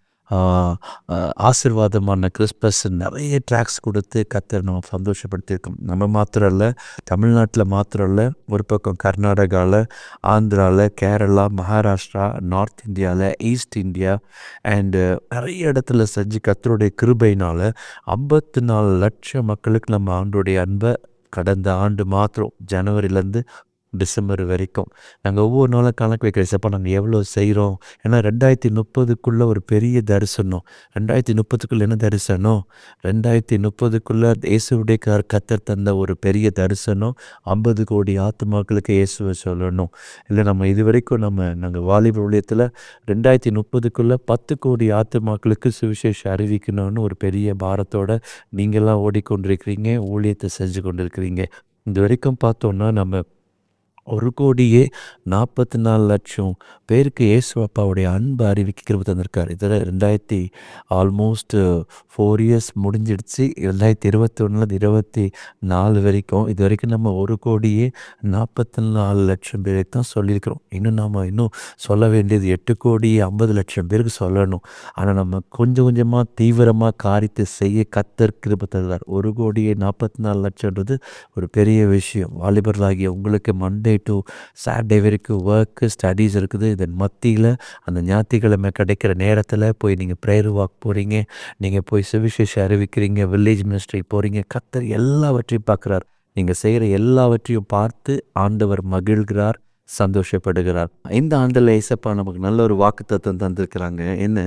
ஆசீர்வாதமான கிறிஸ்மஸ் நிறைய ட்ராக்ஸ் கொடுத்து கர்த்தர் நம்ம சந்தோஷப்படுத்தியிருக்கோம். நம்ம மாத்திரம் இல்லை, தமிழ்நாட்டில் மாத்திரம் இல்லை, ஒரு பக்கம் கர்நாடகாவில், ஆந்திராவில், கேரளா, மகாராஷ்டிரா, நார்த் இந்தியாவில், ஈஸ்ட் இந்தியா அண்டு நிறைய இடத்துல செஞ்சு கர்த்தருடைய கிருபையினால் 54 லட்சம் மக்களுக்கு நம்ம ஆண்டுடைய அன்பை கடந்த ஆண்டு மாத்திரம் ஜனவரிலேருந்து டிசம்பர் வரைக்கும் நாங்கள் ஒவ்வொரு நாளும் கணக்கு வைக்கிறப்போ நாங்கள் எவ்வளோ செய்கிறோம். ஏன்னா 2030 ஒரு பெரிய தரிசனம். 2030 என்ன தரிசனம்? 2030 இயேசுடைய கர்த்தர் தந்த ஒரு பெரிய தரிசனம். 50 கோடி ஆத்துமாக்களுக்கு இயேசுவை சொல்லணும். இல்லை, நம்ம இது வரைக்கும் நாங்கள் வாலிப ஊழியத்தில் 2030 10 கோடி ஆத்துமாக்களுக்கு சுவிசேஷம் அறிவிக்கணும்னு ஒரு பெரிய பாரத்தோடு நீங்கள்லாம் ஓடிக்கொண்டிருக்கிறீங்க, ஊழியத்தை செஞ்சு கொண்டிருக்கிறீங்க. இது வரைக்கும் பார்த்தோன்னா நம்ம 1,44 லட்சம் பேருக்கு இயேசு அப்பாவுடைய அன்பு அறிவிக்க கிருபை தந்திருக்கார். இதில் ஆல்மோஸ்ட் 4 இயர்ஸ் முடிஞ்சிடுச்சு. 2021 24 வரைக்கும் இது வரைக்கும் நம்ம 1,44 லட்சம் பேருக்கு தான் சொல்லியிருக்கிறோம். இன்னும் சொல்ல வேண்டியது 8,50 லட்சம் பேருக்கு சொல்லணும். ஆனால் நம்ம கொஞ்சம் கொஞ்சமாக தீவிரமாக காரியத்தை செய்ய கர்த்தர் கிருபை தருவார். 1,44 லட்சம்ன்றது ஒரு பெரிய விஷயம். வாலிபர்களாகிய உங்களுக்கு மண்டே டு சாட்டர்டே வரைக்கும் ஒர்க்கு ஸ்டடீஸ் இருக்குது. இதன் மத்தியில் அந்த ஞாயிற்றுக்கிழமை கிடைக்கிற நேரத்தில் போய் நீங்கள் ப்ரேயர் வாக் போகிறீங்க, நீங்கள் போய் சுவிசேஷம் அறிவிக்கிறீங்க, வில்லேஜ் மினிஸ்ட்ரி போகிறீங்க. கர்த்தர் எல்லாவற்றையும் பார்க்குறார். நீங்கள் செய்கிற எல்லாவற்றையும் பார்த்து ஆண்டவர் மகிழ்கிறார், சந்தோஷப்படுகிறார். இந்த ஆண்டில் ஏசப்பா நமக்கு நல்ல ஒரு வாக்குத்தத்தம் தந்திருக்கிறாங்க. என்ன?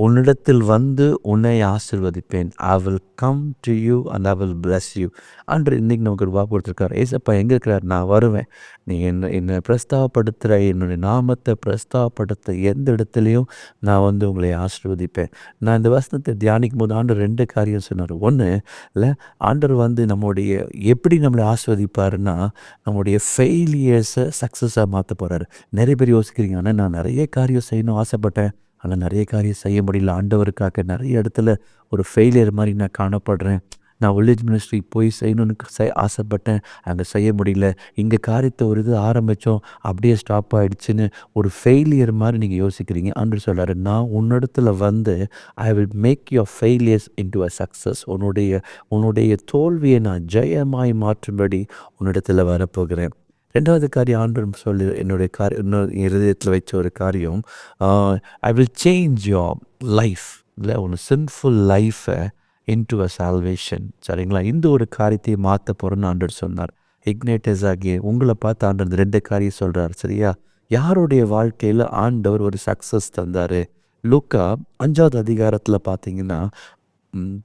உன்னிடத்தில் வந்து உன்னை ஆசீர்வதிப்பேன். I will come to you and I will bless you. அன்று இன்றைக்கி நமக்கு ஒரு வாக்கு கொடுத்துருக்காரு. ஏசப்பா எங்கே இருக்கிறார்? நான் வருவேன். நீ என்னை பிரஸ்தாவப்படுத்துகிற, என்னுடைய நாமத்தை பிரஸ்தாவப்படுத்த எந்த இடத்துலையும் நான் வந்து உங்களை ஆசீர்வதிப்பேன். நான் இந்த வசனத்தை தியானிக்கும் போது ஆண்டவர் 2 காரியம் சொன்னார். ஒன்று இல்லை, ஆண்டவர் வந்து நம்முடைய எப்படி நம்மளை ஆசீர்வதிப்பாருன்னா நம்முடைய ஃபெயிலியர்ஸை சக்ஸஸாக மாற்ற போகிறாரு. நிறைய பேர் யோசிக்கிறீங்க, ஆனால் நான் நிறைய காரியம் செய்யணும் ஆசைப்பட்டேன், ஆனால் நிறைய காரியம் செய்ய முடியல. ஆண்டவருக்காக நிறைய இடத்துல ஒரு ஃபெயிலியர் மாதிரி நான் காணப்படுறேன். நான் வில்லேஜ் மினிஸ்ட்ரி போய் செய்யணுன்னு ஆசைப்பட்டேன், அங்கே செய்ய முடியல. இங்கே காரியத்தை ஒரு இது ஆரம்பித்தோம், அப்படியே ஸ்டாப் ஆகிடுச்சின்னு ஒரு ஃபெயிலியர் மாதிரி நீங்கள் யோசிக்கிறீங்க. ஆண்டவர் சொல்கிறாரு, நான் உன்னிடத்தில் வந்து I will make your failures into a success. உன்னுடைய தோல்வியை நான் ஜெயமாய் மாற்றும்படி உன்னிடத்தில் வரப்போகிறேன். 2வது காரியம் ஆண்டவர் சொல்லி இன்னொரு இருதயத்தில் வச்ச ஒரு காரியம், I will change your life. இல்லை, ஒன்று சின்ஃபுல் லைஃபை இன்டு அ சால்வேஷன். சரிங்களா? இந்த ஒரு காரியத்தை மாற்ற போகிறேன்னு ஆண்டவர் சொன்னார். இக்னேட்டர்ஸ் ஆகிய உங்களை பார்த்து ஆண்டவர் 2 காரியம் சொல்கிறார். சரியா? யாருடைய வாழ்க்கையில் ஆண்டவர் ஒரு சக்ஸஸ் தந்தார்? லூக்கா 5வது அதிகாரத்தில் பார்த்தீங்கன்னா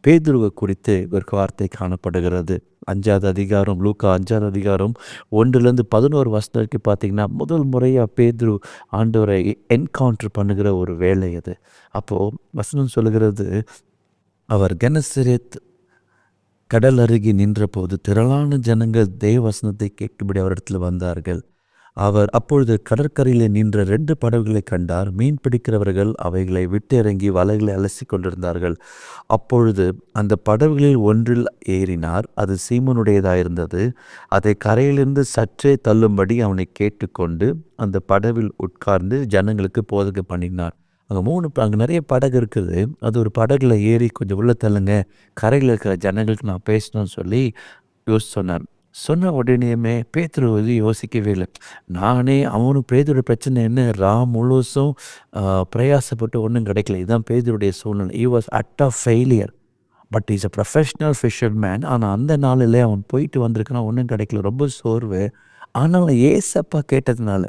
பேதுருவை குறித்து ஒரு வார்த்தை காணப்படுகிறது. 5வது அதிகாரம், லூக்கா 5வது அதிகாரம் 1-11 வசனத்துக்கு பார்த்தீங்கன்னா முதல் முறையாக பேதுரு ஆண்டவரை என்கவுண்டர் பண்ணுகிற ஒரு வேலை அது. அப்போது வசனம் சொல்லுகிறது, அவர் கெனசரேத் கடல் அருகே நின்றபோது திரளான ஜனங்கள் தேவவசனத்தை கேட்கும்படி அவரிடத்தில் வந்தார்கள். அவர் அப்பொழுது கடற்கரையில் நின்ற 2 படகுகளை கண்டார். மீன் பிடிக்கிறவர்கள் அவைகளை விட்டு இறங்கி வலைகளை அலசி கொண்டிருந்தார்கள். அப்பொழுது அந்த படகுகளில் ஒன்றில் ஏறினார். அது சீமோனுடையதாயிருந்தது. அதை கரையிலிருந்து சற்றே தள்ளும்படி அவனை கேட்டுக்கொண்டு அந்த படவில் உட்கார்ந்து ஜனங்களுக்கு போதகை பண்ணினார். அங்கே நிறைய படகு இருக்குது. அது ஒரு படகுல ஏறி கொஞ்சம் உள்ள தள்ளுங்க, கரையில் இருக்கிற ஜனங்களுக்கு நான் பேசணும்னு சொல்லி சொன்னார். சொன்ன உடனேயுமே பேதுரு வந்து யோசிக்கவே இல்லை. அவனுக்கு பேதுருடைய பிரச்சனை என்ன? முழுசும் பிரயாசப்பட்டு ஒன்றும் கிடைக்கல. இதுதான் பேதுருடைய சூழ்நிலை. he was utter failure but is a professional fisherman. ஆனால் அந்த நாளில் அவன் போயிட்டு வந்திருக்கான், ஒன்றும் கிடைக்கல, ரொம்ப சோர்வு. ஆனால் ஏசப்பா கேட்டதுனால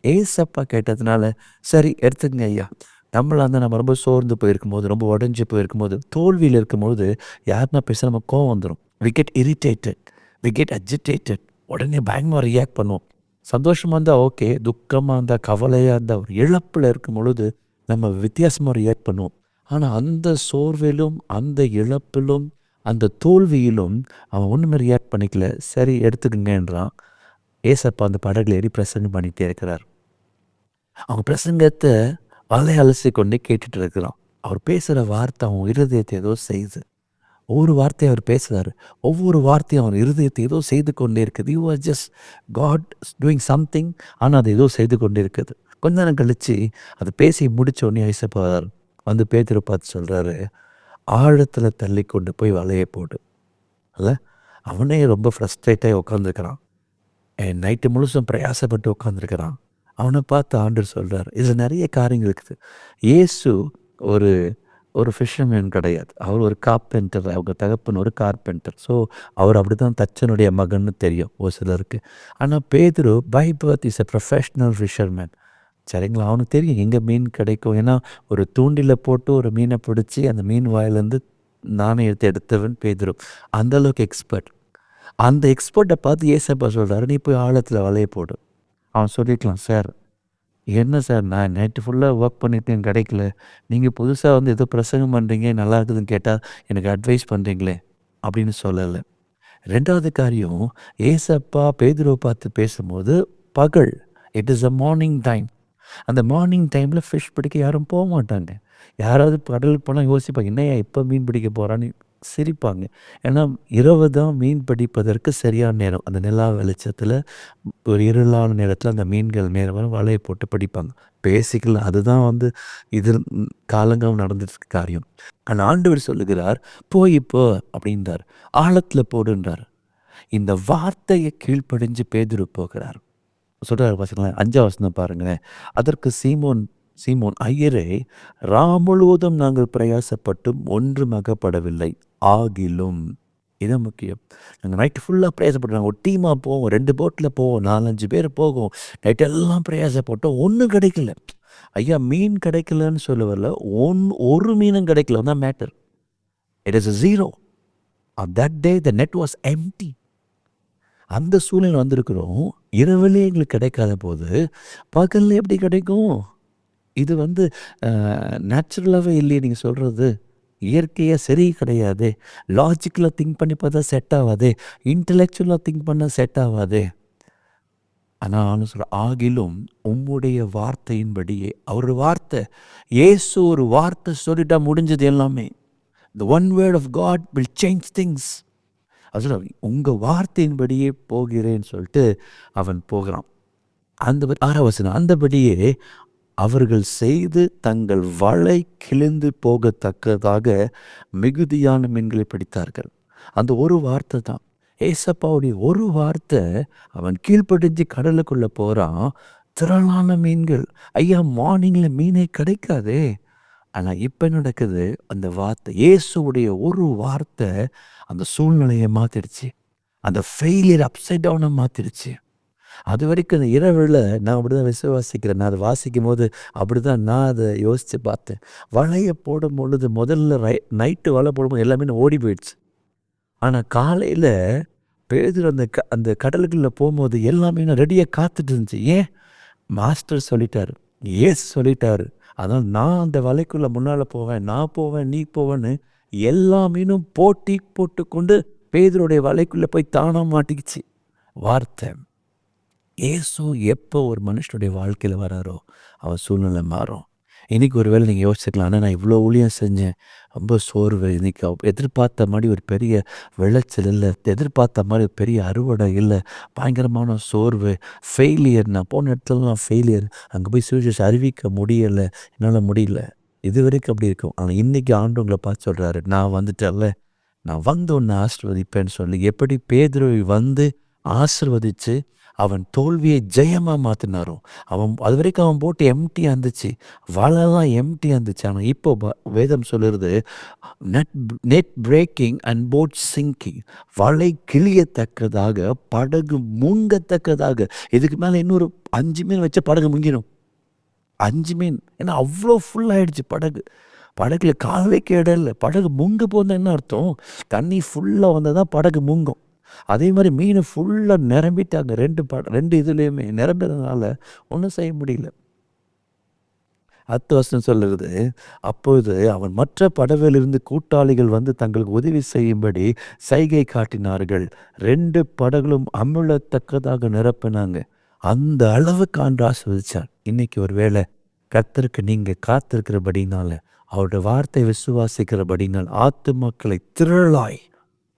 ஏசப்பா கேட்டதுனால சரி எடுத்துக்கங்க ஐயா. நம்மளா இருந்தால் நம்ம ரொம்ப சோர்ந்து போயிருக்கும்போது, ரொம்ப உடஞ்சி போயிருக்கும்போது, தோல்வியில் இருக்கும்போது யாருன்னா பேச நமக்கு கோவம் வந்துடும். We get irritated, we get agitated. உடனே பயங்கரமாக ரியாக்ட் பண்ணுவோம். சந்தோஷமாக இருந்தால் ஓகே, துக்கமாக இருந்தால், கவலையாக இருந்தால், ஒரு இழப்பில் இருக்கும் பொழுது நம்ம வித்தியாசமாக ரியாக்ட் பண்ணுவோம். ஆனால் அந்த சோர்விலும், அந்த இழப்பிலும், அந்த தோல்வியிலும் அவன் ஒன்றுமே ரியாக்ட் பண்ணிக்கல. சரி எடுத்துக்கங்கன்றான். ஏசப்பா அந்த படகுல ஏறி பிரசங்கம் பண்ணிகிட்டே இருக்கிறார். அவங்க பிரசங்கத்தை வலை அலசி கொண்டே கேட்டுட்டு இருக்கிறான். அவர் பேசுகிற வார்த்தை அவன் இருதயத்தை ஏதோ செய்யுது. ஒவ்வொரு வார்த்தையும் அவர் பேசுகிறாரு. ஒவ்வொரு வார்த்தையும் அவர் இருதயத்தை ஏதோ செய்து கொண்டே இருக்குது. You are just got doing something. ஆனால் அது ஏதோ செய்து கொண்டே இருக்குது. கொஞ்ச நேரம் கழித்து அது பேசி முடித்த உடனே ஐசப்பா வந்து பேதுரு பார்த்து சொல்கிறாரு, ஆழத்தில் தள்ளி கொண்டு போய் வலையை போடு. இல்லை, அவனே ரொம்ப ஃப்ரஸ்ட்ரேட்டாக உட்காந்துருக்கிறான். நைட்டு முழுசும் பிரயாசப்பட்டு உட்காந்துருக்கிறான். அவனை பார்த்து ஆண்டவர் சொல்கிறார், இதில் நிறைய காரியங்கள் இருக்குது. இயேசு ஒரு ஒரு ஃபிஷர்மேன் கிடையாது. அவர் ஒரு கார்பெண்டர். அவங்க தகப்பன் ஒரு கார்பெண்டர். ஸோ அவர் அப்படி தான் தச்சனுடைய மகன்னு தெரியும் ஒரு சிலருக்கு. ஆனால் பேதுரு by birth is a professional fisherman. சரிங்களா? அவனுக்கு தெரியும் எங்கே மீன் கிடைக்கும். ஏன்னா ஒரு தூண்டில் போட்டு ஒரு மீனை பிடிச்சி அந்த மீன் வாயிலேருந்து நாணயத்தை எடுத்தவன் பேதுரு. அந்தளவுக்கு எக்ஸ்பர்ட். அந்த எக்ஸ்பர்ட்டை பார்த்து ஏசப்பா சொல்கிறாரு, நீ போய் ஆழத்தில் வலையை போடு. அவன் சொல்லிக்கலாம், சார் என்ன சார் நான் நைட்டு ஃபுல்லாக ஒர்க் பண்ணிட்டேன் கிடைக்கல, நீங்கள் புதுசாக வந்து ஏதோ பிரசங்கம் பண்ணுறீங்க நல்லா இருக்குதுன்னு கேட்டால் எனக்கு அட்வைஸ் பண்ணுறீங்களே அப்படின்னு சொல்லலை. ரெண்டாவது காரியம், ஏசப்பா பேதுருவை பார்த்து பேசும்போது பகல், it is a morning time. அந்த மார்னிங் டைமில் ஃபிஷ் பிடிக்க யாரும் போக மாட்டாங்க. யாராவது கடலுக்கு போனால் யோசிப்பாங்க, என்னையா இப்போ மீன் பிடிக்க போகிறான்னு சிரிப்பாங்க. ஏன்னா இரவு தான் மீன் பிடிப்பதற்கு சரியான நேரம். அந்த நிலா வெளிச்சத்தில் ஒரு இருளான நேரத்தில் அந்த மீன்கள் மேலே வலையை போட்டு பிடிப்பாங்க. பேசிக்கலாம், அதுதான் வந்து இது காலங்காலம் நடந்துட்டு காரியம். ஆனால் ஆண்டவர் சொல்லுகிறார், போய் இப்போ அப்படின்றார், ஆழத்தில் போடுன்றார். இந்த வார்த்தையை கீழ்ப்படிஞ்சு பேதுரு போகிறார். சொல்கிறார் வச்சுக்கலாம், 5ஆம் வசனம் பாருங்களேன். அதற்கு சீமோன் ஐயரே, முழுவதும் நாங்கள் பிரயாசப்பட்டும் ஒன்றும் அகப்படவில்லை, ஆகிலும் இது முக்கியம். நாங்கள் நைட்டு ஃபுல்லாக பிரயாசப்பட்டோம். ஒரு டீமாக போவோம், 2 போட்டில் போவோம், 4-5 பேர் போவோம். நைட்டு எல்லாம் பிரயாசப்பட்டோம், ஒன்றும் கிடைக்கல. ஐயா மீன் கிடைக்கலன்னு சொல்ல வரல, ஒரு மீனும் கிடைக்கல தான் matter. It is a zero. that day the net was empty. அந்த சூழ்நிலை வந்திருக்கிறோம். இரவுலேயே எங்களுக்கு கிடைக்காத போது பகலில் எப்படி கிடைக்கும்? இது வந்து நேச்சுரலாகவே இல்லையே நீங்கள் சொல்கிறது. இயற்கையாக சரி கிடையாது. லாஜிக்கலாக திங்க் பண்ணி பார்த்தா செட் ஆகாது, இன்டலெக்சுவலாக திங்க் பண்ணால் செட் ஆகாது. ஆனால் நான் சொல்கிறேன், ஆகிலும் உம்முடைய வார்த்தையின்படியே. அவர் வார்த்தை, இயேசு ஒரு வார்த்தை சொல்லிட்டா முடிஞ்சது எல்லாமே. The one word of God will change things. அது உங்கள் வார்த்தையின்படியே போகிறேன்னு சொல்லிட்டு அவன் போகிறான். அந்த 6ஆம் வசனம், அந்தபடியே அவர்கள் செய்து தங்கள் வலை கிழிந்து போகத்தக்கதாக மிகுதியான மீன்களை பிடித்தார்கள். அந்த ஒரு வார்த்தை தான், ஏசப்பாவுடைய ஒரு வார்த்தை. அவன் கீழ்ப்படிஞ்சு கடலுக்குள்ளே போகிறான். திரளான மீன்கள். ஐயா மார்னிங்கில் மீனே கிடைக்காதே. ஆனால் இப்போ நடக்குது, அந்த வார்த்தை, இயேசுடைய ஒரு வார்த்தை அந்த சூழ்நிலையை மாற்றிடுச்சு. அந்த ஃபெயிலியர் அப்சைட் டவுனை மாற்றிடுச்சு. அது வரைக்கும் அந்த இரவில் நான் அப்படி தான் விசுவாசிக்கிறேன். நான் அதை வாசிக்கும் போது அப்படி தான் நான் அதை யோசித்து பார்த்தேன். வலையை போடும் பொழுது முதல்ல நைட்டு வலை போடும்போது எல்லாமே ஓடி போயிடுச்சு. ஆனால் காலையில் பேதுரு அந்த கடலுக்குள்ளே போகும்போது எல்லாமே ரெடியாக காத்துட்டு இருந்துச்சு. ஏன்? மாஸ்டர் சொல்லிட்டார், ஏசு சொல்லிட்டாரு. அதனால் நான் அந்த வலைக்குள்ளே முன்னால் போவேன், நான் போவேன், நீ போவேன்னு எல்லா மீனும் போட்டி போட்டுக்கொண்டு பேதுருடைய வலைக்குள்ளே போய் தானாக மாட்டிக்கிச்சு. வார்த்தை. ஏசு எப்போ ஒரு மனுஷனுடைய வாழ்க்கையில் வராரோ அவன் சூழ்நிலை மாறும். இன்றைக்கி ஒரு வேளை நீங்கள் யோசிச்சுக்கலாம், ஆனால் நான் இவ்வளோ ஊழியம் செஞ்சேன், ரொம்ப சோர்வு, இன்றைக்கி எதிர்பார்த்த மாதிரி ஒரு பெரிய விளைச்சல் இல்லை, எதிர்பார்த்த மாதிரி ஒரு பெரிய அறுவடை இல்லை, பயங்கரமான சோர்வு, ஃபெயிலியர், நான் போன இடத்துலலாம் ஃபெயிலியர், அங்கே போய் சுவிசேஷம் அறிவிக்க முடியலை, என்னால் முடியல. இது வரைக்கும் அப்படி இருக்கும். ஆனால் இன்றைக்கி ஆண்டவங்களை பார்த்து சொல்கிறாரு, நான் வந்துட்டேன்ல, நான் வந்து ஒன்று ஆசீர்வதிப்பேன்னு சொல்லி எப்படி பேதுருவை வந்து ஆசீர்வதித்து அவன் தோல்வியை ஜெயமாக மாற்றினாரோ. அது வரைக்கும் அவன் போட்டு எம்டியாக இருந்துச்சு, வலைலாம் எம்டியாக இருந்துச்சு. ஆனால் இப்போ வேதம் சொல்லுறது net breaking and boat sinking, வலை கிளியத்தக்கதாக படகு முங்கத்தக்கதாக. இதுக்கு மேலே இன்னொரு 5 மீன் வச்ச படகு முங்கிடும். 5 மீன், ஏன்னா அவ்வளோ ஃபுல் ஆகிடுச்சு படகு. படகுல கால் வைக்க இடம் இல்லை. படகு முங்க போனால் என்ன அர்த்தம்? தண்ணி ஃபுல்லாக வந்தால் தான் படகு முங்கும். அதே மாதிரி மீன் ஃபுல்லாக நிரம்பிட்டாங்க. 2 இதுலேயுமே நிரம்பினதுனால ஒன்றும் செய்ய முடியல. 10 வசனம் சொல்லுறது, அப்போது அவன் மற்ற படவிலிருந்து கூட்டாளிகள் வந்து தங்களுக்கு உதவி செய்யும்படி சைகை காட்டினார்கள். 2 படகுகளும் அமிழத்தக்கதாக நிரப்பினாங்க. அந்த அளவுக்கு ஆண்டு ஆசீர்வதிச்சார். இன்னைக்கு ஒரு வேளை கர்த்தருக்கு நீங்கள் காத்திருக்கிறபடினால, அவருடைய வார்த்தை விசுவாசிக்கிறபடினால் ஆத்துமாக்களை திரளாய்,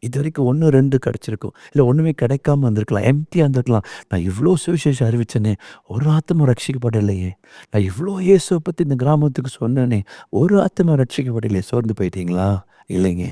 இது வரைக்கும் 1 2 கிடச்சிருக்கும், இல்லை ஒன்றுமே கிடைக்காம வந்திருக்கலாம், எம்டியாக இருந்திருக்கலாம். நான் இவ்வளோ சுவிசேஷம் அறிவிச்சேனே, ஒரு ஆத்மா ரட்சிக்கப்படலையே. நான் இவ்வளோ இயேசுவை பற்றி இந்த கிராமத்துக்கு சொன்னேனே, ஒரு ஆத்மா ரட்சிக்கப்படலையே. சோர்ந்து போயிட்டீங்களா? இல்லைங்க,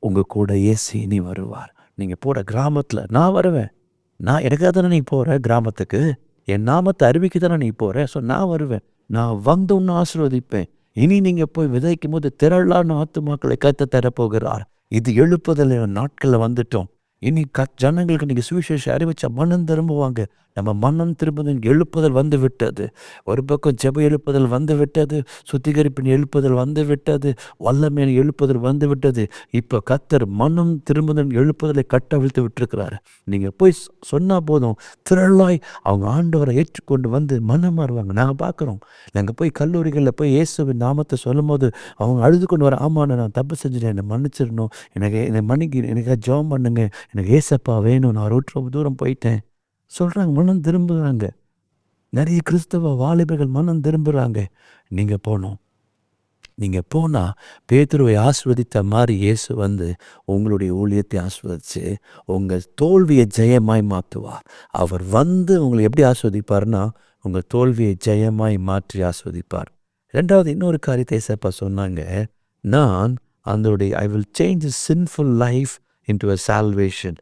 உங்கள் கூட இயேசு இனி வருவார். நீங்கள் போகிற கிராமத்தில் நான் வருவேன். நான் எனக்காக தானே நீ போகிற கிராமத்துக்கு, என் நாமத்தை அறிவிக்க தானே நீ போகிற. ஸோ நான் வருவேன், நான் வந்து ஒன்று ஆசீர்வதிப்பேன். இனி நீங்கள் போய் விதைக்கும் போது திரளான ஆத்துமாக்களை கர்த்தர் தரப்போகிறார். இது எழுப்புதல் நாட்களில் வந்துட்டோம். இனி ஜனங்களுக்கு நீங்கள் சுவிசேஷம் அறிவிச்சா மனம் திரும்புவாங்க. நம்ம மனம் திரும்புதல் எழுப்புதல் வந்து விட்டது. ஒரு பக்கம் ஜெப எழுப்புதல் வந்து விட்டது, சுத்திகரிப்பின் எழுப்புதல் வந்து விட்டது, வல்லமையான எழுப்புதல் வந்து விட்டது. இப்போ கர்த்தர் மனம் திரும்புதல் எழுப்புதலை கட்டவிழ்த்து விட்டுருக்கிறாரு. நீங்கள் போய் சொன்னால் போதும், திரளாய் அவங்க ஆண்டவரை ஏற்றுக்கொண்டு வந்து மனம் மாறுவாங்க. நாங்கள் பார்க்குறோம். நாங்கள் போய் கல்லூரிகளில் போய் இயேசுவின் நாமத்தை சொல்லும் போது அவங்க அழுது கொண்டு வர, ஆமாண்ணா நான் தப்பு செஞ்சுட்டேன், என்னை மன்னிச்சிடணும், என்னை மன்னிக்கு, எனக்கு ஜெபம் பண்ணுங்க, எனக்கு ஏசப்பா வேணும், நான் ரொம்ப தூரம் போயிட்டேன் சொல்கிறாங்க. மனம் திரும்புகிறாங்க. நிறைய கிறிஸ்தவ வாலிபர்கள் மனம் திரும்புகிறாங்க. நீங்கள் போனால் பேதுருவை ஆசீர்வதித்த மாதிரி இயேசு வந்து உங்களுடைய ஊழியத்தை ஆசீர்வதித்து உங்கள் தோல்வியை ஜெயமாய் மாற்றுவார். அவர் வந்து உங்களை எப்படி ஆசீர்வதிப்பார்னா, உங்கள் தோல்வியை ஜெயமாய் மாற்றி ஆசீர்வதிப்பார். 2வது இன்னொரு காரியத்தை ஏசப்பா சொன்னாங்க, நான் I will change a sinful life into a salvation.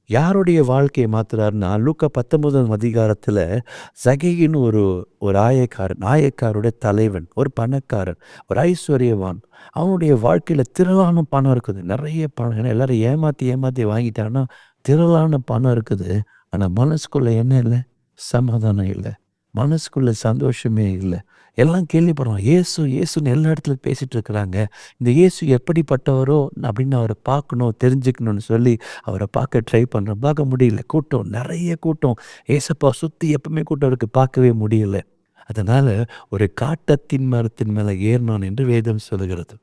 யாருடைய வாழ்க்கையை மாற்றுறாருன்னா, லூக்கா 19 அதிகாரத்தில் சகேயின்னு ஒரு ஆயக்காருடைய தலைவன், ஒரு பணக்காரன், ஒரு ஐஸ்வர்யவான். அவனுடைய வாழ்க்கையில் திரளான பணம் இருக்குது, நிறைய பணம். ஏன்னா எல்லாரும் ஏமாற்றி வாங்கிட்டாங்கன்னா திரளான பணம் இருக்குது. ஆனால் மனசுக்குள்ளே என்ன இல்லை? சமாதானம் இல்லை, மனசுக்குள்ளே சந்தோஷமே இல்லை. எல்லாம் கேள்விப்படுறோம், இயேசுன்னு எல்லா இடத்துல பேசிகிட்டு இருக்கிறாங்க. இந்த இயேசு எப்படிப்பட்டவரோ அப்படின்னு அவரை பார்க்கணும், தெரிஞ்சுக்கணும்னு சொல்லி அவரை பார்க்க ட்ரை பண்ணுறோம். பார்க்க முடியல, கூட்டம், நிறைய கூட்டம். ஏசப்பா சுற்றி எப்பவுமே கூட்டம் இருக்குது, பார்க்கவே முடியல. அதனால் ஒரு காட்டத்தின் மரத்தின் மேலே ஏறினான் என்று வேதம் சொல்லுகிறது.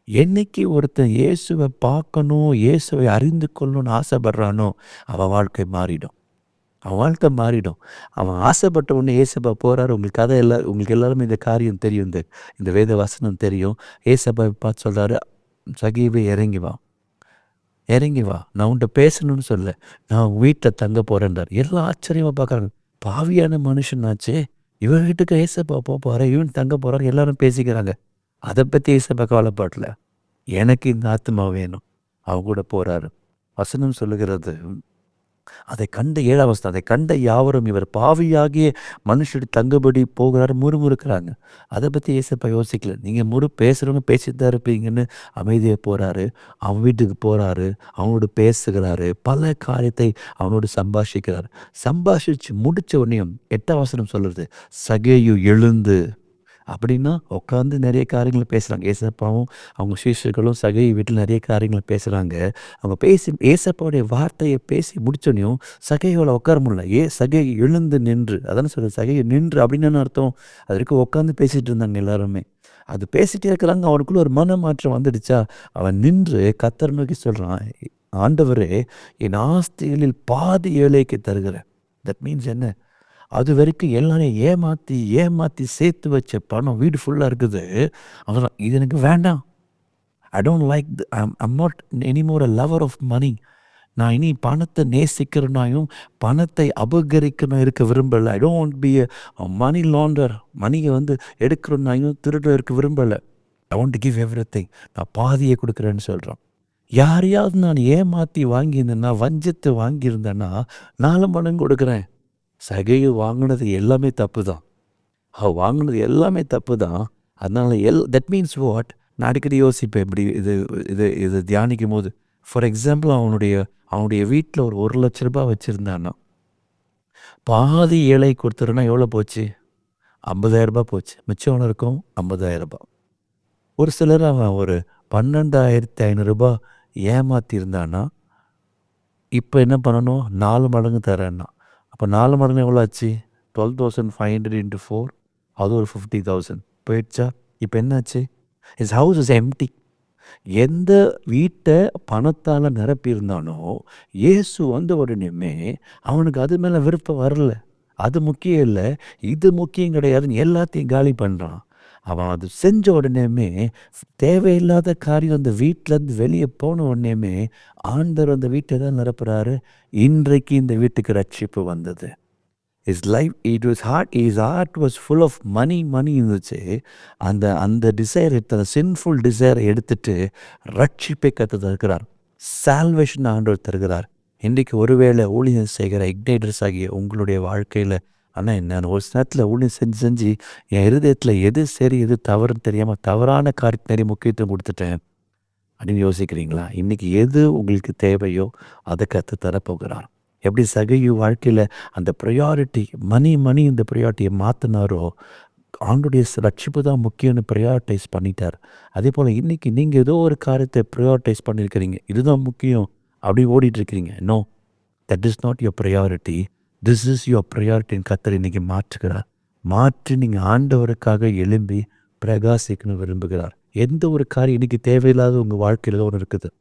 என்னைக்கு ஒருத்தன் இயேசுவை பார்க்கணும், இயேசுவை அறிந்து கொள்ளணும்னு ஆசைப்படுறானோ அவன் வாழ்க்கை மாறிடும். அவன் ஆசைப்பட்ட உடனே ஏசப்பா போகிறார். உங்களுக்கு எல்லாருமே இந்த காரியம் தெரியும், இந்த வேத வசனம் தெரியும். ஏசப்பா பார்த்து சொல்கிறாரு, சகீவே இறங்கி வா, நான் உன்ட்ட பேசணும்னு சொல்ல, நான் வீட்டில் தங்க போகிறேன்றார். எல்லாம் ஆச்சரியமாக பார்க்குறாங்க. பாவியான மனுஷனாச்சே, இவன் வீட்டுக்கு ஏசப்பா போகிறார், இவன் தங்க போகிறார், எல்லாரும் பேசிக்கிறாங்க. அதை பற்றி ஏசப்பா கவலைப்படல. எனக்கு இந்த ஆத்மா வேணும், அவங்க கூட போகிறாரு. வசனம் சொல்லுகிறது, அதை கண்ட 7ஆம் வசனம், அதை கண்ட யாவரும் இவர் பாவியாகிய மனுஷடி தங்குபடி போகிறாரு முறுமுறுக்கிறாங்க. அதை பற்றி ஏசப்பா யோசிக்கல. நீங்கள் பேசுகிறவங்க பேசிட்டு தான் இருப்பீங்கன்னு அமைதியாக போகிறாரு. அவன் வீட்டுக்கு போகிறாரு, அவனோடு பேசுகிறாரு, பல காரியத்தை அவனோடு சம்பாஷிக்கிறாரு. சம்பாஷிச்சு முடித்த உடனேயும் 8ஆம் வசனம் சொல்லுறது, சகேயு எழுந்து, அப்படின்னா உட்காந்து நிறைய காரியங்களை பேசுகிறாங்க. ஏசப்பாவும் அவங்க சீஷர்களும் சகை வீட்டில் நிறைய காரியங்களை பேசுகிறாங்க. அவங்க ஏசப்பாவுடைய வார்த்தையை பேசி முடிச்சோன்னையும் சகையோட உட்கார முடியல. சகை எழுந்து நின்று, அதான சொல்கிறது, சகையை நின்று அப்படின்னு அர்த்தம். அது வரைக்கும் உட்காந்து பேசிகிட்டு இருந்தாங்க எல்லாருமே. அது பேசிகிட்டே இருக்கிறாங்க. அவனுக்குள்ள ஒரு மனமாற்றம் வந்துடுச்சா, அவன் நின்று கர்த்தரை நோக்கி சொல்கிறான், ஆண்டவரே, என் ஆஸ்திகளில் பாதி ஏழைக்கு தருகிறேன். தட் மீன்ஸ் என்ன? அது வரைக்கும் எல்லாரையும் ஏமாற்றி சேர்த்து வச்ச பணம் வீடு ஃபுல்லாக இருக்குது. அதெல்லாம் இது எனக்கு வேண்டாம். I don't like, I'm not anymore a lover of money. நான் இனி பணத்தை நேசிக்கிறனாயும் பணத்தை அபகரிக்கணும் இருக்க விரும்பலை. I don't be a money launder. மணியை எடுக்கிறனாயும் திருட இருக்க விரும்பலை. I want to give everything. நான் பாதியை கொடுக்குறேன்னு சொல்கிறேன். யாரையாவது நான் ஏமாற்றி வாங்கியிருந்தேன்னா, வஞ்சத்தை வாங்கியிருந்தேன்னா 4 மடங்கு கொடுக்குறேன். சகையை வாங்கினது எல்லாமே தப்பு தான். வாங்கினது எல்லாமே தப்பு தான். அதனால் தட் மீன்ஸ் வாட், நான் அடிக்கடி யோசிப்பேன் இப்படி இது இது இது தியானிக்கும் போது. ஃபார் எக்ஸாம்பிள் அவனுடைய வீட்டில் ஒரு 1,00,000 ரூபாய் வச்சுருந்தான்னா, பாதி ஏழை கொடுத்துருன்னா எவ்வளோ போச்சு? 50,000 ரூபாய் போச்சு. மிச்சம் இருக்கும் 50,000 ரூபாய். ஒரு சிலர் அவன் ஒரு 12,500 ரூபாய் ஏமாற்றிருந்தான்னா, இப்போ என்ன பண்ணணும்? 4 மடங்கு தரேன்னா. அப்போ 4 மடங்கு எவ்வளோ ஆச்சு? 12,500 into 4, அது ஒரு 50,000 போயிடுச்சா? இப்போ என்னாச்சு? his house is empty. எந்த வீட்டை பணத்தால் நிரப்பியிருந்தானோ இயேசு வந்த உடனேயுமே அவனுக்கு அது மேலே விருப்பம் வரல. அது முக்கியம் இல்லை, இது முக்கியம் கிடையாதுன்னு எல்லாத்தையும் காலி பண்ணுறான். அவன் அது செஞ்ச உடனேயுமே தேவையில்லாத காரியம் அந்த வீட்டிலேருந்து வெளியே போன உடனேயுமே ஆண்டவர் அந்த வீட்டை தான் நிரப்புறாரு. இன்றைக்கு இந்த வீட்டுக்கு ரட்சிப்பு வந்தது. his heart was full of money இருந்துச்சு. அந்த டிசைர் எடுத்து, அந்த சின்ஃபுல் டிசைரை எடுத்துட்டு ரட்சிப்பை கற்று தருகிறார். சால்வேஷன் ஆண்டவர் தருகிறார். இன்றைக்கு ஒருவேளை ஊழியம் செய்கிற இக்னைட்டர்ஸ் ஆகிய உங்களுடைய வாழ்க்கையில், ஆனால் நான் ஒரு நேரத்தில் ஊழியம் செஞ்சு என் இருதயத்தில் எது சரி எது தவறுன்னு தெரியாமல் தவறான காரியத்தை நிறைய முக்கியத்துவம் கொடுத்துட்டேன் அப்படின்னு யோசிக்கிறீங்களா? இன்றைக்கி எது உங்களுக்கு தேவையோ அதை கற்று தரப்போகிறார். எப்படி சகையு வாழ்க்கையில் அந்த ப்ரையாரிட்டி மணி இந்த ப்ரையாரிட்டியை மாற்றினாரோ, ஆண்டுடைய ரட்சிப்பு தான் முக்கியம்னு ப்ரையாரிட்டைஸ் பண்ணிட்டார். அதே போல் இன்றைக்கி நீங்கள் ஏதோ ஒரு காரியத்தை ப்ரையாரிட்டைஸ் பண்ணியிருக்கிறீங்க, இதுதான் முக்கியம் அப்படி ஓடிட்டுருக்கிறீங்க. No, that is not your priority, this is your ப்ரையாரிட்டின்னு கர்த்தர் இன்றைக்கி மாற்றுகிறார். மாற்றி நீங்கள் ஆண்டவருக்காக எழும்பி பிரகாசிக்கணும்னு விரும்புகிறார். எந்த ஒரு காரியம் இன்றைக்கி தேவையில்லாத உங்கள் வாழ்க்கையில் ஒன்று இருக்குது.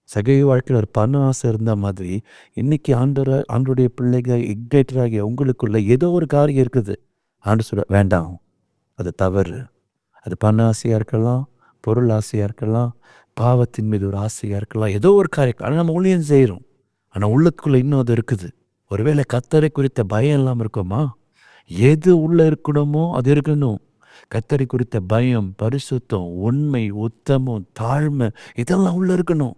சகை வாழ்க்கையில் ஒரு பண ஆசை இருந்த மாதிரி இன்றைக்கி ஆண்டருடைய பிள்ளைகள் இக்னைட்டராகிய உங்களுக்குள்ள ஏதோ ஒரு காரியம் இருக்குது. ஆண்டு சொல்ல வேண்டாம், அது தவறு. அது பண ஆசையாக இருக்கலாம், பொருள் ஆசையாக இருக்கலாம், பாவத்தின் மீது ஒரு ஆசையாக இருக்கலாம், ஏதோ ஒரு காரியம். ஆனால் நம்ம ஊழியம் செய்கிறோம், ஆனால் உள்ளத்துக்குள்ளே இன்னும் அது இருக்குது. ஒருவேளை கர்த்தரை குறித்த பயம் இல்லாமல் இருக்குமா? எது உள்ளே இருக்கணுமோ அது இருக்கணும். கர்த்தரை குறித்த பயம், பரிசுத்தம், உண்மை, உத்தமம், தாழ்மை, இதெல்லாம் உள்ளே இருக்கணும்.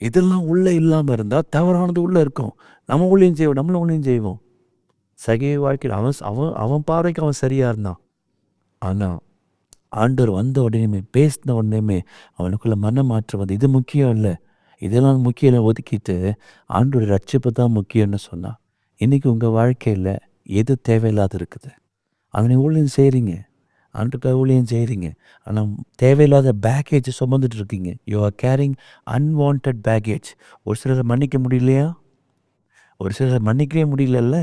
இதெல்லாம் உள்ளே இல்லாமல் இருந்தால் தவறானது உள்ளே இருக்கும். நம்ம ஊழியம் செய்வோம், நம்மளும் ஊழியம் செய்வோம். சகை வாழ்க்கையில் அவன் பார்வைக்கு அவன் சரியாக இருந்தான். ஆனால் ஆண்டவர் வந்த உடனேமே, பேசின உடனேமே அவனுக்குள்ள மனமாற்றம் வந்து இது முக்கியம் இல்லை, இதெல்லாம் முக்கியம் இல்லை ஒதுக்கிட்டு ஆண்டோட ரட்சிப்பு தான் முக்கியம்னு சொன்னான். இன்றைக்கி உங்கள் வாழ்க்கையில் எது தேவையில்லாத இருக்குது? அவனை ஊழியம் செய்கிறீங்க, ஆண்டுக்காக ஊழியம் செய்கிறீங்க, ஆனால் தேவையில்லாத பேக்கேஜ் சுமந்துட்டு இருக்கீங்க. You are carrying unwanted baggage. ஒரு சிலரை மன்னிக்க முடியலையா? ஒரு சிலரை மன்னிக்கவே முடியலல்ல,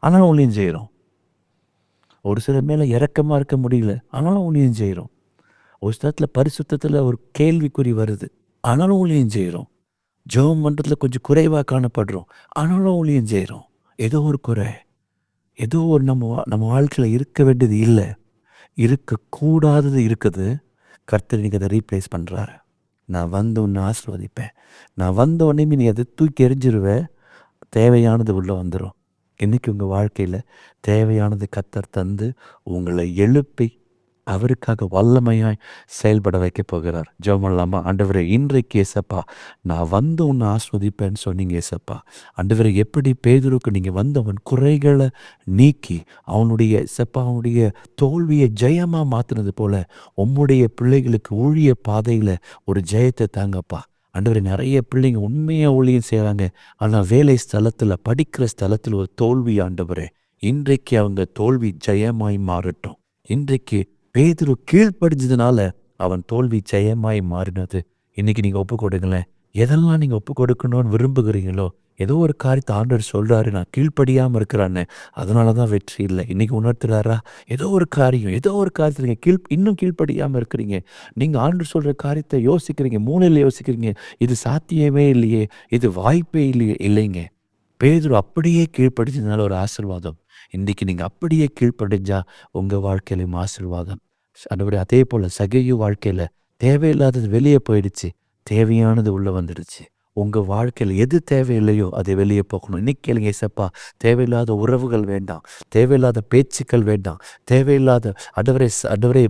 ஆனாலும் ஊழியம் செய்கிறோம். ஒரு சிலர் மேலே இறக்கமாக இருக்க முடியல, ஆனாலும் ஊழியம் செய்கிறோம். ஒரு சிலத்தில் பரிசுத்தத்தில் ஒரு கேள்விக்குறி வருது, ஆனாலும் ஊழியம் செய்கிறோம். ஜெபம் பண்ணுறதுல கொஞ்சம் குறைவாக காணப்படுறோம், ஆனாலும் ஊழியம் செய்கிறோம். ஏதோ ஒரு குறை, ஏதோ ஒரு நம்ம வாழ்க்கையில் இருக்க வேண்டியது இல்லை, இருக்கக்கூடாதது இருக்குது. கர்த்தர் நீங்கள் அதை ரீப்ளேஸ் பண்ணுறாரு. நான் வந்து உன்னை ஆசீர்வதிப்பேன், நான் வந்த உடனே நீ அதை தூக்கி எறிஞ்சிருவேன், தேவையானது உள்ளே வந்துடும். இன்றைக்கி உங்கள் வாழ்க்கையில் தேவையானது கர்த்தர் தந்து உங்களை எழுப்பி அவருக்காக வல்லமையாய் செயல்பட வைக்க போகிறார். ஜெபம் பண்ணலாமா? ஆண்டவரே, இன்றைக்கு ஏசப்பா நான் வந்து உன்னை ஆஸ்வதிப்பேன்னு சொன்னீங்க ஏசப்பா. ஆண்டவரே, எப்படி பேதுருக்கு நீங்கள் வந்து அவன் குறைகளை நீக்கி அவனுடைய தோல்வியை ஜெயமாக மாற்றினது போல உம்முடைய பிள்ளைகளுக்கு ஊழிய பாதையில் ஒரு ஜெயத்தை தாங்கப்பா. ஆண்டவரே, நிறைய பிள்ளைங்க உண்மையாக ஊழியம் செய்கிறாங்க, ஆனால் வேலை ஸ்தலத்தில், படிக்கிற ஸ்தலத்தில் ஒரு தோல்வி. ஆண்டவரே, இன்றைக்கு அவங்க தோல்வி ஜெயமாய் மாறட்டும். இன்றைக்கு பேதுரு கீழ்ப்படிஞ்சதுனால அவன் தோல்வி ஜெயமாய் மாறினது. இன்றைக்கி நீங்கள் ஒப்பு கொடுங்களேன். எதெல்லாம் நீங்கள் ஒப்பு கொடுக்கணும்னு விரும்புகிறீங்களோ, ஏதோ ஒரு காரியத்தை ஆண்டவர் சொல்கிறாரு, நான் கீழ்ப்படியாமல் இருக்கிறான்னு, அதனால தான் வெற்றி இல்லை. இன்றைக்கி உணர்த்துறாரா? ஏதோ ஒரு காரியத்தை நீங்கள் இன்னும் கீழ்ப்படியாமல் இருக்கிறீங்க. நீங்கள் ஆண்டவர் சொல்கிற காரியத்தை யோசிக்கிறீங்க, மூளையில் யோசிக்கிறீங்க, இது சாத்தியமே இல்லையே, இது வாய்ப்பே இல்லைங்க. பேதுரு அப்படியே கீழ்ப்படிஞ்சதுனால ஒரு ஆசீர்வாதம். இன்றைக்கி நீங்கள் அப்படியே கீழ்ப்படிஞ்சா உங்கள் வாழ்க்கையிலும் ஆசீர்வாதம். ஆண்டவரே, அதே போல் சகையு வாழ்க்கையில் தேவையில்லாதது வெளியே போயிடுச்சு, தேவையானது உள்ளே வந்துடுச்சு. உங்கள் வாழ்க்கையில் எது தேவையில்லையோ அதை வெளியே போகணும். இன்னைக்கு கேளுங்க ஏசப்பா, தேவையில்லாத உறவுகள் வேண்டாம், தேவையில்லாத பேச்சுக்கள் வேண்டாம், தேவையில்லாத ஆண்டவரே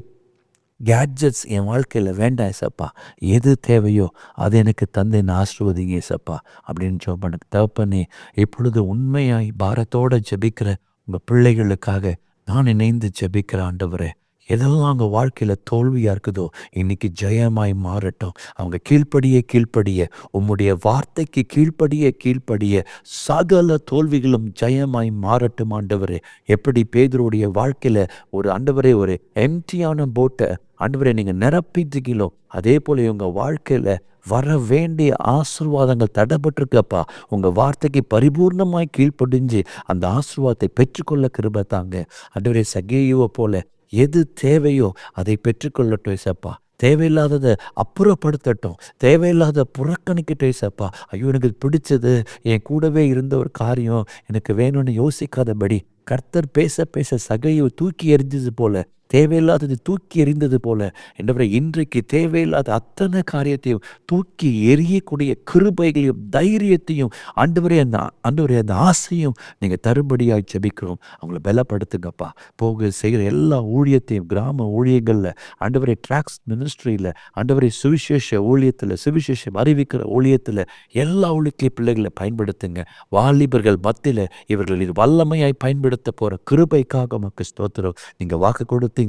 கேட்ஜெட்ஸ் என் வாழ்க்கையில் வேண்டாம் ஏசப்பா. எது தேவையோ அது எனக்கு தந்து என்னை ஆசீர்வதிங்க ஏசப்பா அப்படின்னு ஜெபம் பண்ண தகப்பனே, இப்பொழுது உண்மையாய் பாரத்தோடு ஜெபிக்கிற உங்கள் பிள்ளைகளுக்காக நான் இணைந்து ஜெபிக்கிற ஆண்டவரே, எதெல்லாம் அவங்க வாழ்க்கையில் தோல்வியாக இருக்குதோ இன்னைக்கு ஜெயமாய் மாறட்டும். அவங்க கீழ்ப்படிய உம்முடைய வார்த்தைக்கு கீழ்ப்படிய சகல தோல்விகளும் ஜெயமாய் மாறட்டும் ஆண்டவரே. எப்படி பேதுருடைய வாழ்க்கையில் ஒரு ஆண்டவரே ஒரு எம்டியான போட்டை ஆண்டவரே நீங்கள் நிரப்பிட்டீங்களோ, அதே போல் இவங்க வாழ்க்கையில் வர வேண்டிய ஆசீர்வாதங்கள் தடைப்பட்டிருக்கப்பா. உங்கள் வார்த்தைக்கு பரிபூர்ணமாய் கீழ்ப்படிஞ்சு அந்த ஆசீர்வாதத்தை பெற்றுக்கொள்ள கிருபை தாங்க ஆண்டவரே. சகேயுவை போல எது தேவையோ அதை பெற்றுக்கொள்ளட்டும் ஏசப்பா. தேவையில்லாததை அப்புறப்படுத்தட்டும், தேவையில்லாத புறக்கணிக்கட்டும் ஏசப்பா. ஐயோ எனக்கு பிடிச்சது என் கூடவே இருந்த ஒரு காரியம் எனக்கு வேணும்னு யோசிக்காதபடி கர்த்தர் பேச சகையை தூக்கி எறிஞ்சது போல, தேவையில்லாதது தூக்கி எறிந்தது போல என்றவரை இன்றைக்கு தேவையில்லாத அத்தனை காரியத்தையும் தூக்கி எறியக்கூடிய கிருபைகளையும் தைரியத்தையும் ஆண்டவரே அந்த ஆசையும் நீங்கள் தரும்படியாக ஜெபிக்கிறோம். அவங்கள பலப்படுத்துங்கப்பா. போக செய்கிற எல்லா ஊழியத்தையும் கிராம ஊழியங்களில் ஆண்டவரே, ட்ராக்ஸ் மினிஸ்ட்ரியில் ஆண்டவரே, சுவிசேஷ ஊழியத்தில் சுவிசேஷம் அறிவிக்கிற ஊழியத்தில் எல்லா ஊழியத்திலையும் பிள்ளைகளை பயன்படுத்துங்க. வாலிபர்கள் மத்தியில் இவர்கள் இது வல்லமையாய் பயன்படுத்த போகிற கிருபைக்காக உமக்கு ஸ்தோத்திரம். நீங்கள் வாக்கு கொடுத்தீங்களே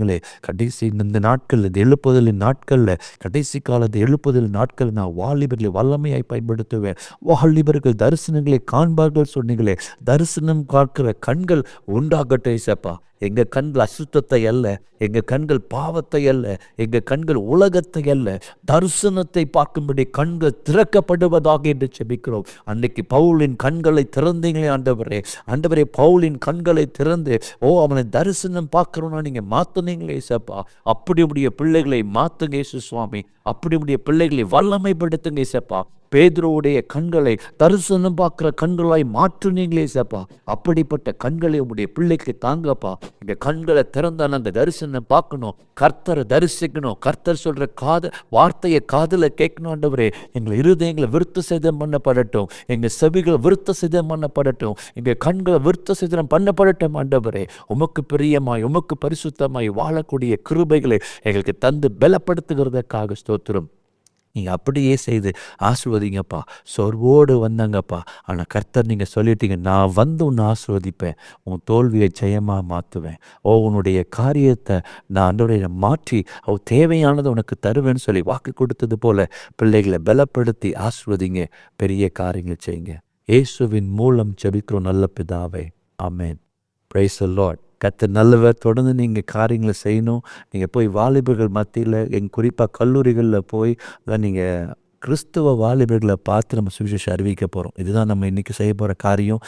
கடைசி இந்த நாட்கள், இந்த எழுப்புதலின் நாட்களில், கடைசி காலத்து எழுப்புதல் நாட்கள் நான் வாலிபர்களை வல்லமையாய் பயன்படுத்துவேன். வாலிபர்கள் தரிசனங்களை காண்பார்கள் சொன்னீங்களே, தரிசனம் பார்க்கிற கண்கள் உண்டாகட்டும் ஏசப்பா. எங்கள் கண்கள் அசுத்தத்தை அல்ல, எங்கள் கண்கள் பாவத்தை அல்ல, எங்கள் கண்கள் உலகத்தை அல்ல, தரிசனத்தை பார்க்கும்படி கண்கள் திறக்கப்படுவதாக என்று செபிக்கிறோம். அன்னைக்கு பவுலின் கண்களை திறந்தீங்களே ஆண்டவரே, பவுலின் கண்களை திறந்து அவனை தரிசனம் பார்க்கறோன்னா நீங்கள் மாற்றினீங்களே ஏசப்பா. அப்படி உடைய பிள்ளைகளை மாற்றுங்க இயேசு சுவாமி. அப்படி உடைய பிள்ளைகளை வல்லமைப்படுத்துங்க ஏசப்பா. பேதுருவுடைய கண்களை தரிசனம் பார்க்குற கண்களாய் மாற்றுனீங்களே ஏசப்பா. அப்படிப்பட்ட கண்களை உடைய பிள்ளைக்கு தாங்கப்பா. இந்த கண்களை திறந்தான அந்த தரிசனம் பார்க்கணும், கர்த்தரை தரிசிக்கணும், கர்த்தர் சொல்கிற வார்த்தையை காதில் கேட்கணும் ஆண்டவரே. எங்கள் இருதயங்களை விருத்த சேதம் பண்ணப்படட்டும், எங்கள் செவிகளை விருத்த சேதம் பண்ணப்படட்டும், எங்கள் கண்களை விருத்த சேதம் பண்ணப்படட்டும் ஆண்டவரே. உமக்கு பிரியமாய் உமக்கு பரிசுத்தமாய் வாழக்கூடிய கிருபைகளை எங்களுக்கு தந்து பலப்படுத்துகிறதுக்காக ஸ்தோத்திரம். நீங்கள் அப்படியே செய்து ஆசீர்வதிங்கப்பா. சோர்வோடு வந்தாங்கப்பா, ஆனால் கர்த்தர் நீங்கள் சொல்லிட்டீங்க, நான் வந்து உன்னை ஆசீர்வதிப்பேன், உன் தோல்வியை ஜெயமாக மாற்றுவேன், உன்னுடைய காரியத்தை நான் அன்றைய மாற்றி தேவையானதை உனக்கு தருவேன்னு சொல்லி வாக்கு கொடுத்தது போல பிள்ளைகளை பலப்படுத்தி ஆசீர்வதிங்க, பெரிய காரியங்கள் செய்யுங்க. இயேசுவின் மூலம் ஜெபிக்கிறோம் நல்ல பிதாவே, ஆமென். Price the Lord. கர்த்தர் நல்லவர். தொடர்ந்து நீங்கள் காரியங்களை செய்யணும். நீங்கள் போய் வாலிபர்கள் மத்தியில் குறிப்பாக கல்லூரிகளில் போய் தான் நீங்கள் கிறிஸ்துவ வாலிபர்களை பார்த்து நம்ம சுவிசேஷம் அறிவிக்க போகிறோம். இதுதான் நம்ம இன்றைக்கி செய்ய போகிற காரியம்.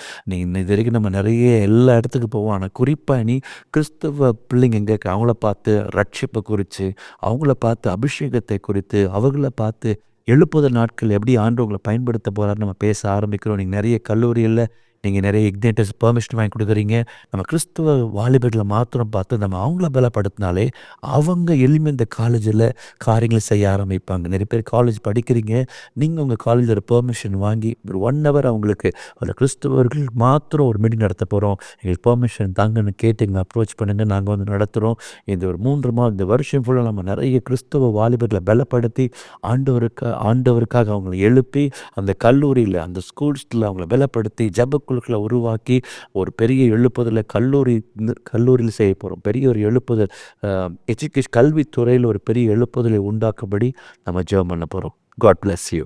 இது வரைக்கும் நம்ம நிறைய எல்லா இடத்துக்கு போவோம், ஆனால் குறிப்பாக நீ கிறிஸ்துவ பிள்ளைங்க எங்கே அவங்கள பார்த்து ரட்சிப்பை குறித்து, அவங்கள பார்த்து அபிஷேகத்தை குறித்து, அவங்கள பார்த்து எழுப்புதல் நாட்கள் எப்படி ஆண்டவங்களை பயன்படுத்த போகிறாரு நம்ம பேச ஆரம்பிக்கிறோம். நீங்கள் நிறைய கல்லூரியில் நீங்கள் நிறைய இக்னேட்டர்ஸ் பெர்மிஷன் வாங்கி கொடுக்குறீங்க. நம்ம கிறிஸ்துவ வாலிபர்களை மாத்திரம் பார்த்து நம்ம அவங்கள பலப்படுத்தினாலே அவங்க எளிமை இந்த காலேஜில் காரியங்களை செய்ய ஆரம்பிப்பாங்க. நிறைய பேர் காலேஜ் படிக்கிறீங்க, நீங்கள் உங்கள் காலேஜில் ஒரு பெர்மிஷன் வாங்கி ஒரு 1 hour அவங்களுக்கு ஒரு கிறிஸ்துவர்கள் மாத்திரம் ஒரு மீட்டிங் நடத்த போகிறோம், எங்களுக்கு பெர்மிஷன் தாங்கன்னு கேட்டு எங்களை அப்ரோச் பண்ணுங்கள், நாங்கள் வந்து நடத்துகிறோம். இந்த ஒரு 3 மாதம் இந்த வருஷம் ஃபுல்லாக நம்ம நிறைய கிறிஸ்துவ வாலிபர்களை பலப்படுத்தி ஆண்டவருக்காக அவங்களை எழுப்பி அந்த கல்லூரியில் அந்த ஸ்கூல்ஸில் அவங்கள பலப்படுத்தி ஜபக்குழுக்களை உருவாக்கி ஒரு பெரிய எழுப்புதலை கல்லூரியில் செய்ய போகிறோம். பெரிய ஒரு எழுப்புதல் எஜுகேஷன் கல்வித்துறையில் ஒரு பெரிய எழுப்புதலை உண்டாக்கும்படி நம்ம ஜெபம் பண்ண போகிறோம். God bless you.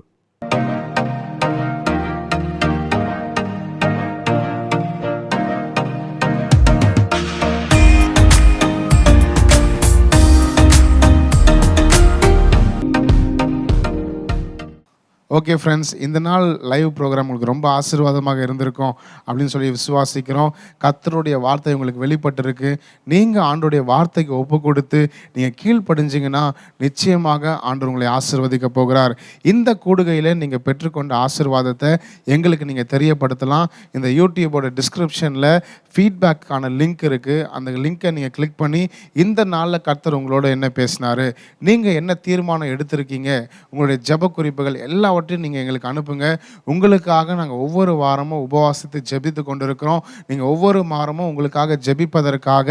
Okay friends, இந்த நாள் லைவ் ப்ரோக்ராம் உங்களுக்கு ரொம்ப ஆசீர்வாதமாக இருந்திருக்கும் அப்படின்னு சொல்லி விசுவாசிக்கிறோம். கர்த்தருடைய வார்த்தை உங்களுக்கு வெளிப்பட்டிருக்கு. நீங்கள் ஆண்டோடைய வார்த்தைக்கு ஒப்பு கொடுத்து நீங்கள் கீழ்ப்படிஞ்சிங்கன்னா நிச்சயமாக ஆண்டவர் உங்களை ஆசீர்வதிக்க போகிறார். இந்த கூடுகையில் நீங்கள் பெற்றுக்கொண்ட ஆசீர்வாதத்தை எங்களுக்கு நீங்கள் தெரியப்படுத்தலாம். இந்த யூடியூபோட டிஸ்கிரிப்ஷனில் ஃபீட்பேக்கான லிங்க் இருக்குது. அந்த லிங்க்கை நீங்கள் கிளிக் பண்ணி இந்த நாளில் கர்த்தர் உங்களோட என்ன பேசினார், நீங்கள் என்ன தீர்மானம் எடுத்திருக்கீங்க, உங்களுடைய ஜெப குறிப்புகள் எல்லாவற்றையும் நீங்கள் எங்களுக்கு அனுப்புங்க. உங்களுக்காக நாங்கள் ஒவ்வொரு வாரமும் உபவாசித்து ஜெபித்து கொண்டிருக்கிறோம். நீங்கள் ஒவ்வொரு வாரமும் உங்களுக்காக ஜெபிப்பதற்காக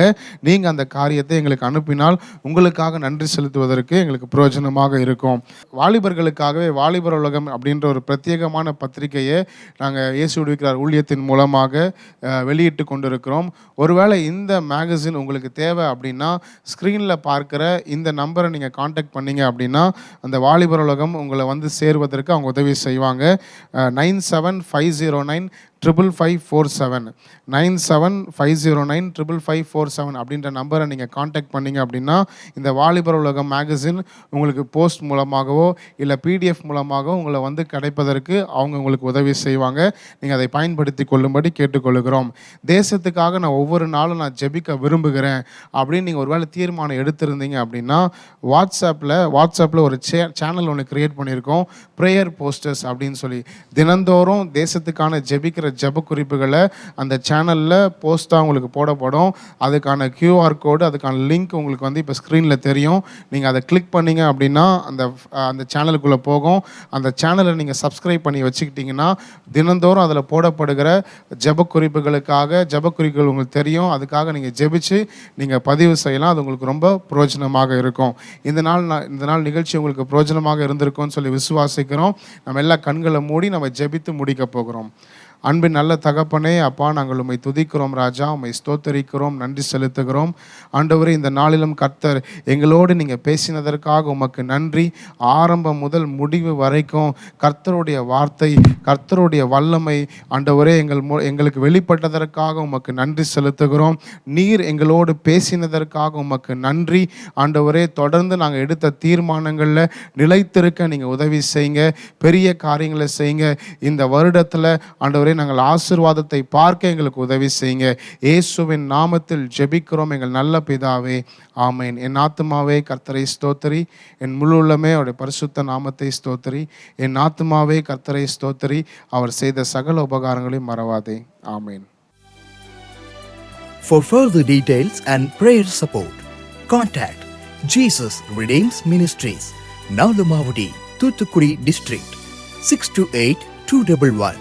நீங்கள் அந்த காரியத்தை எங்களுக்கு அனுப்பினால் உங்களுக்காக நன்றி செலுத்துவதற்கு எங்களுக்கு பிரயோஜனமாக இருக்கும். வாலிபர்களுக்காகவே வாலிபர் உலகம் அப்படின்ற ஒரு பிரத்யேகமான பத்திரிகையை நாங்கள் இயேசு விடுவிக்கிறார் ஊழியத்தின் மூலமாக வெளியிட்டு கொண்டிருக்கிறோம். ஒருவேளை இந்த மேகசின் உங்களுக்கு தேவை அப்படின்னா ஸ்க்ரீனில் பார்க்குற இந்த நம்பரை நீங்கள் காண்டாக்ட் பண்ணீங்க அப்படின்னா அந்த வாலிபர் உலகம் உங்களை வந்து சேருவதற்கு அவங்க உதவி செய்வாங்க. 9750955547 9750955547 அப்படின்ற நம்பரை நீங்கள் காண்டாக்ட் பண்ணீங்க அப்படின்னா இந்த வாலிபர் உலகம் மேகசின் உங்களுக்கு போஸ்ட் மூலமாகவோ இல்லை PDF மூலமாகவோ உங்களை வந்து கிடைப்பதற்கு அவங்க உங்களுக்கு உதவி செய்வாங்க. நீங்கள் அதை பயன்படுத்தி கொள்ளும்படி கேட்டுக்கொள்கிறோம். தேசத்துக்காக நான் ஒவ்வொரு நாளும் நான் ஜெபிக்க விரும்புகிறேன் அப்படின்னு நீங்கள் ஒருவேளை தீர்மானம் எடுத்திருந்தீங்க அப்படின்னா வாட்ஸ்அப்பில் ஒரு சேனல் ஒன்று கிரியேட் பண்ணியிருக்கோம், ப்ரேயர் போஸ்டர்ஸ் அப்படின்னு சொல்லி. தினந்தோறும் தேசத்துக்கான ஜெபிக்கிற ஜெப குறிப்புகளை அந்த சேனலில் போஸ்ட்டாக உங்களுக்கு போடப்படும். அதுக்கான QR கோடு, அதுக்கான லிங்க் உங்களுக்கு வந்து இப்போ ஸ்க்ரீனில் தெரியும். நீங்கள் அதை கிளிக் பண்ணீங்க அப்படின்னா அந்த சேனலுக்குள்ளே போகும். அந்த சேனலை நீங்கள் சப்ஸ்கிரைப் பண்ணி வச்சுக்கிட்டிங்கன்னா தினந்தோறும் அதில் போடப்படுகிற ஜெப குறிப்புகள் உங்களுக்கு தெரியும். அதுக்காக நீங்கள் ஜெபிச்சு நீங்கள் பதிவு செய்யலாம். அது உங்களுக்கு ரொம்ப பிரயோஜனமாக இருக்கும். இந்த நாள் நிகழ்ச்சி உங்களுக்கு பிரயோஜனமாக இருந்திருக்கும்னு சொல்லி விசுவாசிக்கிறோம். நம்ம எல்லா கண்களை மூடி நம்ம ஜெபித்து முடிக்க போகிறோம். அன்பின் நல்ல தகப்பனே, அப்பா, நாங்கள் உம்மை துதிக்கிறோம் ராஜா, உம்மை ஸ்தோத்தரிக்கிறோம், நன்றி செலுத்துகிறோம். ஆண்டவரே, இந்த நாளிலும் கர்த்தர் எங்களோடு நீங்கள் பேசினதற்காக உமக்கு நன்றி. ஆரம்பம் முதல் முடிவு வரைக்கும் கர்த்தருடைய வார்த்தை, கர்த்தருடைய வல்லமை ஆண்டவரே எங்களுக்கு வெளிப்பட்டதற்காக உமக்கு நன்றி செலுத்துகிறோம். நீர் எங்களோடு பேசினதற்காக உமக்கு நன்றி. ஆண்டவரே, தொடர்ந்து நாங்கள் எடுத்த தீர்மானங்களில் நிலைத்திருக்க நீங்கள் உதவி செய்யுங்க, பெரிய காரியங்களை செய்யுங்க. இந்த வருடத்தில் ஆண்டவரே நாங்கள் ஆசீர்வாதத்தை பார்க்க எங்களுக்கு உதவி செய்யுங்க. இயேசுவின் நாமத்தில் ஜெபிக்கிறோம் எங்கள் நல்ல பிதாவே, ஆமென். என் ஆத்துமாவே கர்த்தரை ஸ்தோத்திரி, என் முழு உள்ளமே அவருடைய பரிசுத்த நாமத்தை ஸ்தோத்திரி. என் ஆத்துமாவே கர்த்தரை ஸ்தோத்திரி, அவர் செய்த சகல உபகாரங்களையும் மறவாதே. ஆமென். For further details and prayer support, contact Jesus Redeems Ministries, Nalumavudi, Thoothukudi District, 628-211.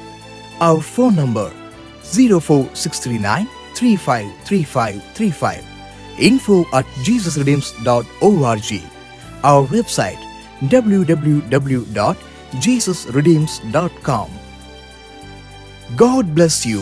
Our phone number 04639 353535. info@jesusredeems.org. Our website www.jesusredeems.com. God bless you.